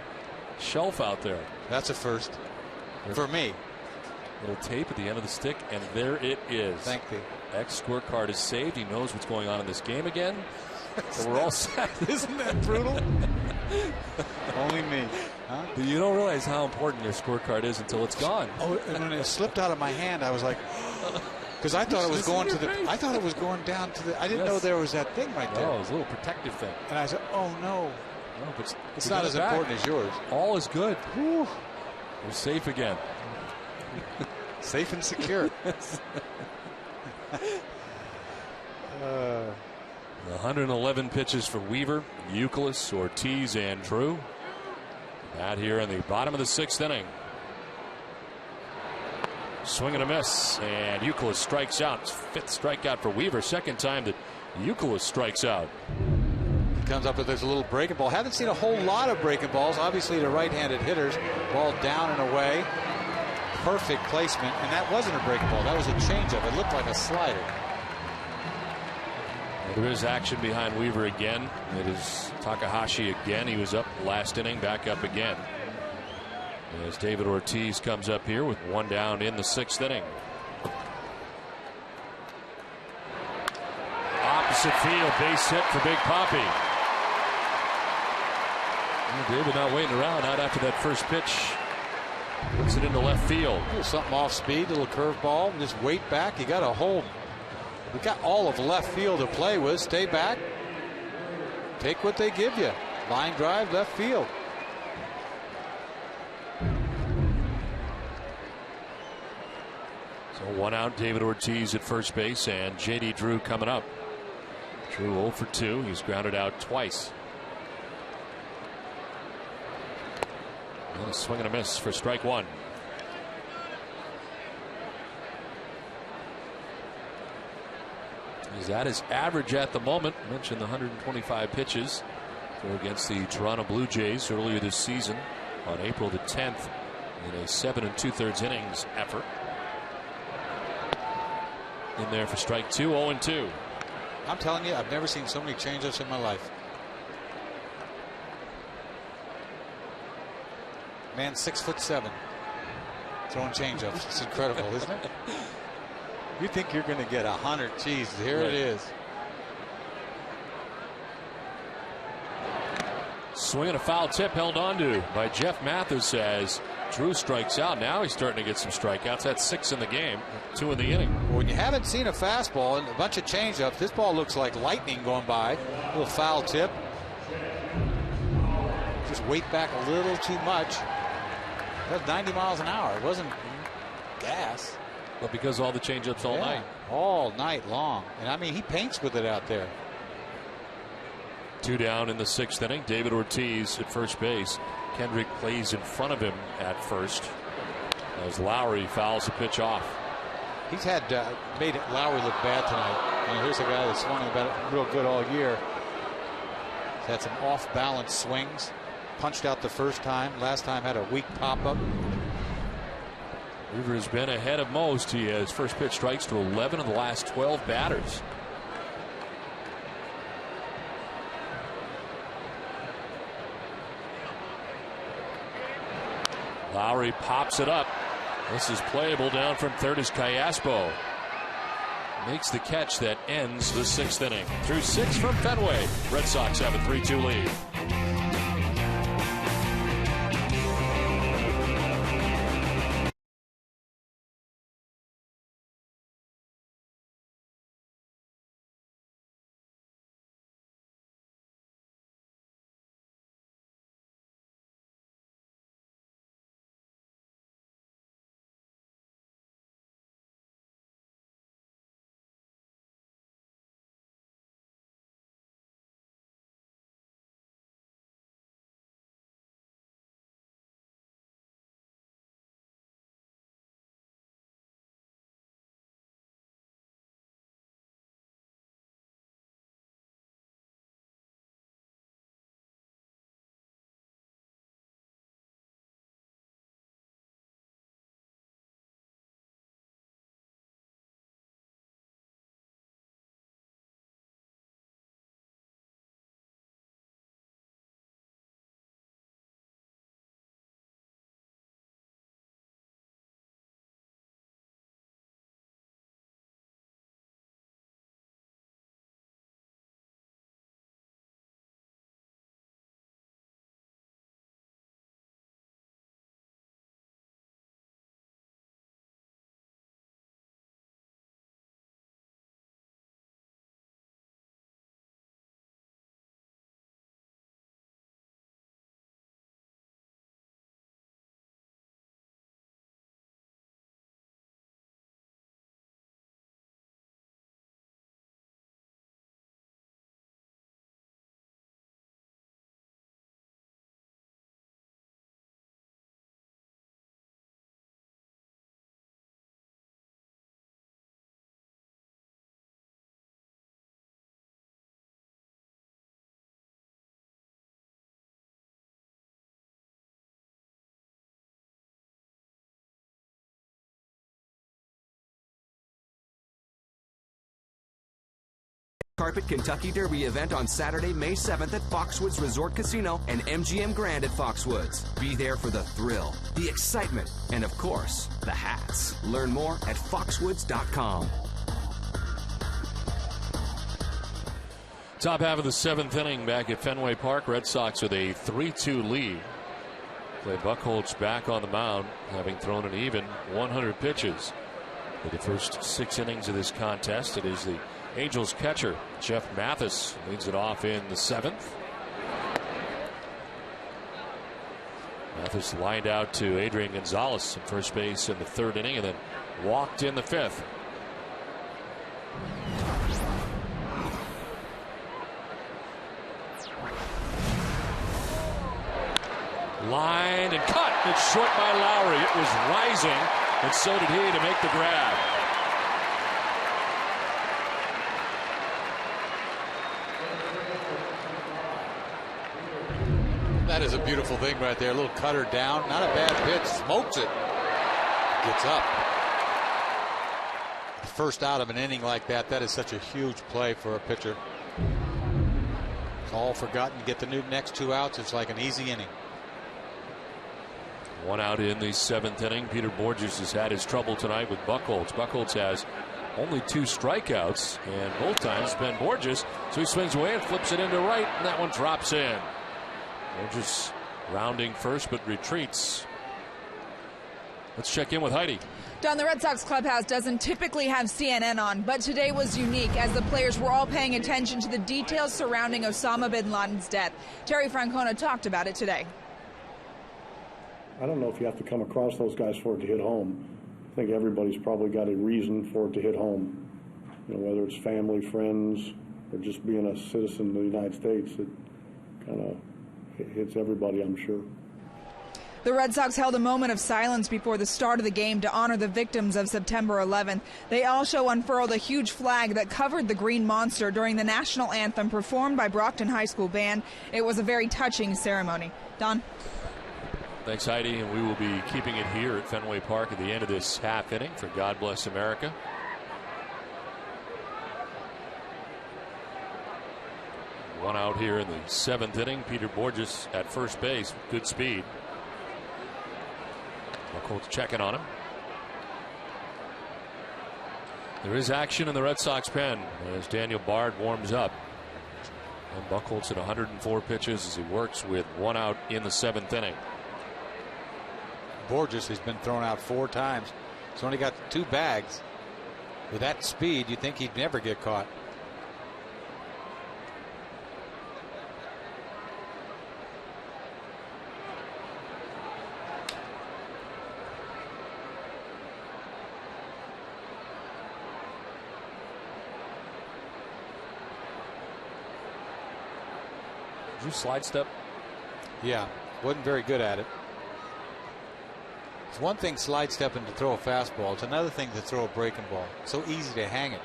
shelf out there. That's a first for me. Little tape at the end of the stick, and there it is. Thank you. X scorecard is saved. He knows what's going on in this game again. So we're all set. Isn't that brutal? Only me. Huh? You don't realize how important your scorecard is until it's gone. Oh, and when it slipped out of my hand, I was like, because I thought it was going to the. I thought it was going down to the. I didn't know there was that thing right there. Oh, it was a little protective thing. And I said, oh no. No, but it's not as important as yours. All is good. Whew. We're safe again. Safe and secure. 111 pitches for Weaver, Youkilis, Ortiz, and Drew. Out here in the bottom of the 6th inning. Swing and a miss, and Youkilis strikes out. 5th strikeout for Weaver. 2nd time that Youkilis strikes out. Comes up with this little breaking ball. Haven't seen a whole lot of breaking balls. Obviously, the right-handed hitters. Ball down and away. Perfect placement, and that wasn't a breaking ball. That was a changeup. It looked like a slider. There is action behind Weaver again. It is Takahashi again. He was up last inning, back up again. As David Ortiz comes up here with 1 down in the 6th inning. Opposite field, base hit for Big Poppy. David not waiting around, not after that first pitch. Puts it into left field. A little something off speed, a little curveball. Just wait back. You got to hold. You got all of left field to play with. Stay back. Take what they give you. Line drive, left field. So 1 out, David Ortiz at first base, and J.D. Drew coming up. Drew 0 for 2. He's grounded out twice. And a swing and a miss for strike 1. He's at his average at the moment. I mentioned the 125 pitches against the Toronto Blue Jays earlier this season on April the 10th in a 7 2/3 innings effort. In there for strike 2, 0-2. I'm telling you, I've never seen so many changeups in my life. Man, 6'7", throwing changeups. It's incredible, isn't it? You think you're going to get 100? Geez, here it is. Swing and a foul tip held onto by Jeff Mathis as Drew strikes out. Now he's starting to get some strikeouts. That's 6 in the game, 2 in the inning. When you haven't seen a fastball and a bunch of changeups, this ball looks like lightning going by. A little foul tip. Just wait back a little too much. That was 90 miles an hour. It wasn't gas. But because all the changeups all night. All night long. And I mean, he paints with it out there. 2 down in the 6th inning. David Ortiz at first base. Kendrick plays in front of him at first as Lowry fouls the pitch off. He's had made Lowry look bad tonight. And here's a guy that's swung about it real good all year. He's had some off-balance swings. Punched out the first time. Last time had a weak pop-up. Weaver has been ahead of most. He has first pitch strikes to 11 of the last 12 batters. Lowry pops it up. This is playable. Down from third is Callaspo. Makes the catch that ends the 6th inning. Through 6 from Fenway. Red Sox have a 3-2 lead. red-carpet Kentucky Derby event on Saturday, May 7th at Foxwoods Resort Casino and MGM Grand at Foxwoods. Be there for the thrill, the excitement, and of course, the hats. Learn more at foxwoods.com. Top half of the 7th inning back at Fenway Park. Red Sox with a 3-2 lead. Clay Buchholz back on the mound, having thrown an even 100 pitches. For the first 6 innings of this contest, it is the Angels catcher, Jeff Mathis, leads it off in the 7th. Mathis lined out to Adrian Gonzalez at first base in the 3rd inning and then walked in the 5th. Lined and cut. It's short by Lowry. It was rising, and so did he to make the grab. That is a beautiful thing right there. A little cutter down. Not a bad pitch. Smokes it. Gets up. First out of an inning like that. That is such a huge play for a pitcher. It's all forgotten. You get the next 2 outs. It's like an easy inning. 1 out in the 7th inning. Peter Borges has had his trouble tonight with Buchholz. Buchholz has only 2 strikeouts, and both times Ben Borges. So he swings away and flips it into right, and that one drops in. Borges rounding first, but retreats. Let's check in with Heidi. Don, the Red Sox clubhouse doesn't typically have CNN on, but today was unique as the players were all paying attention to the details surrounding Osama bin Laden's death. Terry Francona talked about it today. I don't know if you have to come across those guys for it to hit home. I think everybody's probably got a reason for it to hit home. You know, whether it's family, friends, or just being a citizen of the United States, it kind of hits everybody, I'm sure. The Red Sox held a moment of silence before the start of the game to honor the victims of September 11th. They also unfurled a huge flag that covered the Green Monster during the national anthem performed by Brockton High School Band. It was a very touching ceremony. Don? Thanks, Heidi, and we will be keeping it here at Fenway Park at the end of this half inning for God Bless America. One out here in the 7th inning. Peter Borges at first base. Good speed. Buchholz checking on him. There is action in the Red Sox pen as Daniel Bard warms up. And Buchholz at 104 pitches as he works with 1 out in the 7th inning. Borges has been thrown out 4 times. He's only got 2 bags. With that speed, you'd think he'd never get caught. Did you slide step? Yeah, wasn't very good at it. It's one thing slide stepping to throw a fastball. It's another thing to throw a breaking ball. It's so easy to hang it.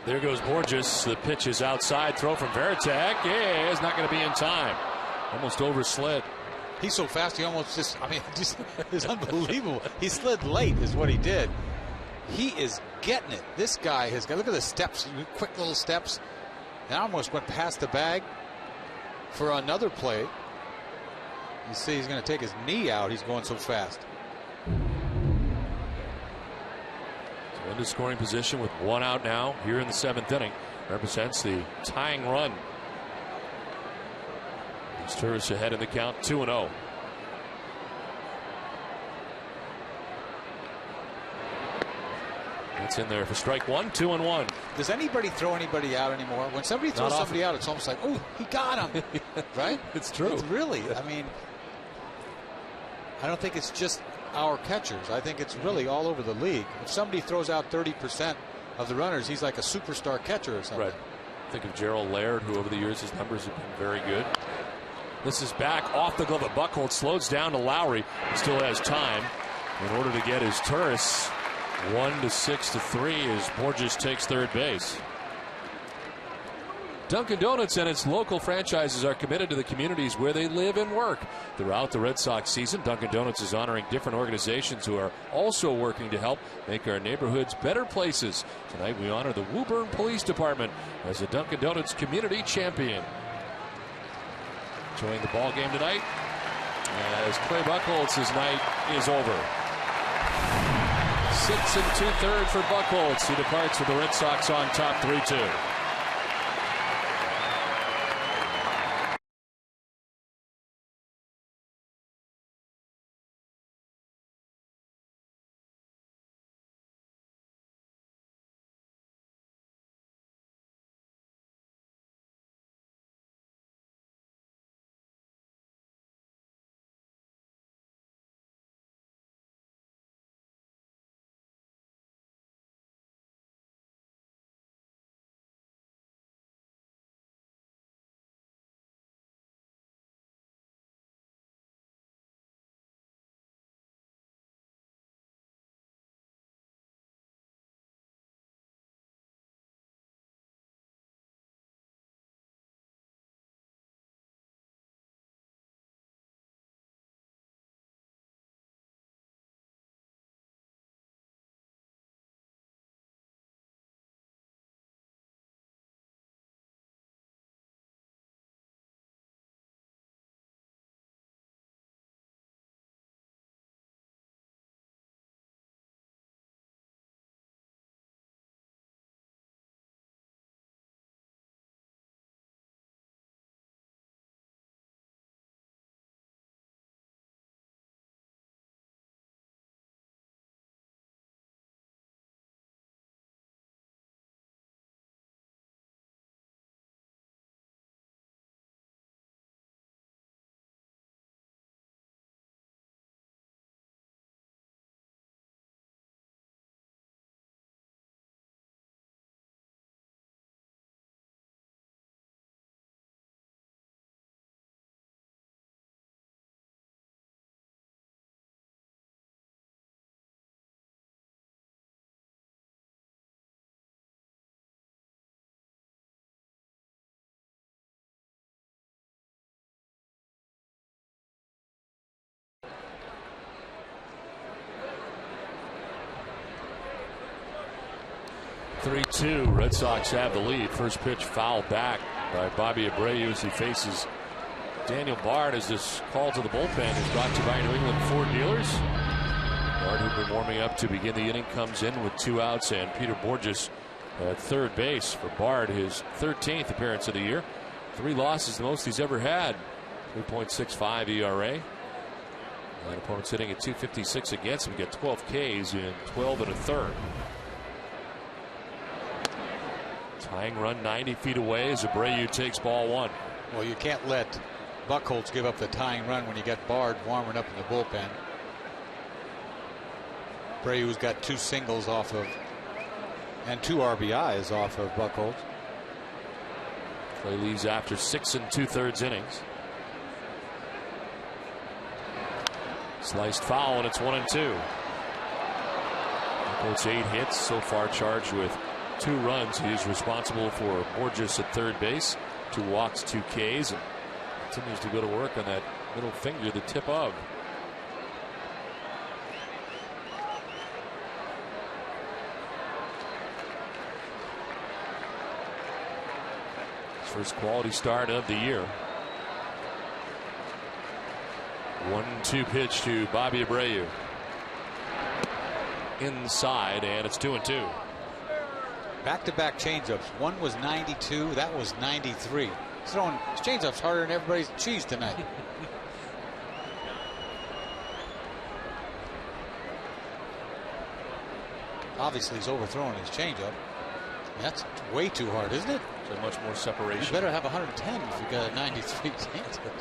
There goes Borges. The pitch is outside. Throw from Varitek. Yeah, it's not going to be in time. Almost overslid. He's so fast, he almost just, it's unbelievable. He slid late is what he did. He is getting it. This guy has got, look at the steps, quick little steps. And almost went past the bag for another play. You see he's going to take his knee out. He's going so fast. So into scoring position with 1 out now here in the 7th inning. Represents the tying run. Turris ahead in the count, 2-0. That's in there for strike 1, 2-1. Does anybody throw anybody out anymore? When somebody throws somebody out, it's almost like, oh, he got him. Right? It's true. It's really, I mean, I don't think it's just our catchers. I think it's really all over the league. If somebody throws out 30% of the runners, he's like a superstar catcher or something. Right. Think of Gerald Laird, who over the years his numbers have been very good. This is back off the glove of Buchholz. Slows down to Lowry. Still has time in order to get his Turris 1-6-3 as Borges takes third base. Dunkin' Donuts and its local franchises are committed to the communities where they live and work. Throughout the Red Sox season, Dunkin' Donuts is honoring different organizations who are also working to help make our neighborhoods better places. Tonight we honor the Woburn Police Department as a Dunkin' Donuts community champion. Enjoying the ball game tonight as Clay Buchholz's night is over. 6 2/3 for Buchholz. He departs with the Red Sox on top 3-2. (3-2). Red Sox have the lead. First pitch fouled back by Bobby Abreu as he faces Daniel Bard, as this call to the bullpen is brought to you by New England Ford Dealers. Bard, who'd been warming up to begin the inning, comes in with 2 outs, and Peter Borges at third base. For Bard, his 13th appearance of the year. 3 losses, the most he's ever had. 3.65 ERA. And opponents hitting at .256 against him. Get 12 Ks in 12 1/3. Tying run 90 feet away as Abreu takes ball 1. Well, you can't let Buchholz give up the tying run when you got Bard warming up in the bullpen. Abreu's got 2 singles off of and 2 RBIs off of Buchholz. Clay leaves after 6 2/3 innings. Sliced foul, and it's 1-2. Buchholz 8 hits so far, charged with 2 runs. He's responsible for Borges at third base, 2 walks, 2 Ks, and continues to go to work on that middle finger, the tip of. His first quality start of the year. 1-2 pitch to Bobby Abreu. Inside, and it's 2-2. Back-to-back changeups. One was 92. That was 93. He's throwing changeups harder than everybody's cheese tonight. Obviously, he's overthrowing his changeup. That's way too hard, isn't it? So much more separation. You better have 110 if you got a 93 changeup.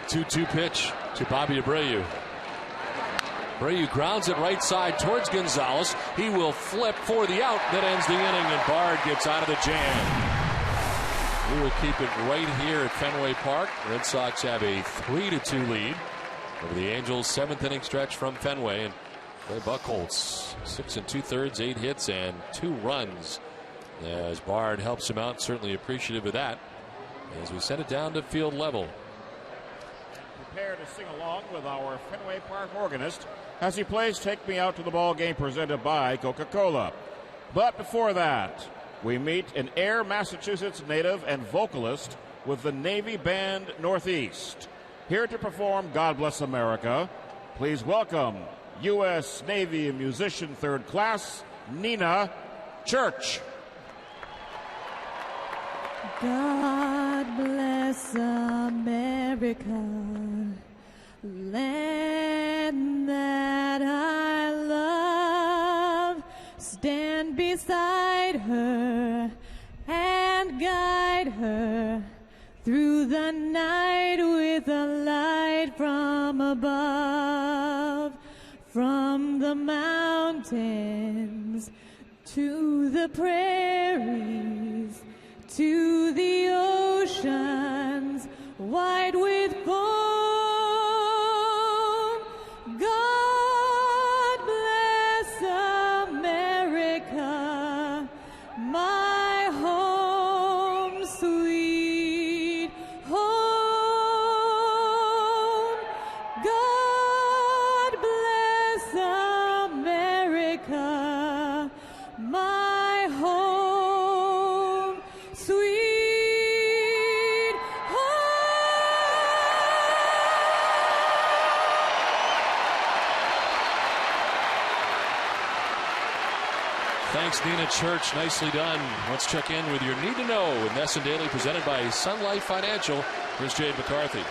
2-2 pitch to Bobby Abreu. Abreu grounds it right side towards Gonzalez. He will flip for the out. That ends the inning, and Bard gets out of the jam. We will keep it right here at Fenway Park. Red Sox have a 3-2 lead over the Angels' 7th inning stretch from Fenway. And Clay Buchholz, 6 2/3, 8 hits, and 2 runs As Bard helps him out, certainly appreciative of that. As we set it down to field level. Prepare to sing along with our Fenway Park organist as he plays Take Me Out to the Ball Game presented by Coca-Cola. But before that, we meet an Air, Massachusetts native and vocalist with the Navy Band Northeast. Here to perform God Bless America, please welcome U.S. Navy musician third class, Nina Church. God bless America, land that I love. Stand beside her and guide her through the night with a light from above. From the mountains to the prairies, to the oceans wide with foam. God bless America, my home, sweet home. God bless America, my home, sweet home. Thanks, Nina Church. Nicely done. Let's check in with your Need to Know with Ness and Daily, presented by Sun Life Financial. Here's Jade McCarthy.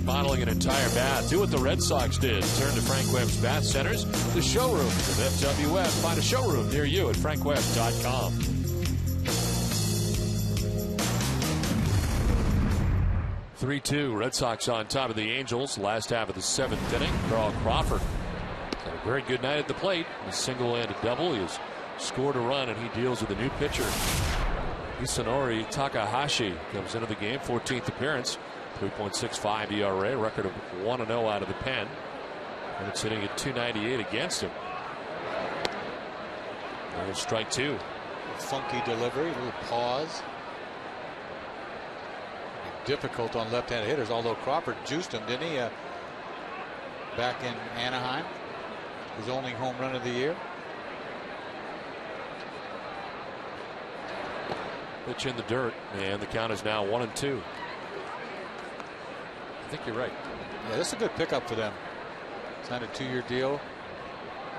Modeling an entire bath. Do what the Red Sox did. Turn to Frank Webb's Bath Centers, the showroom of FWF. Find a showroom near you at frankwebb.com. (3-2) Red Sox on top of the Angels. Last half of the seventh inning. Carl Crawford had a very good night at the plate. A single and a double. He has scored a run, and he deals with a new pitcher. Isanori Takahashi comes into the game. 14th appearance. 3.65 ERA, record of 1-0 out of the pen. And it's hitting at 298 against him. There's strike two. Funky delivery, a little pause. Difficult on left-handed hitters, although Crawford juiced him, didn't he? Back in Anaheim. His only home run of the year. Pitch in the dirt, and the count is now 1-2. I think you're right. Yeah, this is a good pickup for them. Signed a 2-year deal.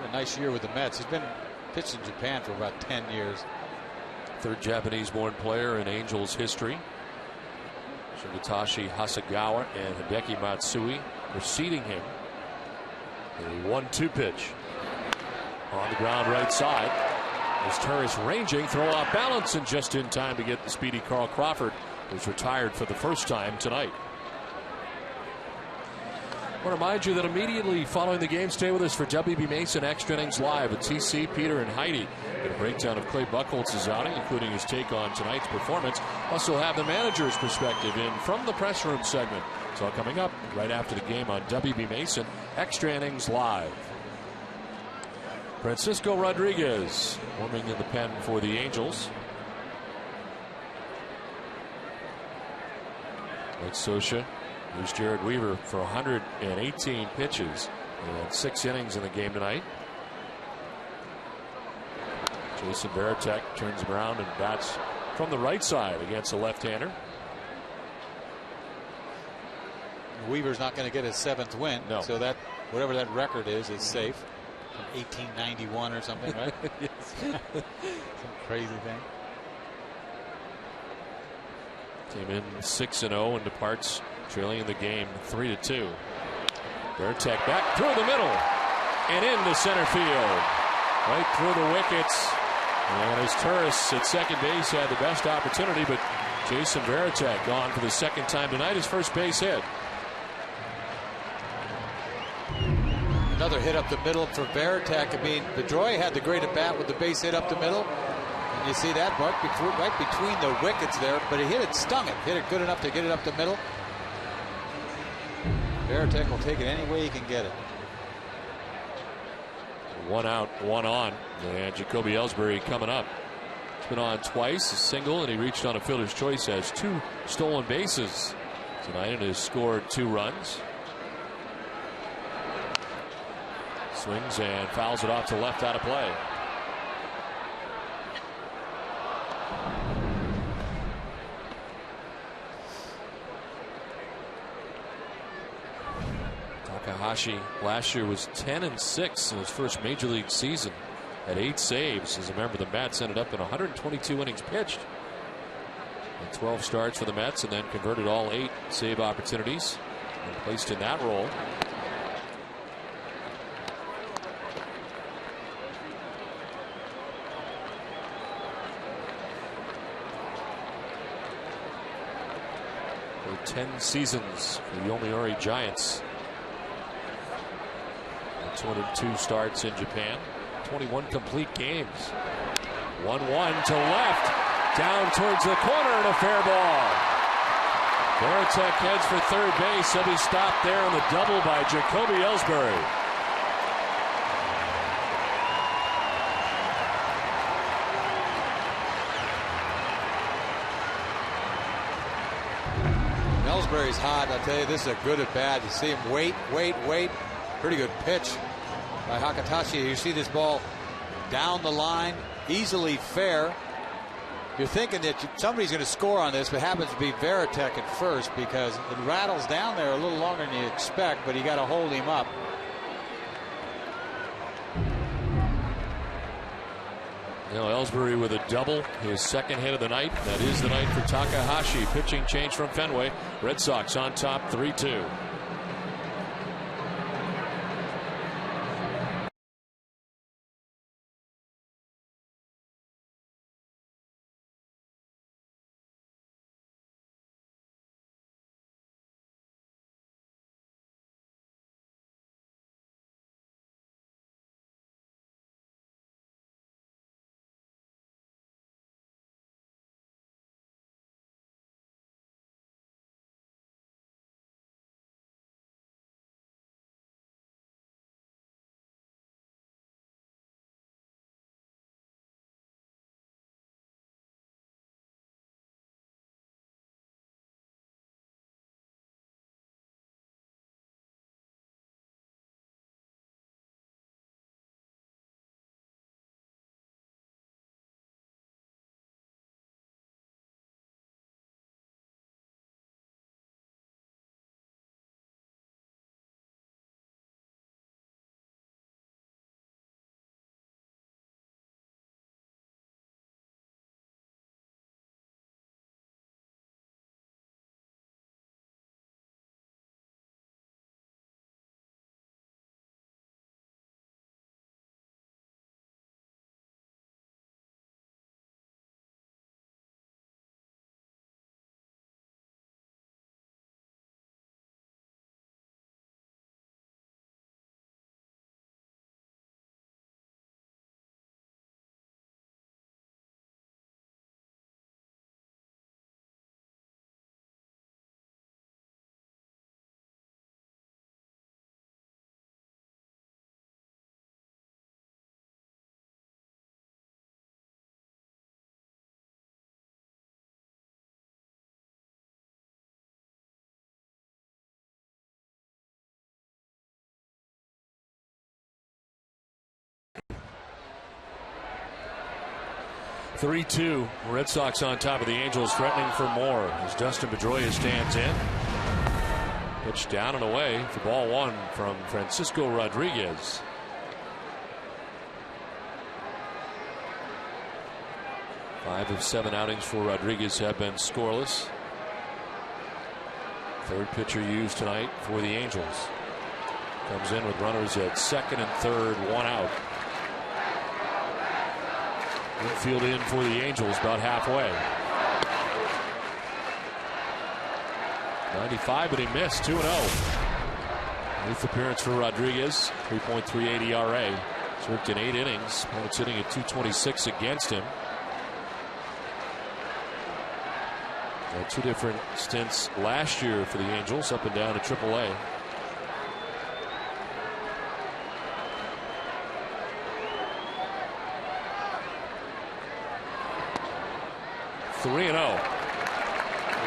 Had a nice year with the Mets. He's been pitched in Japan for about 10 years. Third Japanese-born player in Angels history. Shigetoshi Hasegawa and Hideki Matsui preceding him. A 1-2 pitch. On the ground right side. As Turris ranging, throw off balance, and just in time to get the speedy Carl Crawford, who's retired for the first time tonight. I want to remind you that immediately following the game, stay with us for WB Mason Extra Innings Live with TC, Peter, and Heidi. Get a breakdown of Clay Buchholz's outing, including his take on tonight's performance. Also have the manager's perspective in from the press room segment. It's all coming up right after the game on WB Mason Extra Innings Live. Francisco Rodriguez warming in the pen for the Angels. Like Scioscia. Here's Jared Weaver for 118 pitches and 6 innings in the game tonight. Jason Varitek turns him around and bats from the right side against the left-hander. Weaver's not going to get his 7th win. No. So that whatever that record is safe. From 1891 or something, right? Some crazy thing. Came in 6-0 and departs trailing in the game 3-2. Varitek back through the middle and into center field. Right through the wickets. And as Turris at second base had the best opportunity, but Jason Varitek on for the second time tonight, his first base hit. Another hit up the middle for Varitek. I mean, Pedroia had the great at bat with the base hit up the middle. And you see that right between the wickets there, but he hit it, stung it, hit it good enough to get it up the middle. Varitek will take it any way he can get it. 1 out, 1 on, and Jacoby Ellsbury coming up. He's been on twice, a single, and he reached on a fielder's choice, has 2 stolen bases tonight and has scored 2 runs. Swings and fouls it off to left, out of play. Takahashi last year was 10-6 in his first major league season at 8 saves. As a member of the Mets, ended up in 122 innings pitched and 12 starts for the Mets, and then converted all 8 save opportunities and placed in that role. For 10 seasons for the Yomiuri Giants. 202 starts in Japan, 21 complete games. 1-1 to left, down towards the corner, and a fair ball. Varitek heads for third base. He'll be stopped there on the double by Jacoby Ellsbury. Ellsbury's hot. I'll tell you, this is a good at bat. You see him wait. Pretty good pitch by Hakatashi. You see this ball down the line, easily fair. You're thinking that somebody's going to score on this, but happens to be Varitek at first because it rattles down there a little longer than you expect, but you got to hold him up. Now Ellsbury with a double, his second hit of the night. That is the night for Takahashi. Pitching change from Fenway. Red Sox on top 3-2. 3-2. Red Sox on top of the Angels, threatening for more as Dustin Pedroia stands in. Pitch down and away for ball one from Francisco Rodriguez. Five of 7 outings for Rodriguez have been scoreless. Third pitcher used tonight for the Angels. Comes in with runners at second and third, 1 out. Infield in for the Angels, about halfway. 95, but he missed. 2-0. 8th appearance for Rodriguez. 3.38 ERA. He's worked in 8 innings. Opponent's hitting at .226 against him. Had 2 different stints last year for the Angels, up and down to AAA. .3-0.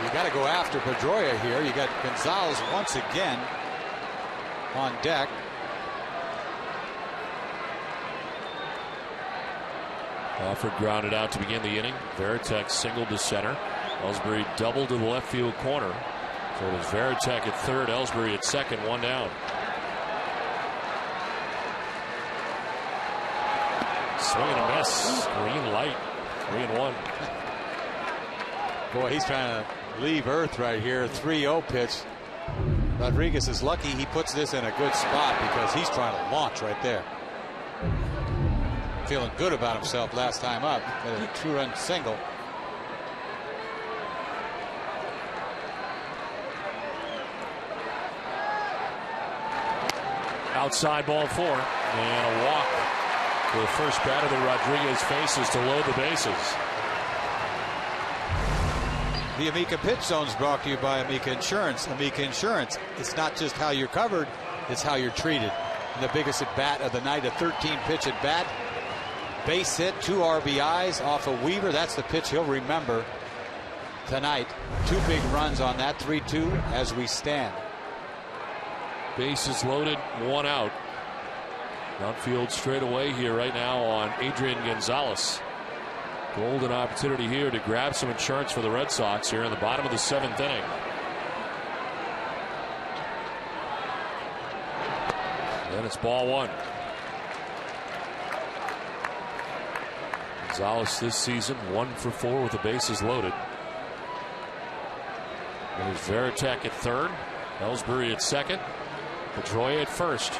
You got to go after Pedroia here. You got Gonzalez once again on deck. Crawford grounded out to begin the inning. Veritek singled to center. Ellsbury doubled to the left field corner. So it was Veritek at third, Ellsbury at second, 1 down. Swing and a miss. Green light. 3-1. Boy, he's trying to leave Earth right here. 3-0 pitch. Rodriguez is lucky he puts this in a good spot because he's trying to launch right there. Feeling good about himself last time up. Got a 2-run single. Outside ball 4. And a walk for the first batter that Rodriguez faces to load the bases. The Amica Pitch Zone is brought to you by Amica Insurance. Amica Insurance, it's not just how you're covered, it's how you're treated. And the biggest at bat of the night, a 13-pitch at bat. Base hit, 2 RBIs off of Weaver. That's the pitch he'll remember tonight. 2 big runs on that, 3-2 as we stand. Bases loaded, 1 out. Outfield straight away here right now on Adrian Gonzalez. Golden opportunity here to grab some insurance for the Red Sox here in the bottom of the 7th inning. Then it's ball 1. Gonzalez this season 1 for 4 with the bases loaded. There's Veritek at third, Ellsbury at second, Pedroia at first.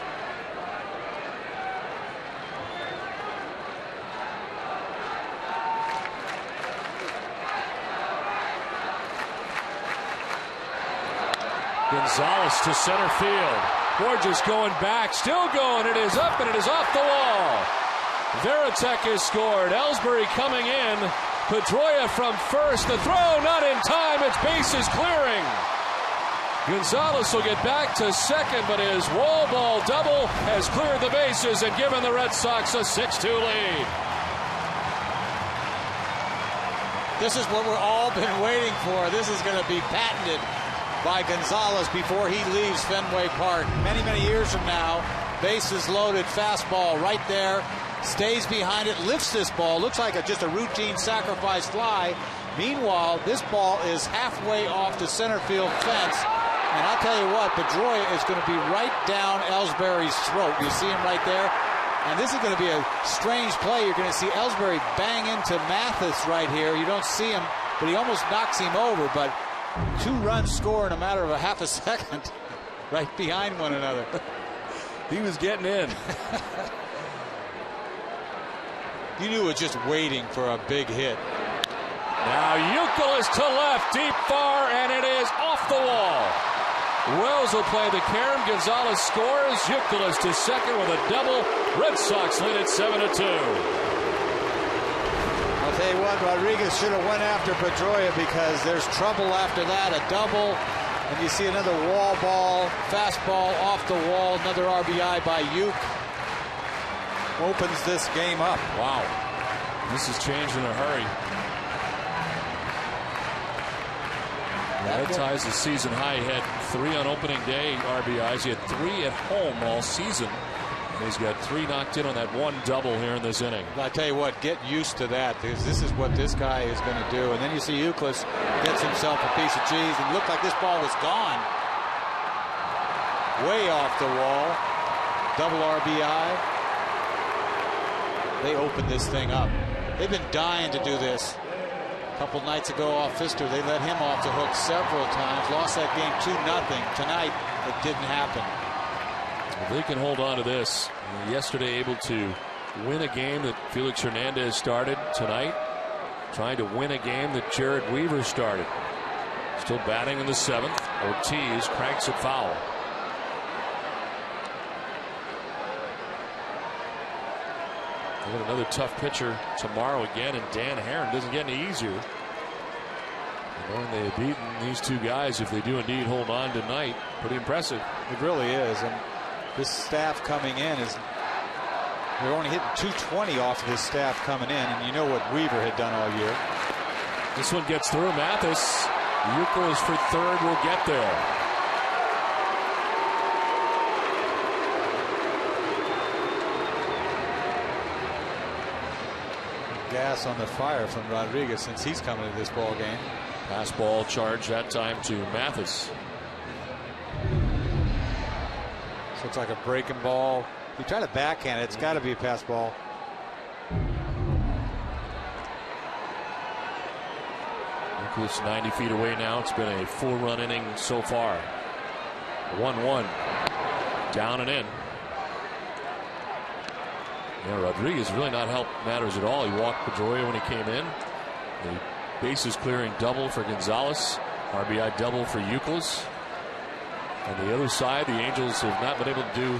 Gonzalez to center field. Borges going back, still going. It is up and it is off the wall. Veritek has scored. Ellsbury coming in. Pedroia from first. The throw not in time. It's bases clearing. Gonzalez will get back to second, but his wall ball double has cleared the bases and given the Red Sox a 6-2 lead. This is what we've all been waiting for. This is going to be patented by Gonzalez before he leaves Fenway Park. Many, many years from now, bases loaded, fastball right there, stays behind it, lifts this ball, looks like just a routine sacrifice fly. Meanwhile, this ball is halfway off the center field fence, and I'll tell you what, Pedroia is going to be right down Ellsbury's throat. You see him right there? And this is going to be a strange play. You're going to see Ellsbury bang into Mathis right here. You don't see him, but he almost knocks him over, but 2 runs score in a matter of a half a second right behind one another. He was getting in. You knew it was just waiting for a big hit. Now Youkilis to left, deep far, and it is off the wall. Wells will play the carom. Gonzalez scores. Youkilis to second with a double. Red Sox lead at 7-2. I'll tell you what, Rodriguez should have went after Pedroia because there's trouble after that. A double, and you see another wall ball, fastball off the wall, another RBI by Uke. Opens this game up. Wow. This has changed in a hurry. That ties the season high. He had 3 on opening day RBIs. He had 3 at home all season He's got 3 knocked in on that 1 double here in this inning. I tell you what, get used to that, because this is what this guy is going to do. And then you see Euclid gets himself a piece of cheese, and looked like this ball was gone. Way off the wall. Double RBI. They opened this thing up. They've been dying to do this. A couple nights ago off Fister, they let him off the hook several times. Lost that game 2-0. Tonight, it didn't happen. If they can hold on to this, yesterday able to win a game that Felix Hernandez started. Tonight, trying to win a game that Jared Weaver started. Still batting in the 7th. Ortiz cranks it foul. Another tough pitcher tomorrow again, and Dan Herron doesn't get any easier. Knowing they have beaten these 2 guys, if they do indeed hold on tonight, pretty impressive. It really is. And this staff coming in is, they're only hitting 220 off of this staff coming in, and you know what Weaver had done all year. This one gets through. Mathis, Euchel is for third, will get there. Gas on the fire from Rodriguez since he's coming to this ball game. Pass ball charge that time to Mathis. This looks like a breaking ball. You try to backhand it, it's got to be a pass ball. Euclid's 90 feet away now. It's been a 4-run inning so far. 1-1. Down and in. Yeah, Rodriguez really not helped matters at all. He walked Pedroia when he came in. The bases clearing double for Gonzalez. RBI double for Euclid. On the other side, the Angels have not been able to do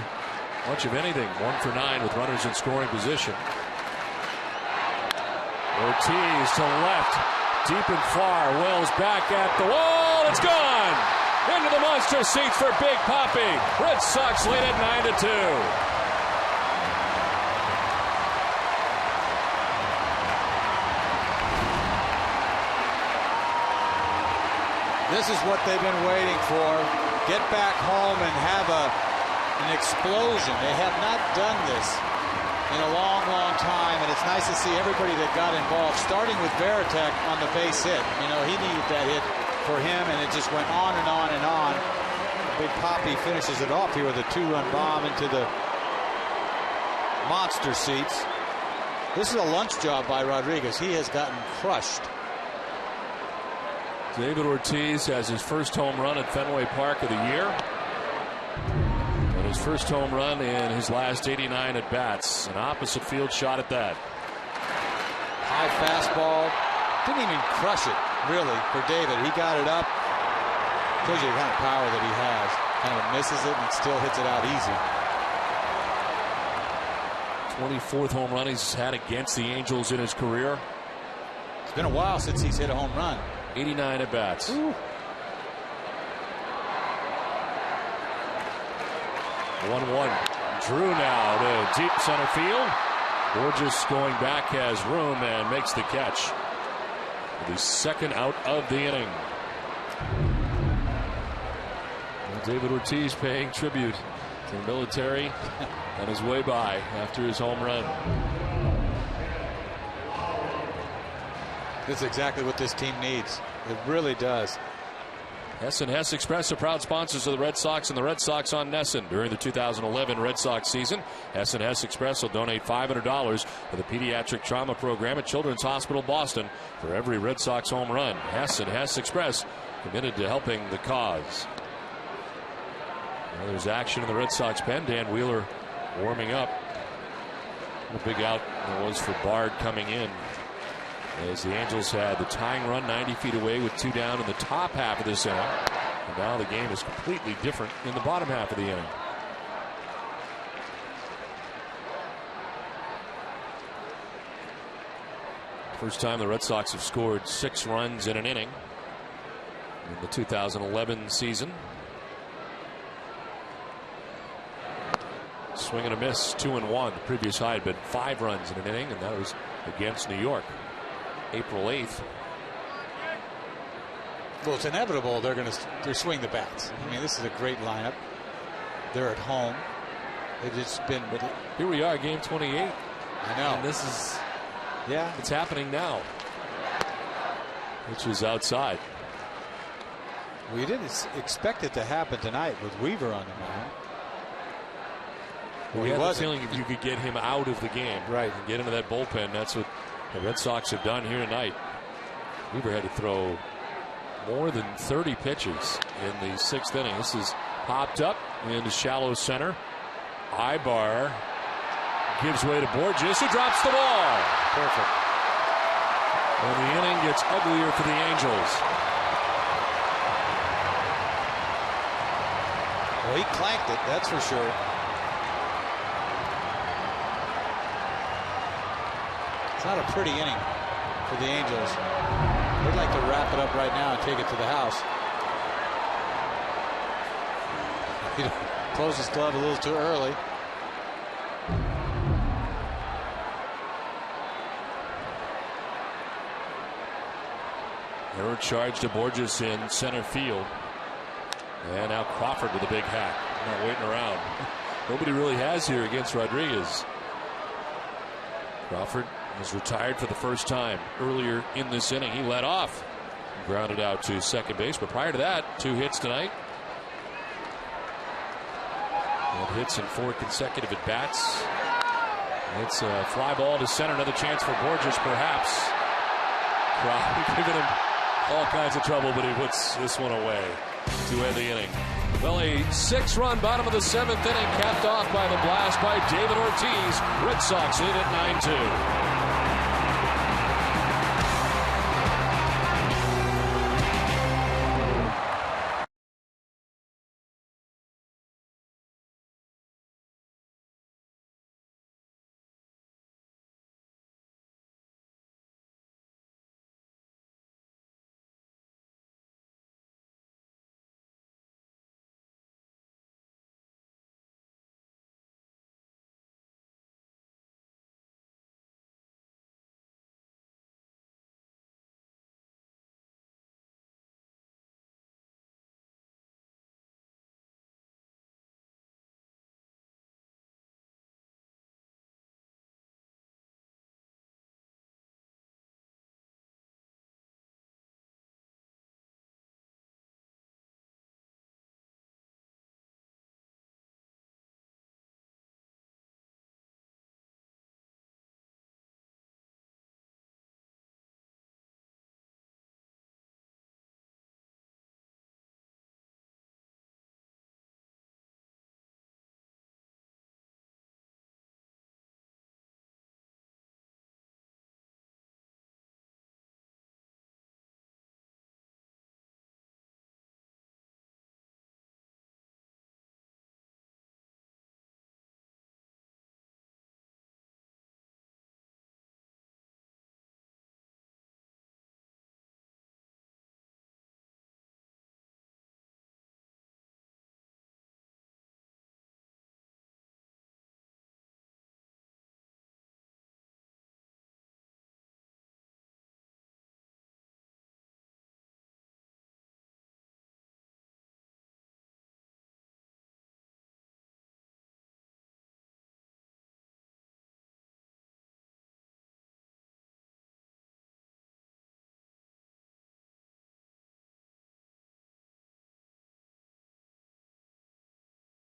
much of anything. 1 for 9 with runners in scoring position. Ortiz to left. Deep and far. Wells back at the wall. It's gone. Into the monster seats for Big Papi. Red Sox lead at 9-2. This is what they've been waiting for. Get back home and have an explosion. They have not done this in a long, long time, and it's nice to see everybody that got involved, starting with Veritek on the base hit. You know, he needed that hit for him, and it just went on and on and on. Big Papi finishes it off here with a 2-run bomb into the monster seats. This is a lunch job by Rodriguez. He has gotten crushed. David Ortiz has his first home run at Fenway Park of the year. And his first home run in his last 89 at bats. An opposite field shot at that. High fastball. Didn't even crush it, really, for David. He got it up. Shows you the kind of power that he has. Kind of misses it and still hits it out easy. 24th home run he's had against the Angels in his career. It's been a while since he's hit a home run. 89 at bats. 1-1. Drew now to deep center field. Borges going back, has room and makes the catch. The second out of the inning. And David Ortiz paying tribute to the military on his way by after his home run. This is exactly what this team needs. It really does. Hess and Hess Express are proud sponsors of the Red Sox and the Red Sox on Nesson. During the 2011 Red Sox season, Hess and Hess Express will donate $500 for the pediatric trauma program at Children's Hospital Boston for every Red Sox home run. Hess and Hess Express committed to helping the cause. Now there's action in the Red Sox pen. Dan Wheeler warming up. A big out it was for Bard coming in, as the Angels had the tying run 90 feet away with 2 down in the top half of this inning. And now the game is completely different in the bottom half of the inning. First time the Red Sox have scored 6 runs in an inning in the 2011 season. Swing and a miss, 2-1. The previous high had been 5 runs in an inning, and that was against New York. April 8th. Well, it's inevitable they're swing the bats. I mean, this is a great lineup. They're at home. It's just been. Here we are, game 28. I know. And this is. Yeah. It's happening now. Which is outside. We didn't expect it to happen tonight with Weaver on the mound. We had the feeling if you could get him out of the game, right, and get into that bullpen, that's what the Red Sox have done here tonight. Weaver had to throw more than 30 pitches in the 6th inning. This is popped up into shallow center. Ibar gives way to Borges, who drops the ball. Perfect. And the inning gets uglier for the Angels. Well, he clanked it, that's for sure. It's not a pretty inning for the Angels. They'd like to wrap it up right now and take it to the house. He closed his glove a little too early. Error charge to Borges in center field. And now Crawford with a big hack. Not waiting around. Nobody really has here against Rodriguez. Crawford was retired for the first time earlier in this inning. He led off, grounded out to second base, but prior to that, 2 hits tonight. And hits in 4 consecutive at bats. It's a fly ball to center. Another chance for Borges, perhaps. Crawford giving him all kinds of trouble, but he puts this one away to end the inning. Well, a 6-run bottom of the 7th inning, capped off by the blast by David Ortiz. Red Sox lead at 9-2.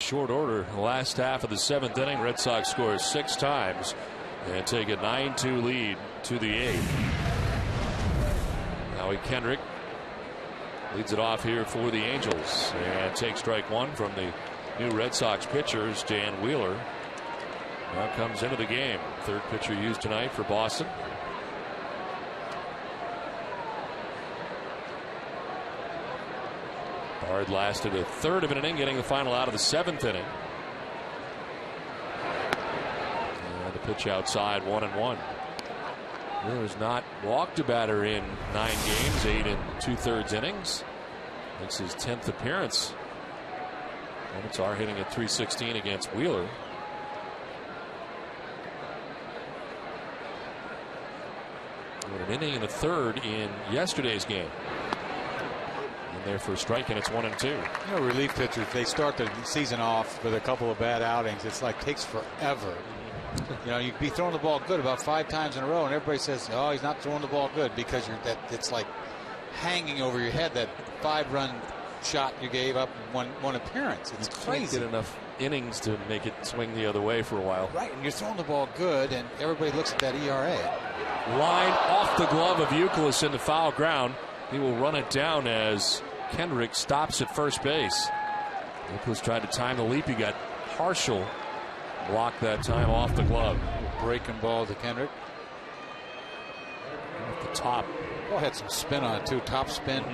Short order, last half of the 7th inning. Red Sox score 6 times and take a 9-2 lead to the 8th. Howie Kendrick leads it off here for the Angels and takes strike 1 from the new Red Sox pitchers. Dan Wheeler now comes into the game. 3rd pitcher used tonight for Boston. Bard lasted a 1/3 of an inning, getting the final out of the 7th inning. And the pitch outside, 1-1. Wheeler has not walked a batter in 9 games, 8 2/3 innings. Makes his 10th appearance. Hornets are hitting at .316 against Wheeler. An inning and a 1/3 in yesterday's game. there for a strike, and it's 1-2. You know, relief pitchers, they start the season off with a couple of bad outings. It's like takes forever. You know, you'd be throwing the ball good about 5 times in a row, and everybody says, "Oh, he's not throwing the ball good," because it's like hanging over your head, that 5-run shot you gave up in one appearance. It's crazy. Can't get enough innings to make it swing the other way for a while. Right, and you're throwing the ball good, and everybody looks at that ERA. Line off the glove of Youkilis in the foul ground. He will run it down as Kendrick stops at first base. Youkilis tried to time the leap. He got partial. Blocked that time off the glove. Breaking ball to Kendrick. Off the top. Ball had some spin on it, too. Top spin.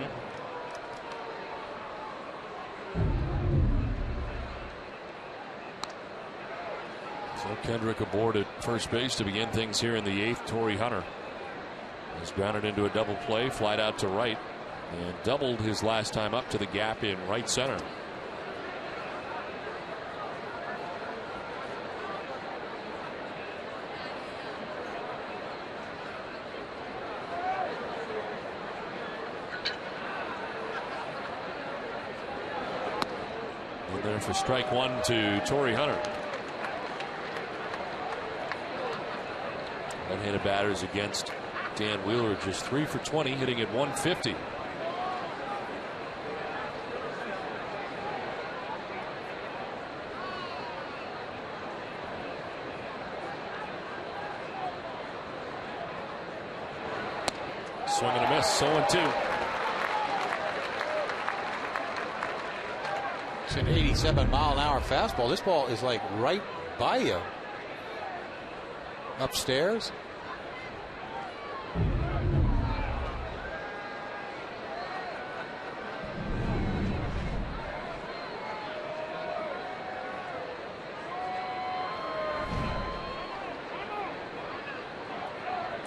So Kendrick aboard at first base to begin things here in the 8th. Torrey Hunter has grounded into a double play, flied out to right, and doubled his last time up to the gap in right center. And there for strike 1 to Torrey Hunter. Right-handed batters against Dan Wheeler, just 3 for 20, hitting at 150. Swing and a miss, 0-2. It's an 87-mile-an-hour fastball. This ball is like right by you. Upstairs.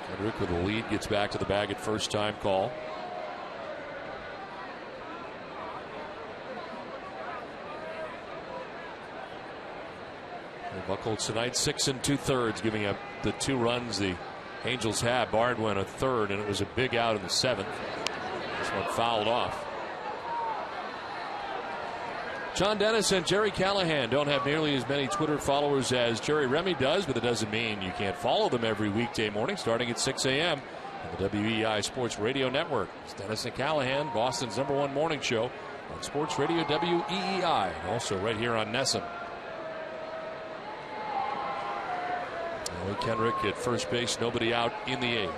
Kendrick with the lead gets back to the bag at first time call. Buchholz tonight 6 2/3, giving up the 2 runs the Angels had. Bard went a third, and it was a big out in the 7th. This one fouled off. John Dennis and Jerry Callahan don't have nearly as many Twitter followers as Jerry Remy does, but it doesn't mean you can't follow them every weekday morning starting at 6 a.m. on the WEEI Sports Radio Network. It's Dennis and Callahan, Boston's #1 morning show on Sports Radio WEEI, and also right here on NESN. Kendrick at first base, nobody out in the 8th.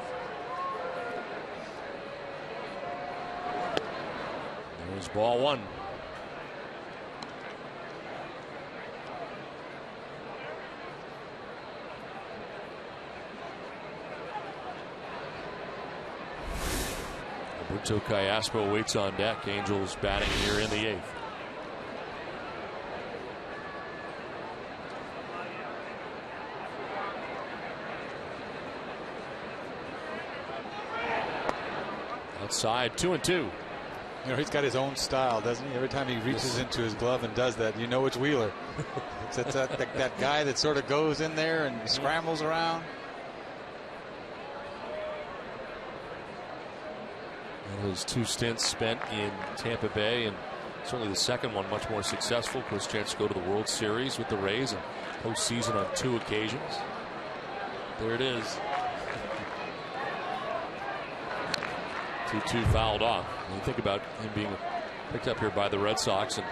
There's ball 1. Alberto Callaspo waits on deck. Angels batting here in the 8th. Outside, 2-2. You know, he's got his own style, doesn't he? Every time he reaches into his glove and does that, you know it's Wheeler. It's that guy that sort of goes in there and scrambles around. Well, his 2 stints spent in Tampa Bay, and certainly the second one much more successful. Of course, chance to go to the World Series with the Rays and postseason on 2 occasions. There it is. 2-2 fouled off. When you think about him being picked up here by the Red Sox, and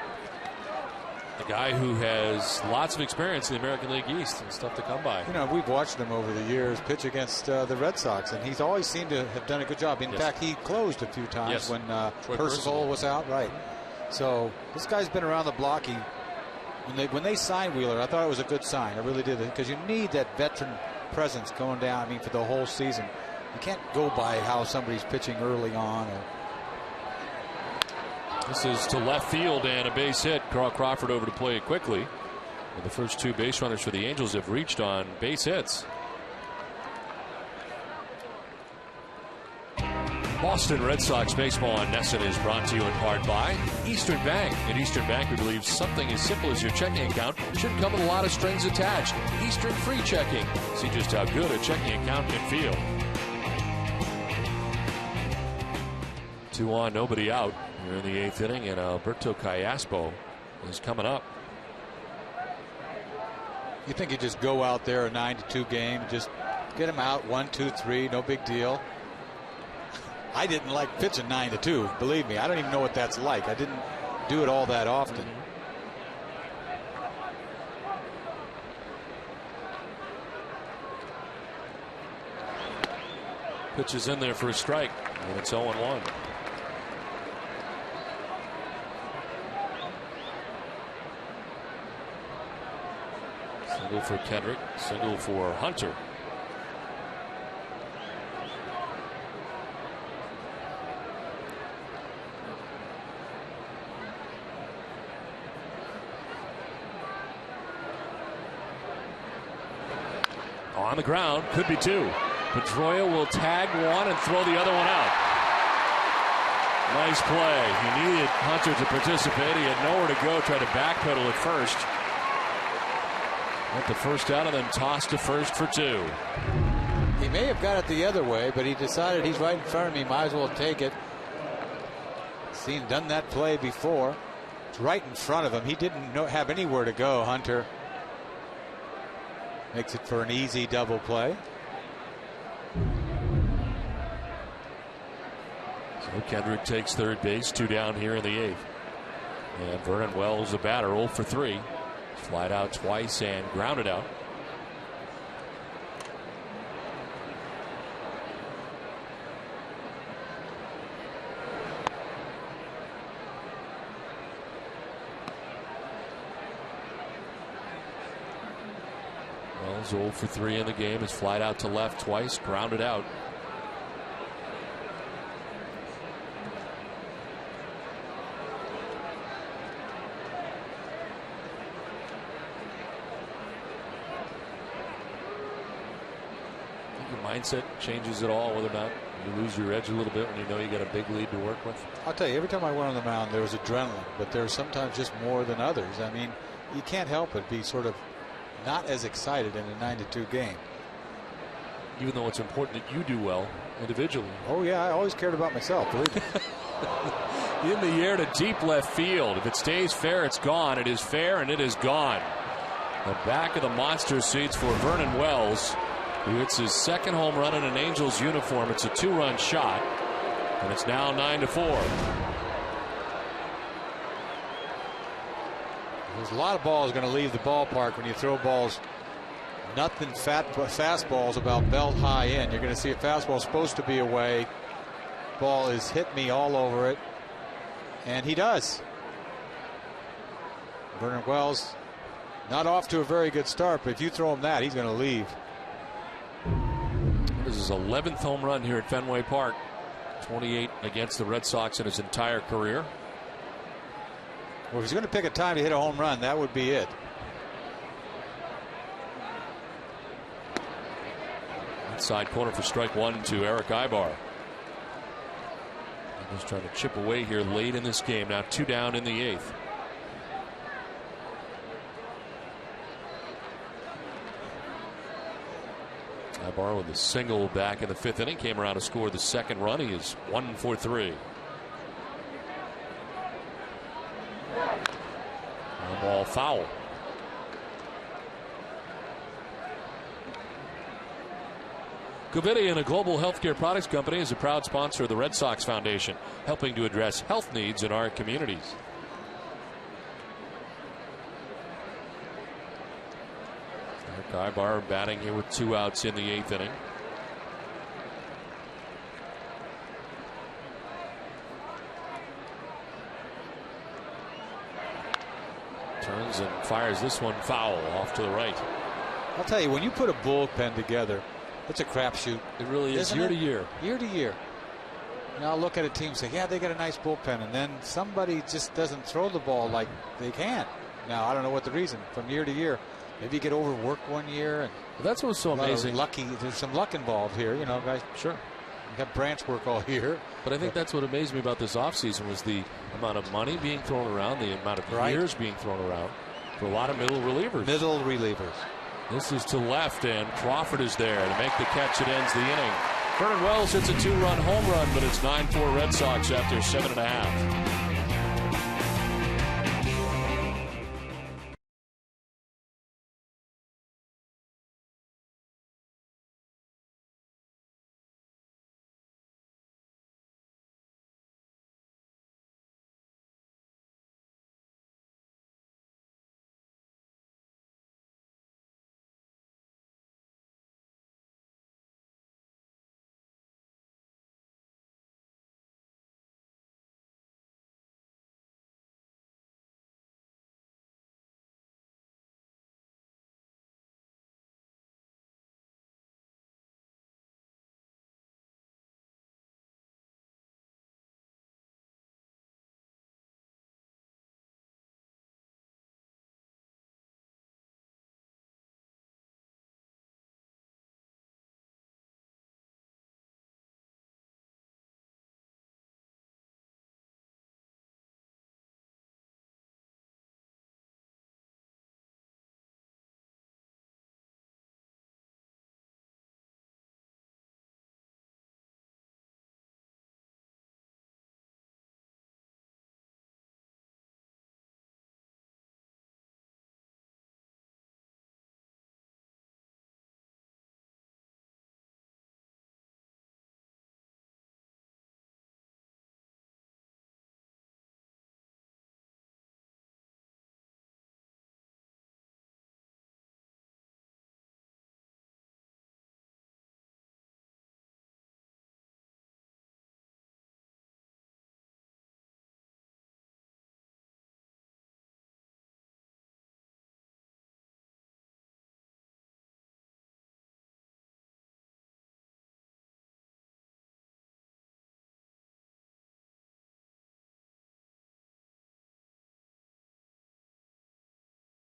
a guy who has lots of experience in the American League East and stuff to come by. You know, we've watched him over the years pitch against the Red Sox, and he's always seemed to have done a good job. In fact, he closed a few times when Percival was out. Right. So this guy's been around the block. When they signed Wheeler, I thought it was a good sign. I really did, because you need that veteran presence going down. I mean, for the whole season. You can't go by how somebody's pitching early on. This is to left field and a base hit. Carl Crawford over to play it quickly. And the first 2 base runners for the Angels have reached on base hits. Boston Red Sox baseball on NESN is brought to you in part by Eastern Bank. At Eastern Bank, we believe something as simple as your checking account should come with a lot of strings attached. Eastern Free Checking. See just how good a checking account can feel. 2 on, nobody out here in the 8th inning, and Alberto Callaspo is coming up. You think you just go out there a 9-2 game, just get him out 1, 2, 3, no big deal. I didn't like pitching 9-2. Believe me, I don't even know what that's like. I didn't do it all that often. Pitch is in there for a strike, and it's 0-1. Single for Kendrick, single for Hunter. On the ground, could be 2. Pedroia will tag one and throw the other one out. Nice play. He needed Hunter to participate. He had nowhere to go. Tried to backpedal at first. Got the first out and then tossed to first for 2. He may have got it the other way, but he decided he's right in front of me. Might as well take it. Done that play before. It's right in front of him. He didn't have anywhere to go, Hunter. Makes it for an easy double play. So Kendrick takes third base, 2 down here in the 8th. And Vernon Wells, the batter, 0 for 3. Flied out twice and grounded out. Wells 0 for 3 in the game. Is flied out to left twice, grounded out. Mindset changes it all, whether or not you lose your edge a little bit when you know you got a big lead to work with. I'll tell you, every time I went on the mound, there was adrenaline, but there's sometimes just more than others. I mean, you can't help but be sort of not as excited in a 9-2 game. Even though it's important that you do well individually. Oh, yeah, I always cared about myself, believe me. In the air to deep left field. If it stays fair, it's gone. It is fair, and it is gone. The back of the monster seats for Vernon Wells, who hits his second home run in an Angels uniform. It's a 2-run shot, and it's now 9-4. There's a lot of balls going to leave the ballpark when you throw balls. Nothing fastballs about belt high in. You're going to see a fastball supposed to be away. Ball is hit me all over it, and he does. Vernon Wells not off to a very good start, but if you throw him that, he's going to leave. This is his 11th home run here at Fenway Park. 28 against the Red Sox in his entire career. Well, if he's going to pick a time to hit a home run, that would be it. Inside corner for strike 1 to Eric Ibar. Just trying to chip away here late in this game. Now 2 down in the 8th. Ibar with a single back in the 5th inning. Came around to score the second run. He is 1 for 3. Ball foul. Covidien, a global healthcare products company, is a proud sponsor of the Red Sox Foundation, helping to address health needs in our communities. Eric Ibar batting here with 2 outs in the 8th inning. Turns and fires this one foul off to the right. I'll tell you, when you put a bullpen together, it's a crapshoot. It really is, year to year. Year to year. Now I'll look at a team and say, yeah, they got a nice bullpen, and then somebody just doesn't throw the ball like they can. Now I don't know what the reason. From year to year, maybe you get overworked one year, and that's what's so amazing. There's some luck involved here, you know, guys. Sure. You got branch work all year. But I think that's what amazed me about this offseason was the amount of money being thrown around, the amount of years being thrown around for a lot of middle relievers. Middle relievers. This is to left, and Crawford is there to make the catch that ends the inning. Vernon Wells hits a 2-run home run, but it's 9-4 Red Sox after 7.5.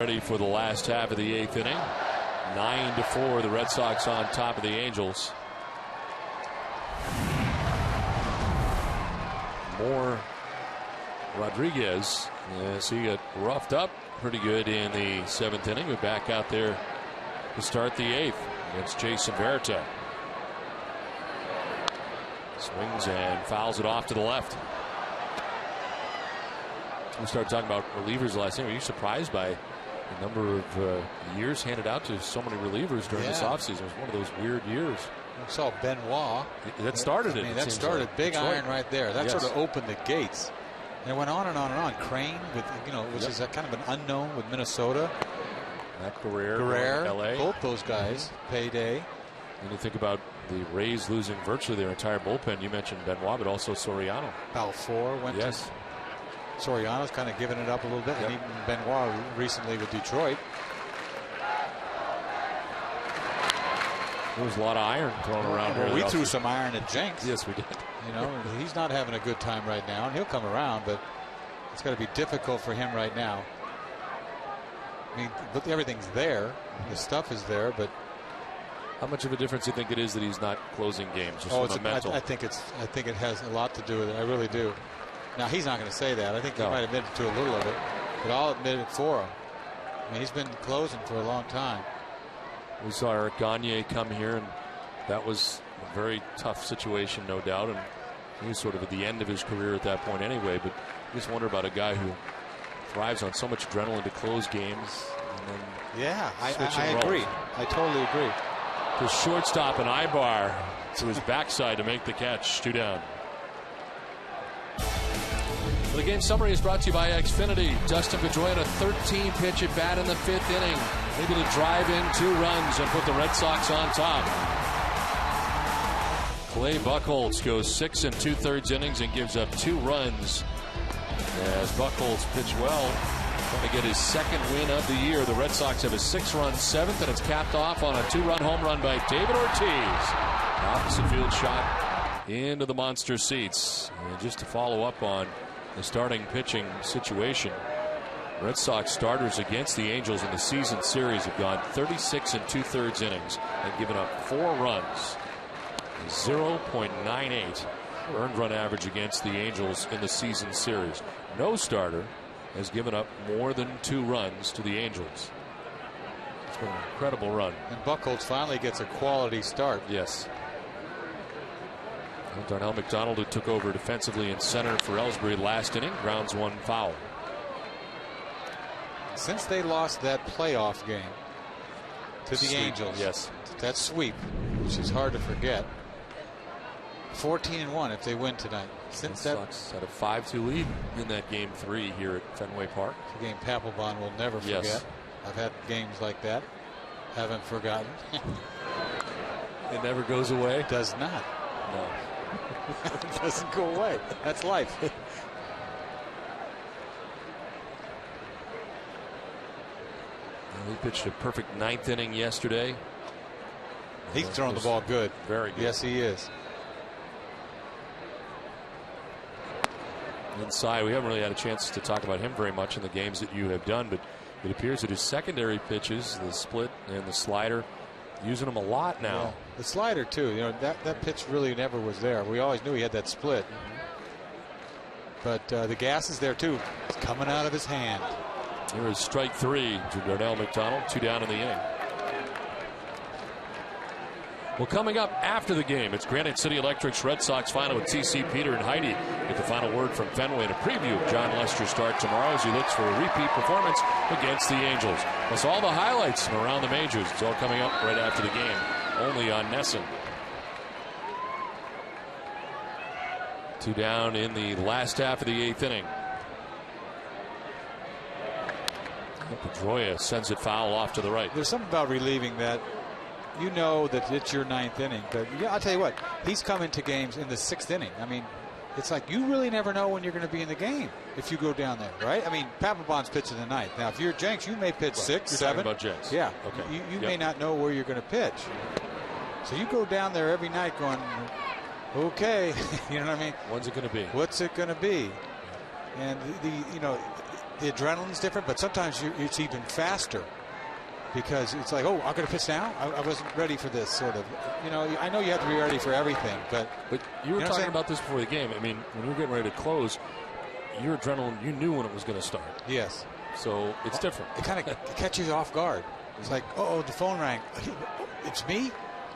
Ready for the last half of the 8th inning. 9-4, the Red Sox on top of the Angels. More Rodriguez, as he got roughed up pretty good in the 7th inning. We're back out there to start the 8th against Jason Verita. Swings and fouls it off to the left. We started talking about relievers last night. Were you surprised by the number of years handed out to so many relievers during this offseason? It was one of those weird years. We saw Benoit. That started it. I mean, that started big Detroit. iron right there. That Yes. sort of opened the gates. And it went on and on and on. Crane, with which is a kind of an unknown with Minnesota. Matt Guerrero, LA. Both those guys, payday. And you think about the Rays losing virtually their entire bullpen. You mentioned Benoit, but also Soriano. Balfour went Yes. to Soriano's kind of giving it up a little bit. Yep. And even Benoit recently with Detroit. There was a lot of iron thrown around here. Well, we threw some iron at Jenks. Yes, we did. He's not having a good time right now, and he'll come around, but it's got to be difficult for him right now. I mean, but everything's there. The stuff is there, but how much of a difference do you think it is that he's not closing games? Just from a mental? I think it has a lot to do with it. I really do. Now, he's not going to say that. I think he might admit to a little of it, but I'll admit it for him. I mean, he's been closing for a long time. We saw Eric Gagne come here, and that was a very tough situation, no doubt. And he was sort of at the end of his career at that point anyway. But you just wonder about a guy who thrives on so much adrenaline to close games. And then I agree. I totally agree. The shortstop and Ibar to his backside to make the catch. 2 down. The game summary is brought to you by Xfinity. Dustin Pedroia, a 13-pitch at bat in the 5th inning, able to drive in 2 runs and put the Red Sox on top. Clay Buchholz goes 6 2/3 innings and gives up 2 runs. As Buchholz pitched well, trying to get his 2nd win of the year. The Red Sox have a 6-run 7th, and it's capped off on a 2-run home run by David Ortiz. Opposite field shot into the monster seats. And just to follow up on the starting pitching situation, Red Sox starters against the Angels in the season series have gone 36 2/3 innings and given up 4 runs. 0.98 earned run average against the Angels in the season series. No starter has given up more than 2 runs to the Angels. It's been an incredible run. And Buchholz finally gets a quality start. Yes. Darnell McDonald, who took over defensively in center for Ellsbury last inning, grounds one foul. Since they lost that playoff game to the Angels, yes, that sweep, which is hard to forget, 14-1 if they win tonight. Since that Sox had a 5-2 lead in that game 3 here at Fenway Park. The game Papelbon will never forget. Yes. I've had games like that. Haven't forgotten. It never goes away. Does not. No. It doesn't go away. That's life. He pitched a perfect 9th inning yesterday. He's throwing the ball good. Very good. Yes, he is. Inside, we haven't really had a chance to talk about him very much in the games that you have done, but it appears that his secondary pitches, the split and the slider, using them a lot now. Yeah. The slider too. You know, that pitch really never was there. We always knew he had that split, but the gas is there too. It's coming out of his hand. Here is strike 3 to Darnell McDonald. 2 down in the inning. Well, coming up after the game, it's Granite City Electric's Red Sox final with TC, Peter, and Heidi. Get the final word from Fenway and a preview of John Lester's start tomorrow as he looks for a repeat performance against the Angels. Plus all the highlights from around the majors. It's all coming up right after the game, only on NESN. 2 down in the last half of the 8th inning. Pedroia sends it foul off to the right. There's something about relieving that. You know that it's your 9th inning, but yeah, I'll tell you what, he's come into games in the 6th inning. I mean, it's like you really never know when you're going to be in the game if you go down there, right? I mean, Papelbon's pitching the 9th. Now, if you're Jenks, you may pitch 6, 7. Talking about Jenks. Yeah, okay. You may not know where you're going to pitch. So you go down there every night going, okay, you know what I mean? When's it going to be? What's it going to be? And the adrenaline's different, but sometimes it's even faster. Because it's like, oh, I'm going to pitch now? I wasn't ready for this, sort of. You know, I know you have to be ready for everything, but you were talking about this before the game. I mean, when we were getting ready to close, your adrenaline, you knew when it was going to start. Yes. So it's different. It kind of catches you off guard. It's like, oh, the phone rang. It's me,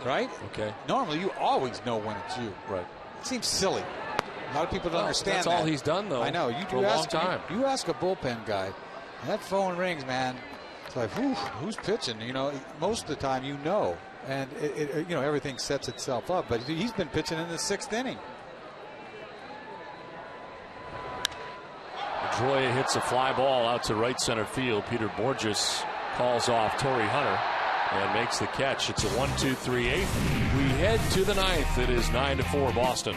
right? Okay. Normally, you always know when it's you. Right. It seems silly. A lot of people don't understand that's that. all he's done, though. I know. You for a long time. You ask a bullpen guy, and that phone rings, man. It's like, who's pitching? You know, most of the time you know, and you know, everything sets itself up. But he's been pitching in the 6th inning. Pedroia hits a fly ball out to right center field. Peter Borges calls off Torrey Hunter and makes the catch. It's a 1-2-3-8. We head to the 9th. It is 9-4 Boston.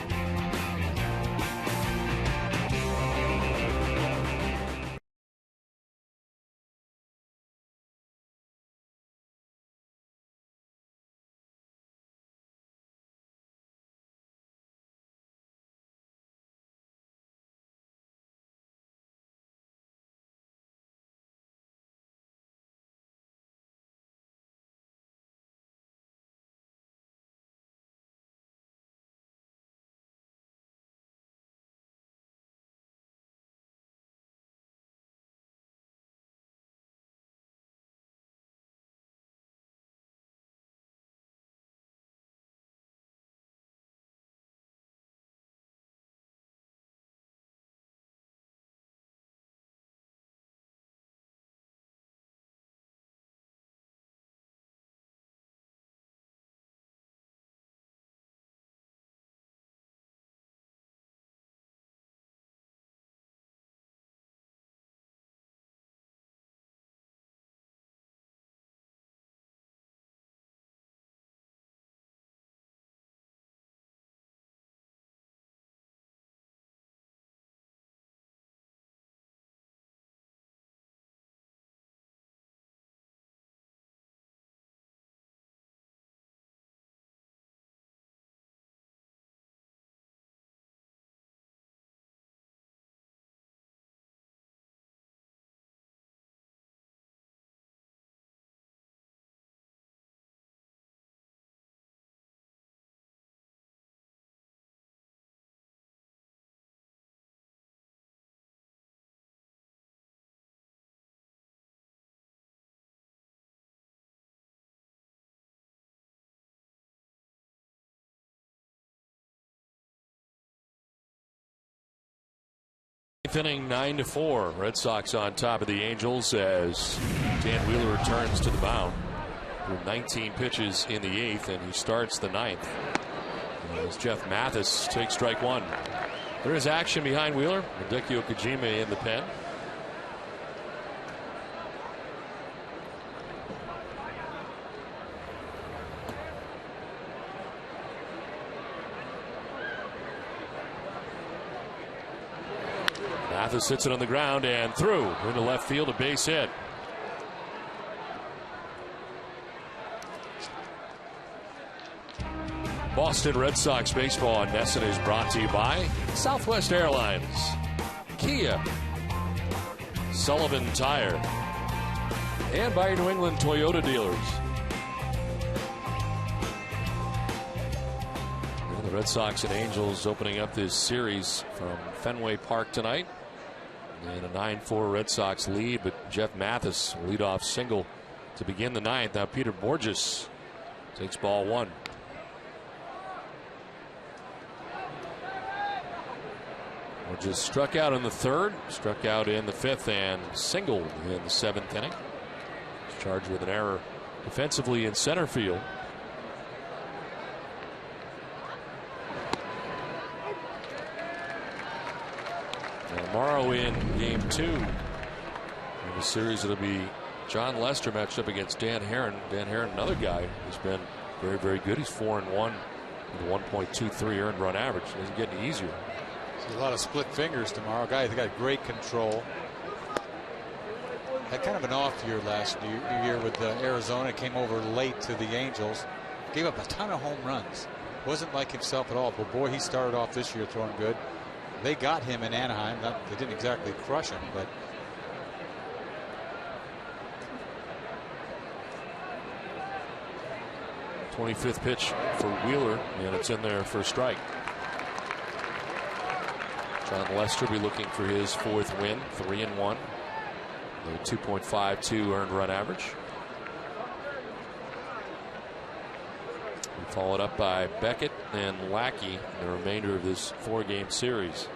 Inning 9-4. Red Sox on top of the Angels as Dan Wheeler returns to the mound. 19 pitches in the 8th, and he starts the 9th. As Jeff Mathis takes strike 1. There is action behind Wheeler. Hideki Okajima in the pen. Mathis hits it on the ground and through into left field, a base hit. Boston Red Sox baseball on NESN is brought to you by Southwest Airlines, Kia, Sullivan Tire, and by New England Toyota dealers. And the Red Sox and Angels opening up this series from Fenway Park tonight. And a 9-4 Red Sox lead, but Jeff Mathis leadoff single to begin the 9th. Now Peter Borges takes ball 1. Borges struck out in the 3rd, struck out in the 5th, and singled in the 7th inning. He's charged with an error defensively in center field. Tomorrow in game 2 in the series, it'll be John Lester matched up against Dan Herron. Dan Herron, another guy who's been very, very good. He's 4-1 with a 1.23 earned run average. It isn't getting easier. A lot of split fingers tomorrow. Guys got great control. Had kind of an off year last year with Arizona. Came over late to the Angels. Gave up a ton of home runs. Wasn't like himself at all. But boy, he started off this year throwing good. They got him in Anaheim. They didn't exactly crush him, but 25th pitch for Wheeler, and it's in there for a strike. John Lester be looking for his 4th win, 3-1. A 2.52 earned run average. Followed up by Beckett and Lackey in the remainder of this 4-game series.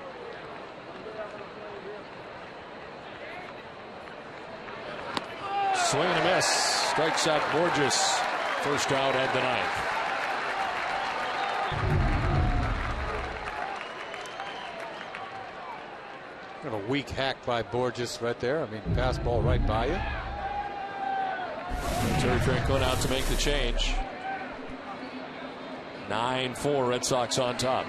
Swing and a miss. Strikes out Borges. First out at the 9th. Kind of a weak hack by Borges right there. I mean, pass ball right by you. Terry Francona out to make the change. 9-4 Red Sox on top.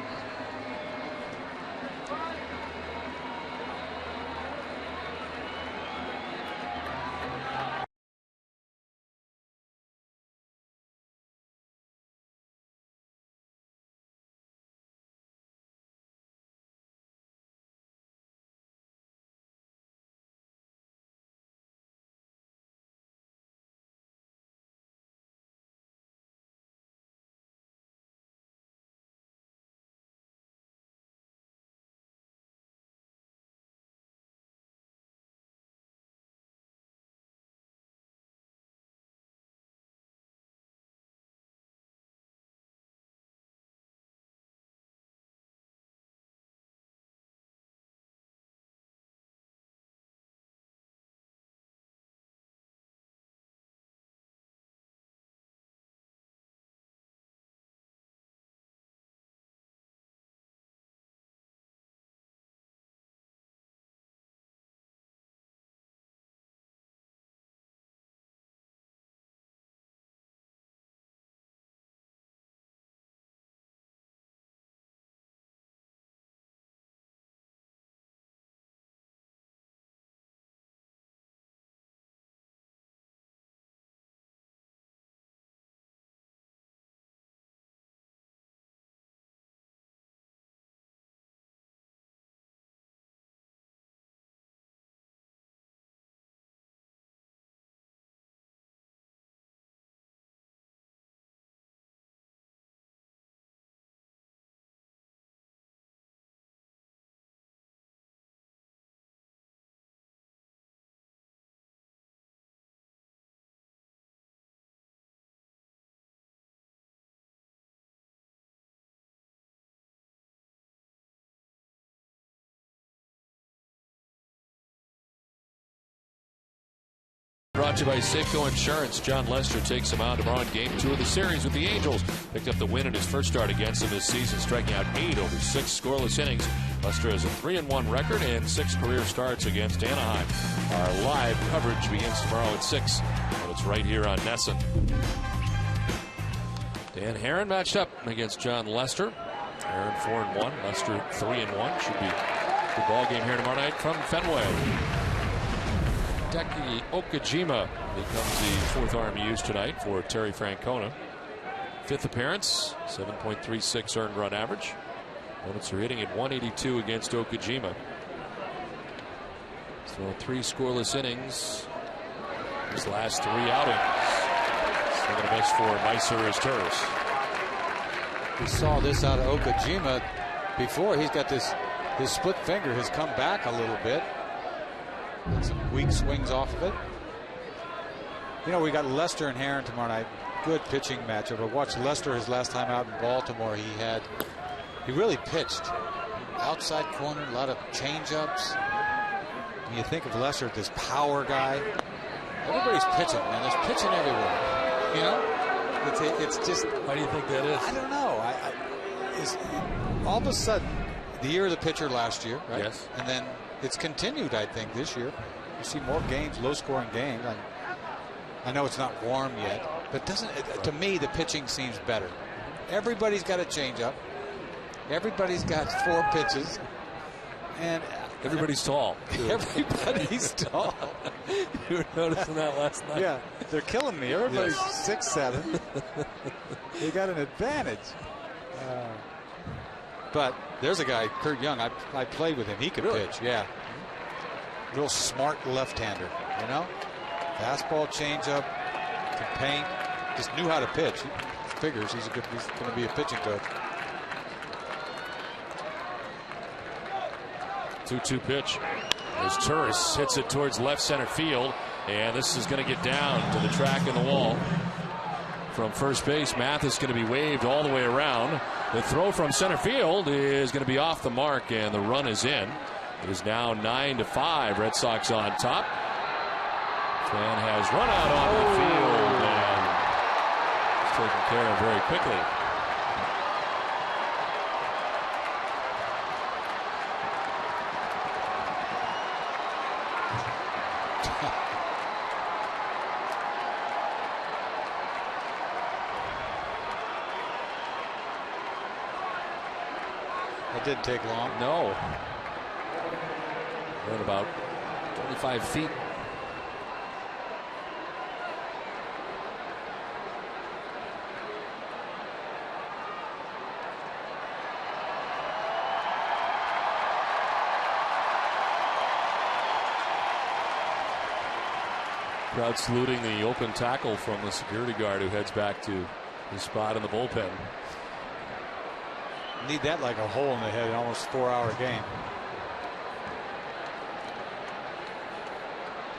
brought to you by Safeco Insurance. John Lester takes him out tomorrow in Game 2 of the series with the Angels. Picked up the win in his first start against them this season, striking out 8 over 6 scoreless innings. Lester has a 3-1 record and 6 career starts against Anaheim. Our live coverage begins tomorrow at 6, and it's right here on NESN. Dan Herron matched up against John Lester. Herron 4-1, Lester 3-1. Should be a good ball game here tomorrow night from Fenway. Hideki Okajima becomes the fourth arm used tonight for Terry Francona. 5th appearance, 7.36 earned run average. Opponents are hitting at 182 against Okajima. So 3 scoreless innings. His last 3 outings. Swing and a miss for Meiser as Turris. We saw this out of Okajima before. He's got this, his split finger has come back a little bit. And some weak swings off of it. You know, we got Lester and Herron tomorrow night. Good pitching matchup. I watched Lester his last time out in Baltimore. He really pitched. Outside corner, a lot of change-ups. When you think of Lester, this power guy. Everybody's pitching, man. There's pitching everywhere. You know? It's just... Why do you think that is? I don't know. All of a sudden, the year of the pitcher last year, right? Yes. And then it's continued, I think, this year. You see more games, low-scoring games. I know it's not warm yet, but to me, the pitching seems better. Everybody's got a changeup. Everybody's got 4 pitches. And everybody's tall. Everybody's tall. You were noticing that last night. Yeah, they're killing me. Everybody's 6'7". They got an advantage. But there's a guy, Kurt Young. I played with him. He could pitch. Yeah, real smart left-hander. You know, fastball, changeup, can paint. Just knew how to pitch. He figures he's going to be a pitching coach. 2-2 pitch as Turris hits it towards left center field, and this is going to get down to the track in the wall. From first base, Mathis going to be waved all the way around. The throw from center field is going to be off the mark, and the run is in. It is now 9-5. Red Sox on top. Fan has run out on the field, and it's taken care of very quickly. It didn't take long. No. We're at about 25 feet. Crowd saluting the open tackle from the security guard who heads back to his spot in the bullpen. Need that like a hole in the head in almost 4-hour game.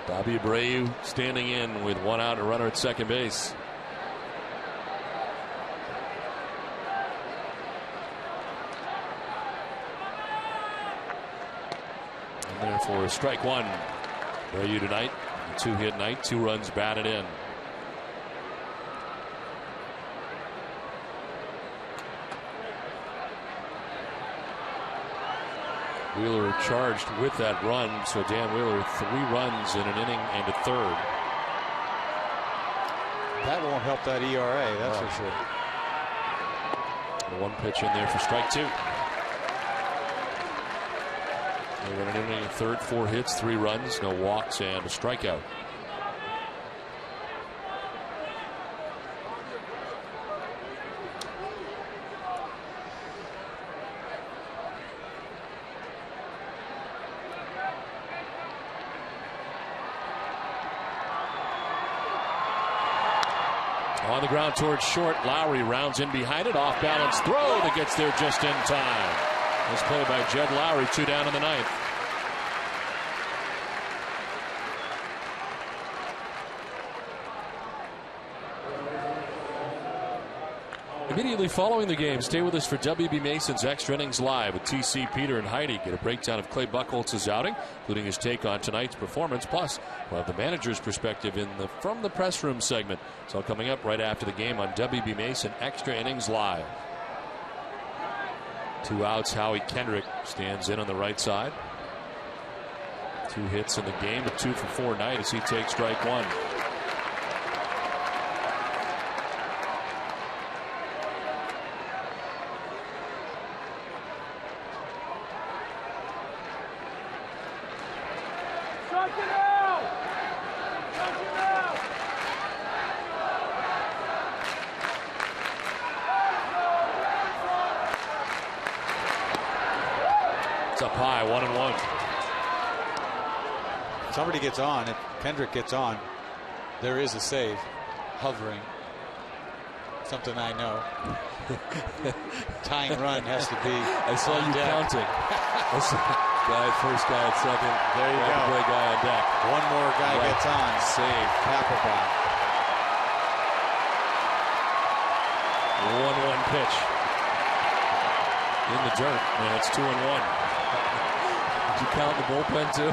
Bobby Abreu standing in with 1 out and a runner at second base. And there for strike 1. Abreu tonight, a 2-hit night, 2 runs batted in. Wheeler charged with that run, so Dan Wheeler 3 runs in an inning and a third. That won't help that ERA, that's for sure. The 1 pitch in there for strike 2. They went an inning and a third, 4 hits, 3 runs, no walks, and a strikeout. On the ground towards short, Lowry rounds in behind it, off balance throw that gets there just in time. This play by Jed Lowry, 2 down in the 9th. Immediately following the game, stay with us for WB Mason's Extra Innings Live with TC, Peter, and Heidi. Get a breakdown of Clay Buchholz's outing, including his take on tonight's performance. Plus, we'll have the manager's perspective in the From the Press Room segment. It's all coming up right after the game on WB Mason Extra Innings Live. 2 outs, Howie Kendrick stands in on the right side. 2 hits in the game, but 2 for 4 night as he takes strike 1. Up high, 1-1. Somebody gets on. If Kendrick gets on, there is a save. Hovering. Something I know. Tying run has to be. I saw you counting. First guy at second. There you go. Play guy on deck. One more guy gets on. Save. Papelbon. 1-1 pitch. In the dirt. And it's 2-1. Did you count the bullpen too?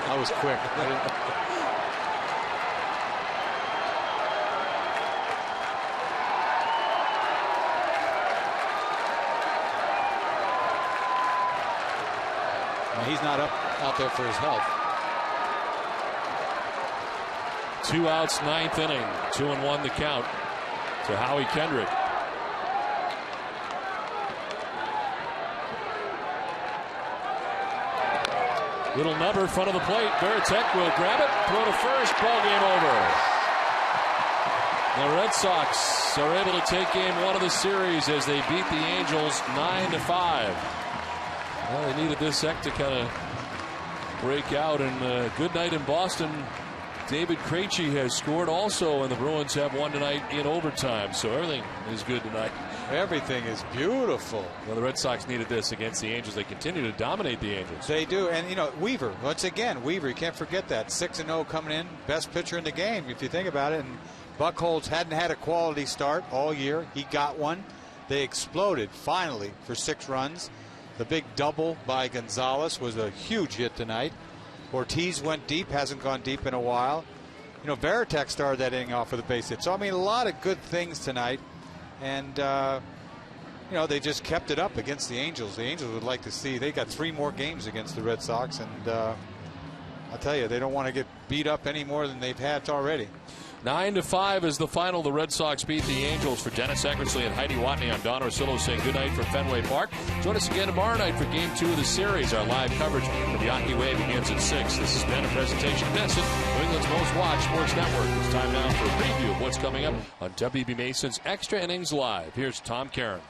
I was quick. He's not out there for his health. 2 outs, 9th inning. 2-1 the count to Howie Kendrick. Little number in front of the plate. Veritek will grab it, throw to first. Ball game over. The Red Sox are able to take game 1 of the series as they beat the Angels 9-5. Well, they needed this sec to kind of break out, and good night in Boston. David Krejci has scored also, and the Bruins have won tonight in overtime. So everything is good tonight. Everything is beautiful. Well, the Red Sox needed this against the Angels. They continue to dominate the Angels. They do. And, you know, Weaver, once again, you can't forget that. 6-0 coming in, best pitcher in the game, if you think about it. And Buchholz hadn't had a quality start all year. He got one. They exploded, finally, for 6 runs. The big double by Gonzalez was a huge hit tonight. Ortiz went deep, hasn't gone deep in a while. You know, Veritek started that inning off with a base hit. So, I mean, a lot of good things tonight. And, you know, they just kept it up against the Angels. The Angels would like to see. They got 3 more games against the Red Sox. And I'll tell you, they don't want to get beat up any more than they've had already. 9-5 is the final. The Red Sox beat the Angels. For Dennis Eckersley and Heidi Watney, I'm Don Orsillo saying good night from Fenway Park. Join us again tomorrow night for Game 2 of the series. Our live coverage of the Yawkey Way begins at 6. This has been a presentation of Nesson, New England's most watched sports network. It's time now for a preview of what's coming up on WB Mason's Extra Innings Live. Here's Tom Caron.